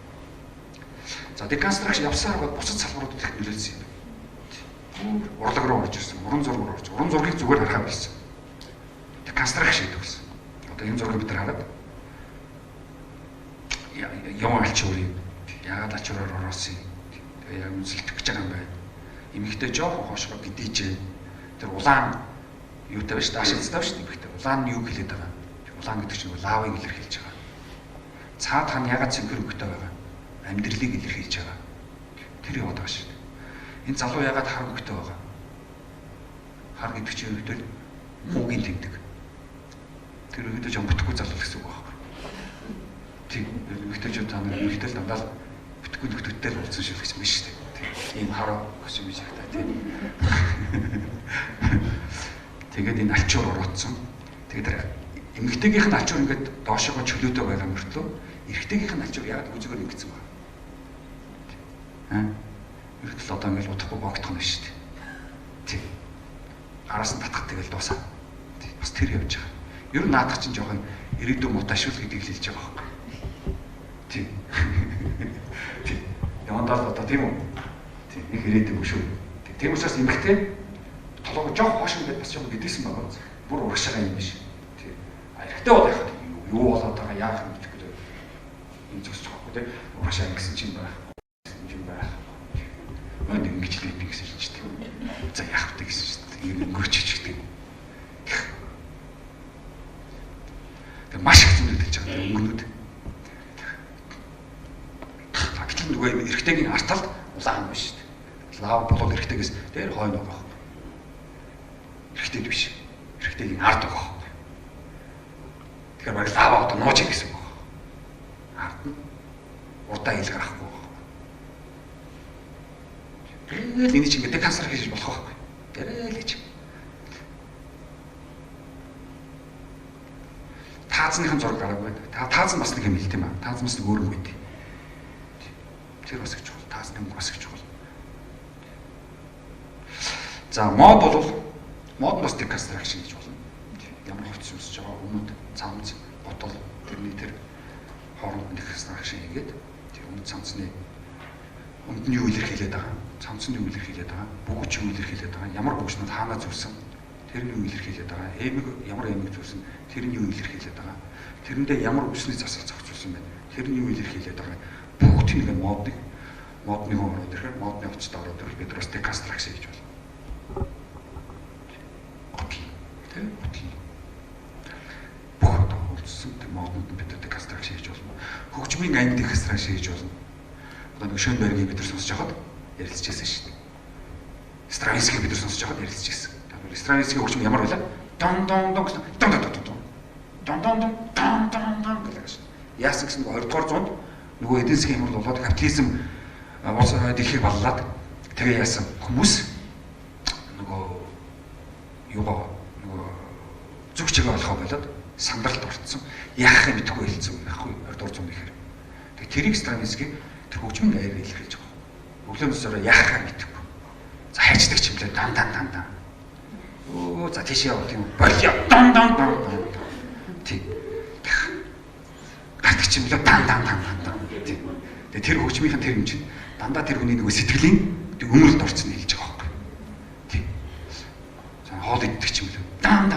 Speaker 2: За deconstruction явсаар бол бусад салбаруудад их нөлөөлсөн юм. Урлаг руу орж ирсэн, уран зураг руу орж. Уран зургийг зүгээр харахаа болсон. Deconstruction гэдэг болсон. Одоо энэ зургийг бид нар хараад юм алчуурыг яагаад алчуураар ороос юм. Тэгээ яг үнсэлдэх гэж байгаа юм байна. Эмэгтэй жоохон хоошгоо гидээжээ. Тэр улаан юутай биш даашилцтай биш эмэгтэй. Улаан нь юу хэлээд байгаа. Улаан гэдэг чинь лавыг илэрхийлж байгаа. Цаад хан ягаад цэнхэр өнгөтэй байгаа. Амьдралыг илэрхийлж байгаа. Тэр яваад байгаа шүү дээ. Энэ залуу ягаад хар өнгөтэй байгаа. Хар гэдэг чинь өнгөтэй муугийн тэмдэг. Тэр өнгөтэй ч бүтггүй залуу гэсэн үг байна. Тийм өнгөтэйчүүд та нар өнгөтэй дандаа бүтггүй нөхдөдтэй л уулзсан шүү гэсэн биш үү? Тийм хараа гэсэн юм шиг та тийм. Тэгээд энэ алчуур ороодсон. Тэгээд эмэгтэйгийнх нь алчуур ингээд доошогоо чөлөөтэй байгаа мөртлөө эрэгтэйгийнх нь алчуур яагаад үзгээр ингэсэн бэ? Эрэгтэл одоо ингээд удахгүй богдох нь шүү дээ. Тийм. Араас нь татах тэгэл дуусаа. Тийм. Бас тэр явж байгаа. Ер нь наадах чинь жоохон ирээдүйн муташвал гэдгийг хэлж байгаа байхгүй. Тийм. Тийм. Явандаа одоо тийм үү? Тийм. Их ирээдүйн шүү. Тийм учраас эмэгтэй толгой жоох хоош ингээд бас жоохон гэдээсэн байгаа. Бүр урагшаа юм биш. Тийм. Эрэгтэй бол яхад юу болоод байгаа яах юм гэхгүй. Энэ зөвсч байхгүй тийм. Урагшаа ингэсэн чинь байх. Нэг ингэжлээ гэсэн чинь тийм. За яах вэ гэсэн чинь өнгөрч чигтэй. Тэг маш их зүйл хэлж байгаа өнгөнүүд. Фактик нөгөө эрэгтэйгийн арталд улаан биш шүү дээ. Лав болоод эрэгтэйгээс дээр хойно байгаа. Эрэгтэй биш. Эрэгтэйгийн ард байгаа. Тэгэхээр баг лав одоо нууж гэсэн үг. Ард нь урдаа хил гарахгүй. Тэгэл энэ чинь ингээд канцер хийж болох байхгүй. Тэгэл гэж. Таазныхан зураг гараагүй. Тааз нь бас нэг юм хэлт юм аа. Тааз бас нэг өөр юм байд. Тэр бас их чухал. Тааз нэг бас их чухал. За мод бол бас deconstruction гэж болно. Ямар хувцас өсөж байгаа өмнөд цамц ботол тэрний тэр хооронд deconstruction хийгээд тэр өмнөд цамцны өмд нь юу илэрхийлээд байгаа. Цамц нь юу илэрхийлээд байгаа. Бүгж юу илэрхийлээд байгаа. Ямар бүгжнүүд хаанаа зүрсэн. Тэр нь юу илэрхийлээд байгаа. Эмэг ямар эмэг зүрсэн. Тэр нь юу илэрхийлээд байгаа. Тэрэндээ ямар үсний засал зохицуулсан байна. Тэр нь юу илэрхийлээд байгаа. Бүгд нэг модны хооронд ирэхээр модны хувцастай ороод ирэх бид бас deconstruction хийж байна. Тэр бүх одоо үлдсэн тэр модод бид deconstruction хийж болно. Хөгжмийн ангид deconstruction хийж болно. Одоо нэг Шөнбергийг бид нар сонсож байхад ярилцчихсан шүү дээ. Стравинскийг бид нар сонсож байхад ярилцчихсан. Тэгэхээр Стравинскийн хөгжим ямар байлаа? Дон дон дон гэсэн. Дон дон дон дон. Дон дон дон дон дон дон гэж. Яасан гэсэн 20 дугаар зуунд нөгөө эдийн засгийн хямрал болоод капитализм улс дэлхийг баллаад тэгээ яасан хүмүүс нөгөө юугаа нөгөө зүг чигээ болохоо болоод сандралд орцсон. Яах юм мэдэхгүй хэлсэн юм байхгүй 20 дугаар зуунд ихээр. Тэгээ тэрийг Стравинский тэр хөгжмийн аяар илэрхийлж байгаа. Өглөөсөөр яахаа мэдэхгүй. За хайчдаг ч юм лээ дан. Оо за тийш яваа тийм болио. Дан. Тийм. Гатчих ч юм лээ дан. Тийм. Тэгээ тэр хөгжмийнхэн тэр юм чинь дандаа тэр хүний нэг сэтгэлийн өмөрөлд орцсон хэлж байгаа байхгүй. Тийм. За хоол иддэг ч юм лээ. Дан.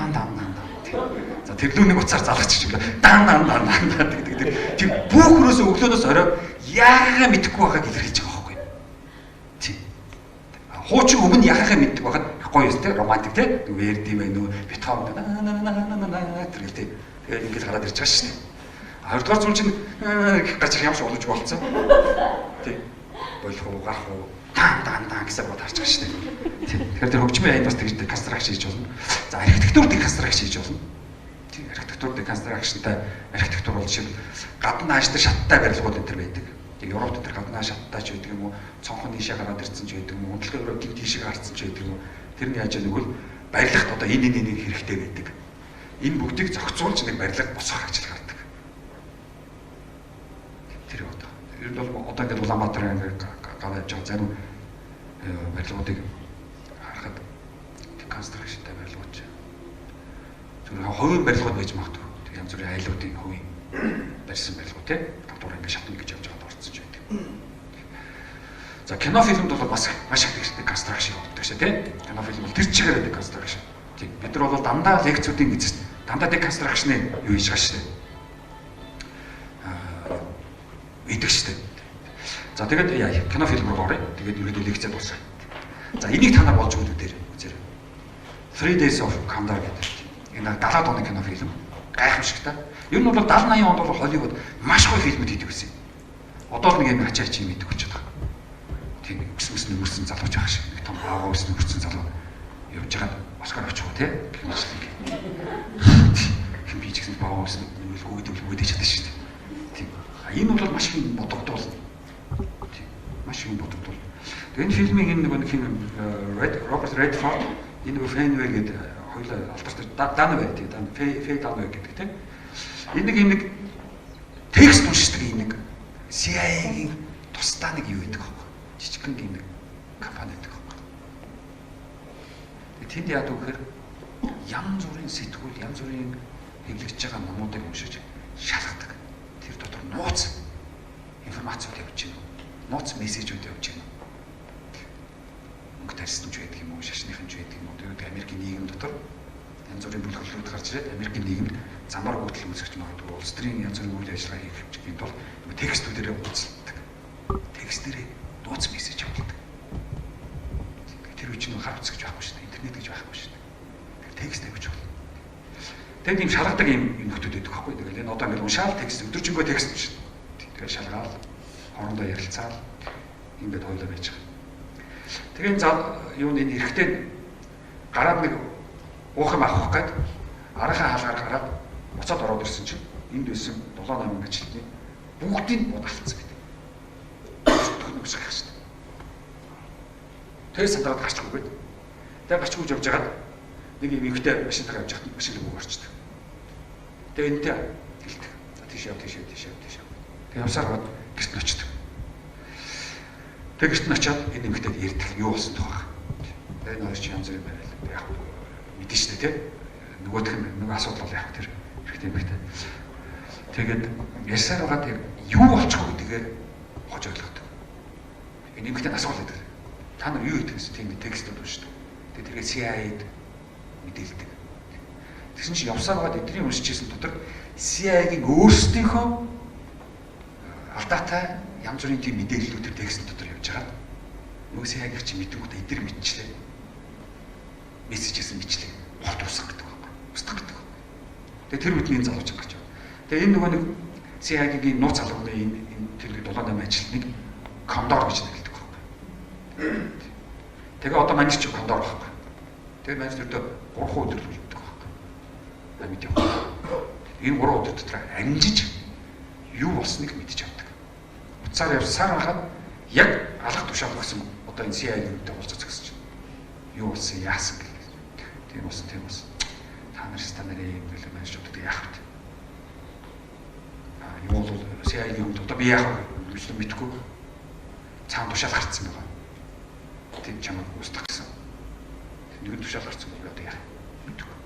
Speaker 2: За тэрлүү нэг уцаар залгачих юм лээ. Дан гэдэг. Тийм бүхрөөс өглөөнөөс орой яагаа мэдэхгүй байгааг илэрхийлж байгаа байхгүй. Тийм. Хуучин өмнө яхахаа мэддэг байхад гоё юм те романтик те Верди байна уу Бетховен тэр те тэгээд ингэж гараад ирж байгаа шүү дээ. Хоёрдугаар зүйл чинь гацар ямш олж болцсон. Тийм. Болох уу гарах уу дан гэсэн бод харж байгаа шүү дээ. Тийм. Тэгэхээр тэр хөгжмийн аянд бас тэгж деконстракшн хийж болно. За архитектур деконстракшн хийж болно. Тийм. Архитектур деконстракшнтай архитектур бол шиг гадна нааш дээр шаттай барилгууд энэ төр байдаг. Европт тэр гаднаа шаттай ч байдаг юм уу, цонхон ийшээ гараад ирсэн ч байдаг юм уу, унтлагын өрөө тийшээ гарцсан ч байдаг юм уу. Тэрний яаж яаг нь барилгад одоо энэ хэрэгтэй байдаг. Энэ бүгдийг зохицуулж нэг барилга босгох ажил гардаг. Тэр одоо. Ер нь бол одоо ингээд Улаанбаатар ингээд гараад явж байгаа зарим барилгуудыг харахад конструкшнтай барилгууд. Зүгээр хувийн барилгууд байж магадгүй. Тэг янз бүрийн айлуудын хувийн барьсан барилгууд те. Гадуур ингээд шатна гэж явж байгаа. За кино фильмд бол бас маш их деконстракшн явагддаг шээ тий. Кино фильм бол тэр чигээр деконстракшн. Тийм. Бид нар бол дандаа лекцүүдийн гэж дандаа деконстракшны юу хийж байгаа шээ. Идэг шээ. За тэгээд яа кино фильм руу оръё. Тэгээд ерөөдөө лекцэд дуусгая. За энийг та нар болж өгдөө дээр үзээрэй. 3 Days of Condor гэдэг. Энэ 70-аад оны кино фильм. Гайхамшигтай. Ер нь бол 70-80 онд бол Холливуд маш гоё фильмүүд хийдэг байсан. Одоо л нэг юм ачаач юм идэг болчиход байгаа. Тийм өсмөс нэмэрсэн залууч ах шиг нэг том аваа өс нэмэрсэн залуу явж байгаад Оскар авчих уу тий хин би ч гэсэн аваа өс нэмэлгүйдэж чадсан шүү дээ. Тийм. Энэ бол маш их бодогдвол. Тийм. Маш их бодогдвол. Тэгээ энэ фильмийн нэг фильм Роберт Редфорд энэ Фэнвей гэдэг хоёулаа алдартай Данвей тий Фэй Данвей гэдэг тий. Энэ нэг текст уншдаг энэ нэг CIA-ийн тусдаа нэг юу гэдэг жижигхэн нэг компани гэдэг байна. Тэнд яадаг вэхээр янз бүрийн сэтгүүл, янз бүрийн хэвлэгдэж байгаа номуудыг уншиж шалгадаг. Тэр дотор нууц информацууд явж байна. Нууц мессежүүд явж байна. Мөнгө тарьсан ч байдаг юм уу, шашныхан ч байдаг юм уу. Тэгээд Америкийн нийгэм дотор янз бүрийн бүлэглэлүүд гарч ирээд Америкийн нийгэмд замаар гүйтгэл үүсгэж магадгүй улс төрийн янз бүрийн үйл ажиллагаа хийх тул текстүүдээр уулздаг. Текстэрээ нууц мессеж явуулдаг. Тэр үе чинь хар утас гэж байхгүй шүү дээ. Интернет гэж байхгүй шүү дээ. Тэр текст авч болно. Тэгээд ийм шалгадаг ийм нөтөд байдаг байхгүй. Тэгээд энэ одоо ингээд уншаал текст өдөржингөө текст биш. Тэгээд шалгаал хоорондоо ярилцаал ингээд хойлоо байж байгаа. Тэгээд юуны энэ эрэхтэй гараад нэг уух юм авах гээд арахаа хаалгаар гараад буцаад ороод ирсэн чинь энд байсан 7-8 ажилтны бүгдийг бод алдсан гэдэг. Үсгэх шүү дээ. Тэр сандраад гарчихгүй байд. Тэгээ гарчихгүй явж байгаад нэг юм ихтэй машинтайгаа явж хат машин руу орчдөг. Тэгээ энтэй хэлдэг. За тийш яв. Тэгээ явсаар гад гэрт нь очдөг. Тэгээ гэрт нь очиад энэ эмэгтэйд ярьдаг юу болсон тохоо. Тэгээ нөөч янз бүр байл. Яг мэдэн шүү дээ тий. Нөгөөх нь нэг асуудал бол яг тэр хэрэгтэй эмэгтэй. Тэгээд ярьсаар байгаа тэг юу болчихгүй тэгээ хож ойлгодог. Энэ эмэгтэй асуулт байдаг. Та нар юу хийдэг гэсэн тийм текстүүд байна шүү дээ. Тэгээд тэргээ CIA-д мэдээлдэг. Тэгсэн чинь явсаар байгаа эдний уншижсэн дотор CIA-гийн өөрсдийнхөө алдаатай янз бүрийн тийм мэдээллүүд тэр текст дотор явж байгаа. Нөгөө CIA-г чи мэдвэхтэй эдгээр мэдчихлээ. Мессежсэн бичлээ. Хорт усах гэдэг байна. Устгах гэдэг. Тэгээд тэр үдний залууч гарч байна. Тэгээд энэ нөгөө нэг CIA-гийн нууц алганы энэ тэр 7-8 ажилтныг кондор гэж нэрлэдэг байна. Тэгээ одоо манайч чи кондор байхгүй. Тэгээд манайч өдөө 3 өдөр л үлддэг байна. Амьд явах. Энэ 3 өдөр дотор амжиж юу болсныг мэдчих чаддаг. Уцаар явсаар хахад яг алах тушаал гэсэн одоо энэ CIA-тэй уулзаж гэсэн чинь юу болсон яасан гэх. Тийм болсон. Та нар стандарт юм бэл манайч одоо яах вэ? Юу бол CIA-ийн хувьд одоо би яах вэ? Юу мэдхгүй. Цаан тушаал гарцсан байгаа. Тийм чамайг устгах гэсэн. Нэг тушаал гарцсан бол одоо яах мэдгүй.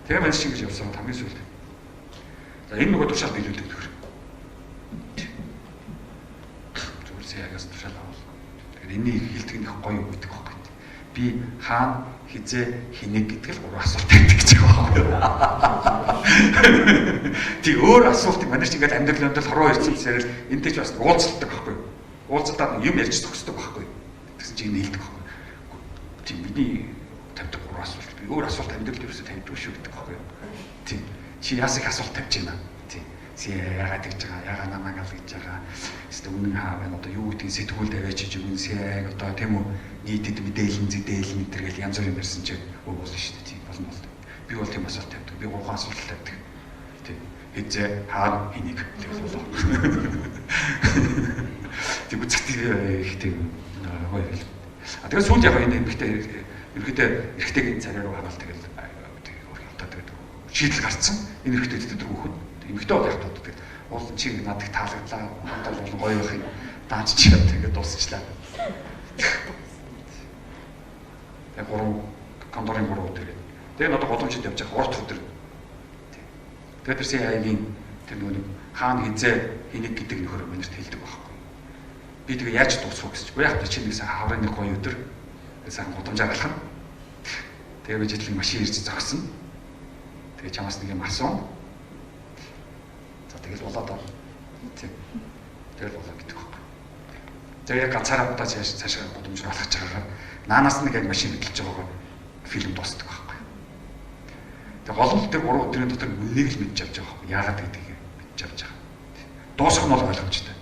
Speaker 2: Тэгээ манайч ингэж явсан хамгийн сүүлд. За энэ нөгөө тушаал биелүүлдэг нөхөр. CIA-гаас тушаал авал. Тэгэхээр энийг хэлдэг нэг гоё үг гэдэг байхгүй. Би хаана хизээ хинэг гэдэг л гурван асуулт байдаг гэж байгаа байхгүй. Тэг өөр асуултыг манайч ингээд амьдрал хорвоо ирсэн зэрэг энтэй ч бас уулзалдаг байхгүй. Уулзалтаар юм ярьж зогсдог байхгүй. Тэгсэн чинь хэлдэг байхгүй. Тийм миний тавьдаг гурван асуулт. Би өөр асуулт амьдрал ерөөсөө тавьдаг шүү гэдэг байхгүй. Тийм. Чи яас их асуулт тавьж байна. Тийм. Яагаад гэж байгаа, яагаад намайг аль гэж байгаа. Эсвэл үнэн хаа байна. Одоо юу гэдгийг сэтгүүл тавиач чи үнэн яг одоо тийм үү нийтэд мэдээлэл зэдээл мэтэр гэл янз бүрийн барьсан чинь болно шүү дээ. Тийм болно бол. Би бол тийм асуулт тавьдаг. Би гурван асуулт тавьдаг. Тийм. Хизээ хаа энийг тэгэл болоо. Тийм үцгтэй их тийм гоё хэл. А тэгээд сүүлд яг энэ эрэгтэйгийн царай руу хараал тэгэл одоо тэгээд шийдэл гарцсан. Энэ эрэгтэйд өдөр хөөхөд эмэгтэй бол яг тод тэгээд уул чи надад таалагдлаа. Хандал бол гоё байх юм. Дааж чи тэгээд дуусчлаа. Яг гурван кондорын гурван өдөр. Тэгээд одоо голомжид явж байгаа 3 дахь өдөр. Тэгээд тэр CIA-гийн тэр нэг хаана хизээ энийг гэдэг нөхөр манайд хэлдэг байхгүй. Би тэгээ яаж дуусах вэ гэж. Яг чи нэг хаврын нэг гоё өдөр. Сайн голомжаар алхах. Тэгээ би житлэг машин ирж зогсон. Тэгээ чамаас нэг юм асуун. За тэгэл болоод аа. Тийм. Тэгэл болоо гэдэг байхгүй. Тэгээ яг ганцаараа удаа цаашаа голомжоор алхаж байгаагаар наанаас нэг яг машин хөдөлж байгаагаар фильм дуусдаг байхгүй. Тэгээ гол нь тэр 3 өдрийн дотор үнийг л мэдж авч байгаа байхгүй. Яагаад гэдгийг мэдж авч байгаа. Дуусах нь бол ойлгомжтой.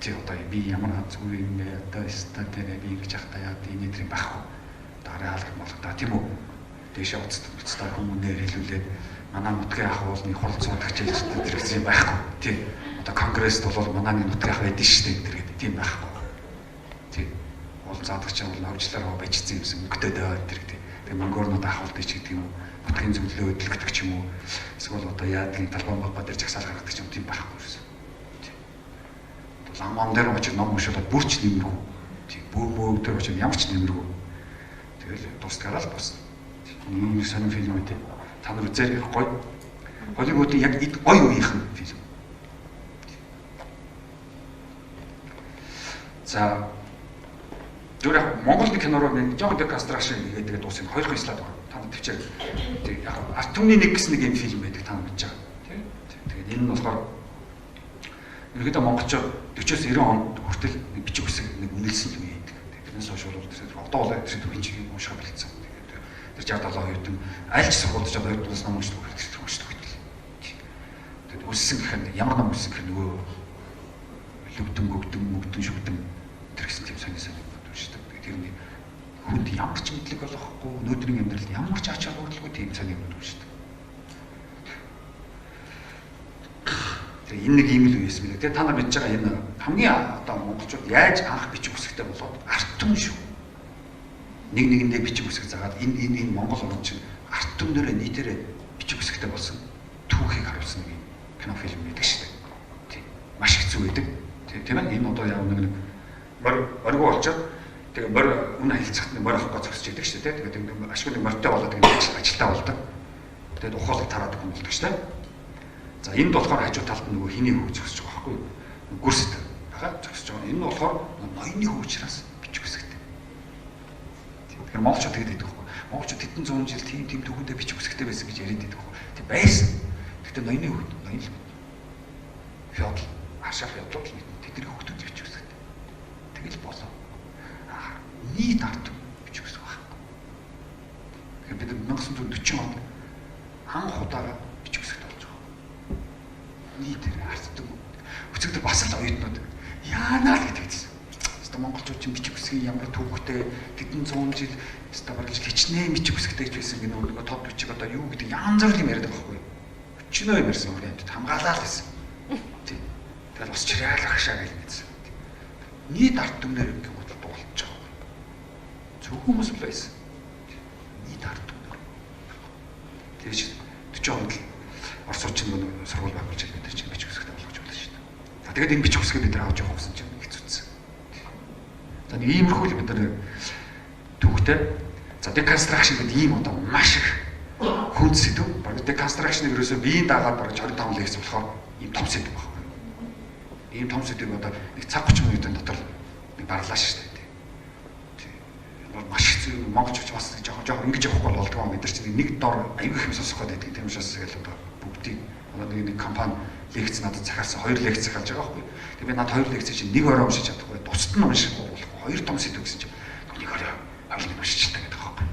Speaker 2: Тийм одоо би ямар зүгээр юм бэ? Одоо статээр би ингэж явах таяад энэ төрлийн байхгүй. Дараа хаалга болгоо тийм үү? Дэшээ уцтай хүмүүнээр хэлүүлээд манай нутгийн ах уулны хурал цуудагч хэлжтэй зэрэгсэн байхгүй. Тийм. Одоо конгресст бол манай нутгийн ах байдсан шүү дээ гэдэг тийм байхгүй. Тийм. Уул цаадагч бол хөвчлөөр байжсэн юмсан өнгөтэй даа гэдэг тийм. Тэгээ монгорнууд ахуулдаг ч гэдэг юм уу? Нутгийн зөвлөлөө хөдөлгдөг ч юм уу? Эсвэл одоо яадлын талбай багбаа дээр жагсаал гаргадаг ч юм тийм байхгүй юусэн. Ламан дээр очиж ном уншаад бүрч нэмэргүй. Тийм бөө дээр очиж ямар ч нэмэргүй. Тэгэл дуустгаараа л босна. Энэ сонир фильм үү? Та нар үзээрэй гоё. Холливуудын яг гоё үеийнхэн фильм. За зүгээр Монголын кинороо нэг жоохон деконстракшн хийгээд тэгээд дуусна. 2 слайд байна. Та нар төвчээ. Тэг яг арт түмний нэг гэсэн нэг юм фильм байдаг та нар мэдж байгаа. Тийм. Тэгээд энэ нь болохоор ерөөдөө монголчууд 40-с 90 онд хүртэл бичиг үсэг нэг үнэлсэн л үе байдаг. Тэрнээс хойш бол одоо бол тэр бичгийг унших болцсон. Тэр 60-70 оюутан аль ч сургуульд ч одоо оюутнаас ном уншдаг хэрэгтэй уншдаг гэдэг. Тэгээд үссэн гэх нь ямар ном үссэн гэх нөгөө лөвдөн мөгдөн шүгдэн тэр гэсэн тийм сонирхол уншдаг. Тэр нь хүнд ямар ч мэдлэг болохгүй өнөөдрийн амьдралд ямар ч ач холбогдолгүй тийм сонирхол уншдаг. Тэгээ энэ нэг юм л үеэс мэлээ. Тэгээ та нар мэдж байгаа энэ хамгийн одоо монголчууд яаж анх бичиг үсэгтэй болоод арт түмэн шүү. Нэг нэгэндээ бичиг үсэг заагаад энэ монгол орн чинь арт түмнэрээ нийтээрээ бичиг үсэгтэй болсон түүхийг харуулсан нэг кино фильм байдаг шүү дээ. Тийм. Маш хэцүү байдаг. Тийм ээ. Энэ одоо яг нэг моргоо болчоод тэгээ мор үнэ хэлцэхт мор авахгүй зогсож идэг шүү дээ. Тэгээд ашгүй нэг мортой болоод тэгээд ажилтаа болдог. Тэгээд ухаалаг тараадаг хүн болдог шүү дээ. За энд болохоор хажуу талд нөгөө хиний хүү зогсож байгаа байхгүй юу? Гүрсэд байгаа зогсож байгаа. Энэ нь болохоор ноёны хүүчраас бичиг үсэгтэй. Тэгэхээр монголчууд тэгээд байдаг байхгүй юу? Монголчууд хэдэн зуун жил тийм төвхөндөө бичиг үсэгтэй байсан гэж яриад байдаг байхгүй юу? Тэг байсан. Гэхдээ ноёны хүү ноён л феодал хашаа феодал тэдний хөвгүүд бичиг үсэгтэй. Тэгэл болоо. Нийт арт бичиг үсэг байхгүй. Тэгэхээр бид 1940 онд анх удаага бичиг үсэгтэй нийтээр артдаг. Өцөгдөр бас л оюутнууд яанаа л гэдэгсэн. Хэвээ монголчууд чинь бичиг үсгийн ямар төвхтэй тэдэн 100 жил хэвээ барилж хичнээн бичиг үсгтэй гэж байсан гэнэ нөгөө топ бичиг одоо юу гэдэг янз бүр юм яриад байгаа байхгүй. Өчнөө юм ярьсан үрээд хамгаалаад байсан. Тийм. Тэгэл бас чирэл агшаа гэж мэдсэн. Нийт арт түмнэр гэх юм бол дуулж байгаа. Зөв хүмүүс л байсан. Нийт арт түмнэр. Тэгэж 40 онд орсууч нь сургууль байгуулж байгаа чинь бичиг үсэгтэй болгож байна шүү дээ. Тэгээд энэ бичиг үсгээ бид нар авч явах гэсэн чинь хэцүүцсэн. За нэг иймэрхүү л бид нар түүхтэй. За деконстракшн гэдэг ийм одоо маш их хүнд сэдв. Бараг деконстракшныг ерөөсөө биеийн дагаад бараг 25 лекц болохоор ийм том сэдв байна. Ийм том сэдвийг одоо нэг цаг 30 минутын дотор дарлаа шүү дээ. Тийм. Маш их зүйл монголч бас жоохон ингэж явахгүй болдгоо бид нар чинь нэг дор аюул их сонсох гэдэг тийм учраас тэгэл одоо бүгдийг одоо нэг компани лекц надад захиалсан 2 лекц захиалж байгаа байхгүй. Тэгээ би надад 2 лекц чинь нэг орой уншиж чадахгүй. Бусд нь унших болохгүй. 2 том сэдв гэсэн чинь нэг орой хоёулыг уншиж чаддаг гэдэг байхгүй.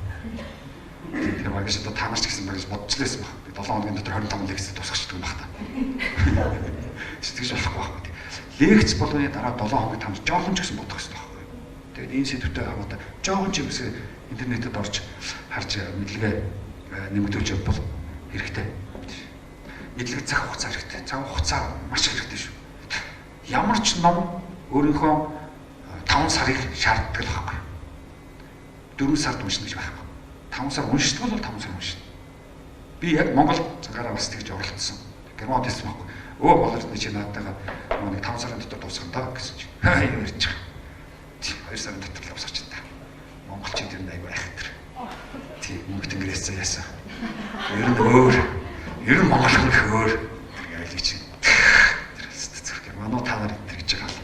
Speaker 2: Тэр магаш одоо та нар ч гэсэн багш бодч лээсэн баг. 7 хоногийн дотор 25 лекц тусгачдаг юм баг та. Тэгж болохгүй байхгүй. Лекц болгоны дараа 7 хоногийн там жоохон ч гэсэн бодох хэрэгтэй байхгүй. Тэгээд энэ сэдвүүтэй хамаатай жоохон ч юмсээ интернетэд орж харж мэдлэгээ нэмэгдүүлж явбал хэрэгтэй. Мэдлэг цаг хугацаа хэрэгтэй. Цаг хугацаа маш хэрэгтэй шүү. Ямар ч ном өөрийнхөө 5 сарыг шаарддаг л байхгүй. 4 сард уншина гэж байхгүй. 5 сар уншдаг бол 5 сар уншина. Би яг Монгол цагаараа бас тэгж оролцсон. Германд хэлсэн байхгүй. Өө болоод чи наадтайгаа нэг 5 сарын дотор дуусгана да гэсэн чи. Хаа юм ярьж байгаа. 2 сарын дотор л авсарч та. Монголчууд юм аягүй айхтар. Тийм мөнгө тэнгэрээс яасан. Ер нь монгол хүн их өөр. Яалиг чи. Тэр манай та нар тэгж байгаа л.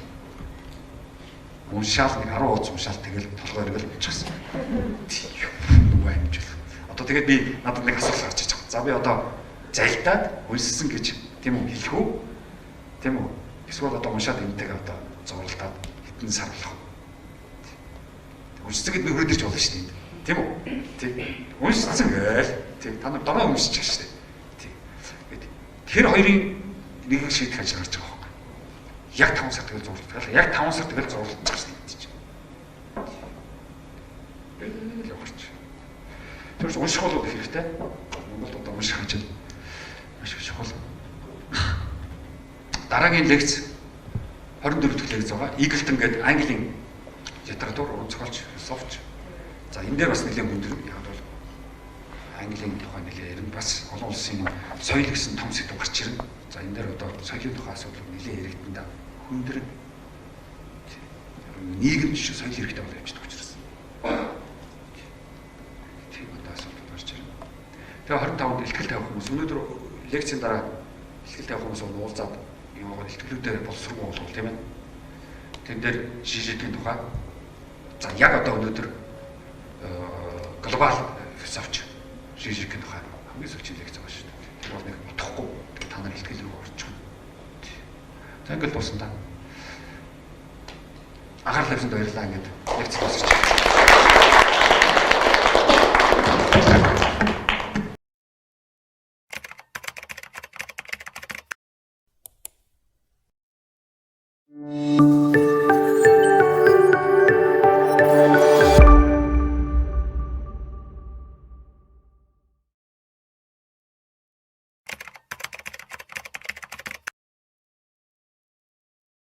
Speaker 2: Уншаал нэг 10 ууц уншаал тэгэл толгой өргөл болчихсон. Тийм үгүй амжил. Одоо тэгээд би надад нэг асуулт гарч иж байгаа. За би одоо зайлтаад унссан гэж тийм үү хэлэх үү? Тийм үү? Эсвэл одоо уншаад энтэйгээ одоо зурлаад хэдэн сар болох вэ? Уншсан гэд би хөрөөдөрч болно шүү дээ. Тийм үү? Тийм. Уншсан гээл. Тийм. Та нар дороо уншиж байгаа шүү дээ. Тийм. Тэр хоёрын нэгийг шийдэх гэж гарч байгаа байхгүй. Яг 5 сар тэгэл зурлах. Яг 5 сар тэгэл зурлах гэж байна чинь. Яварч. Тэрс унших бол их хэрэгтэй. Монголд одоо унших гэж маш их чухал. Дараагийн лекц 24 дахь лекц байгаа. Eagleton гэдэг Английн литератур зохиолч, философч. За энэ дээр бас нэлээд өндөр яг бол Английн тухай нэлээд ярина. Бас олон улсын соёл гэсэн том сэдв гарч ирнэ. За энэ дээр одоо соёлын тухай асуудал нэлээд яригдана да. Хүндрэн нийгэм шиг соёл хэрэгтэй болж явж байгаа учраас. Тийм одоо асуудал гарч ирнэ. Тэгээ 25-нд ихтгэл тавих хүмүүс өнөөдөр лекцийн дараа ихтгэл тавих хүмүүс уулзаад юу ихтгэлүүдээр боловсрон болгох тийм ээ. Тэн дээр жижигхэн тухай. За яг одоо өнөөдөр глобал философч жижигхэн тухай хамгийн сүүлчийн лекц байгаа шүү дээ. Тэр бол нэг утгахгүй та нар ихтгэл рүү орчих. За ингээд болсон да. Анхаарал тавьсанд баярлалаа ингээд лекц сонсож.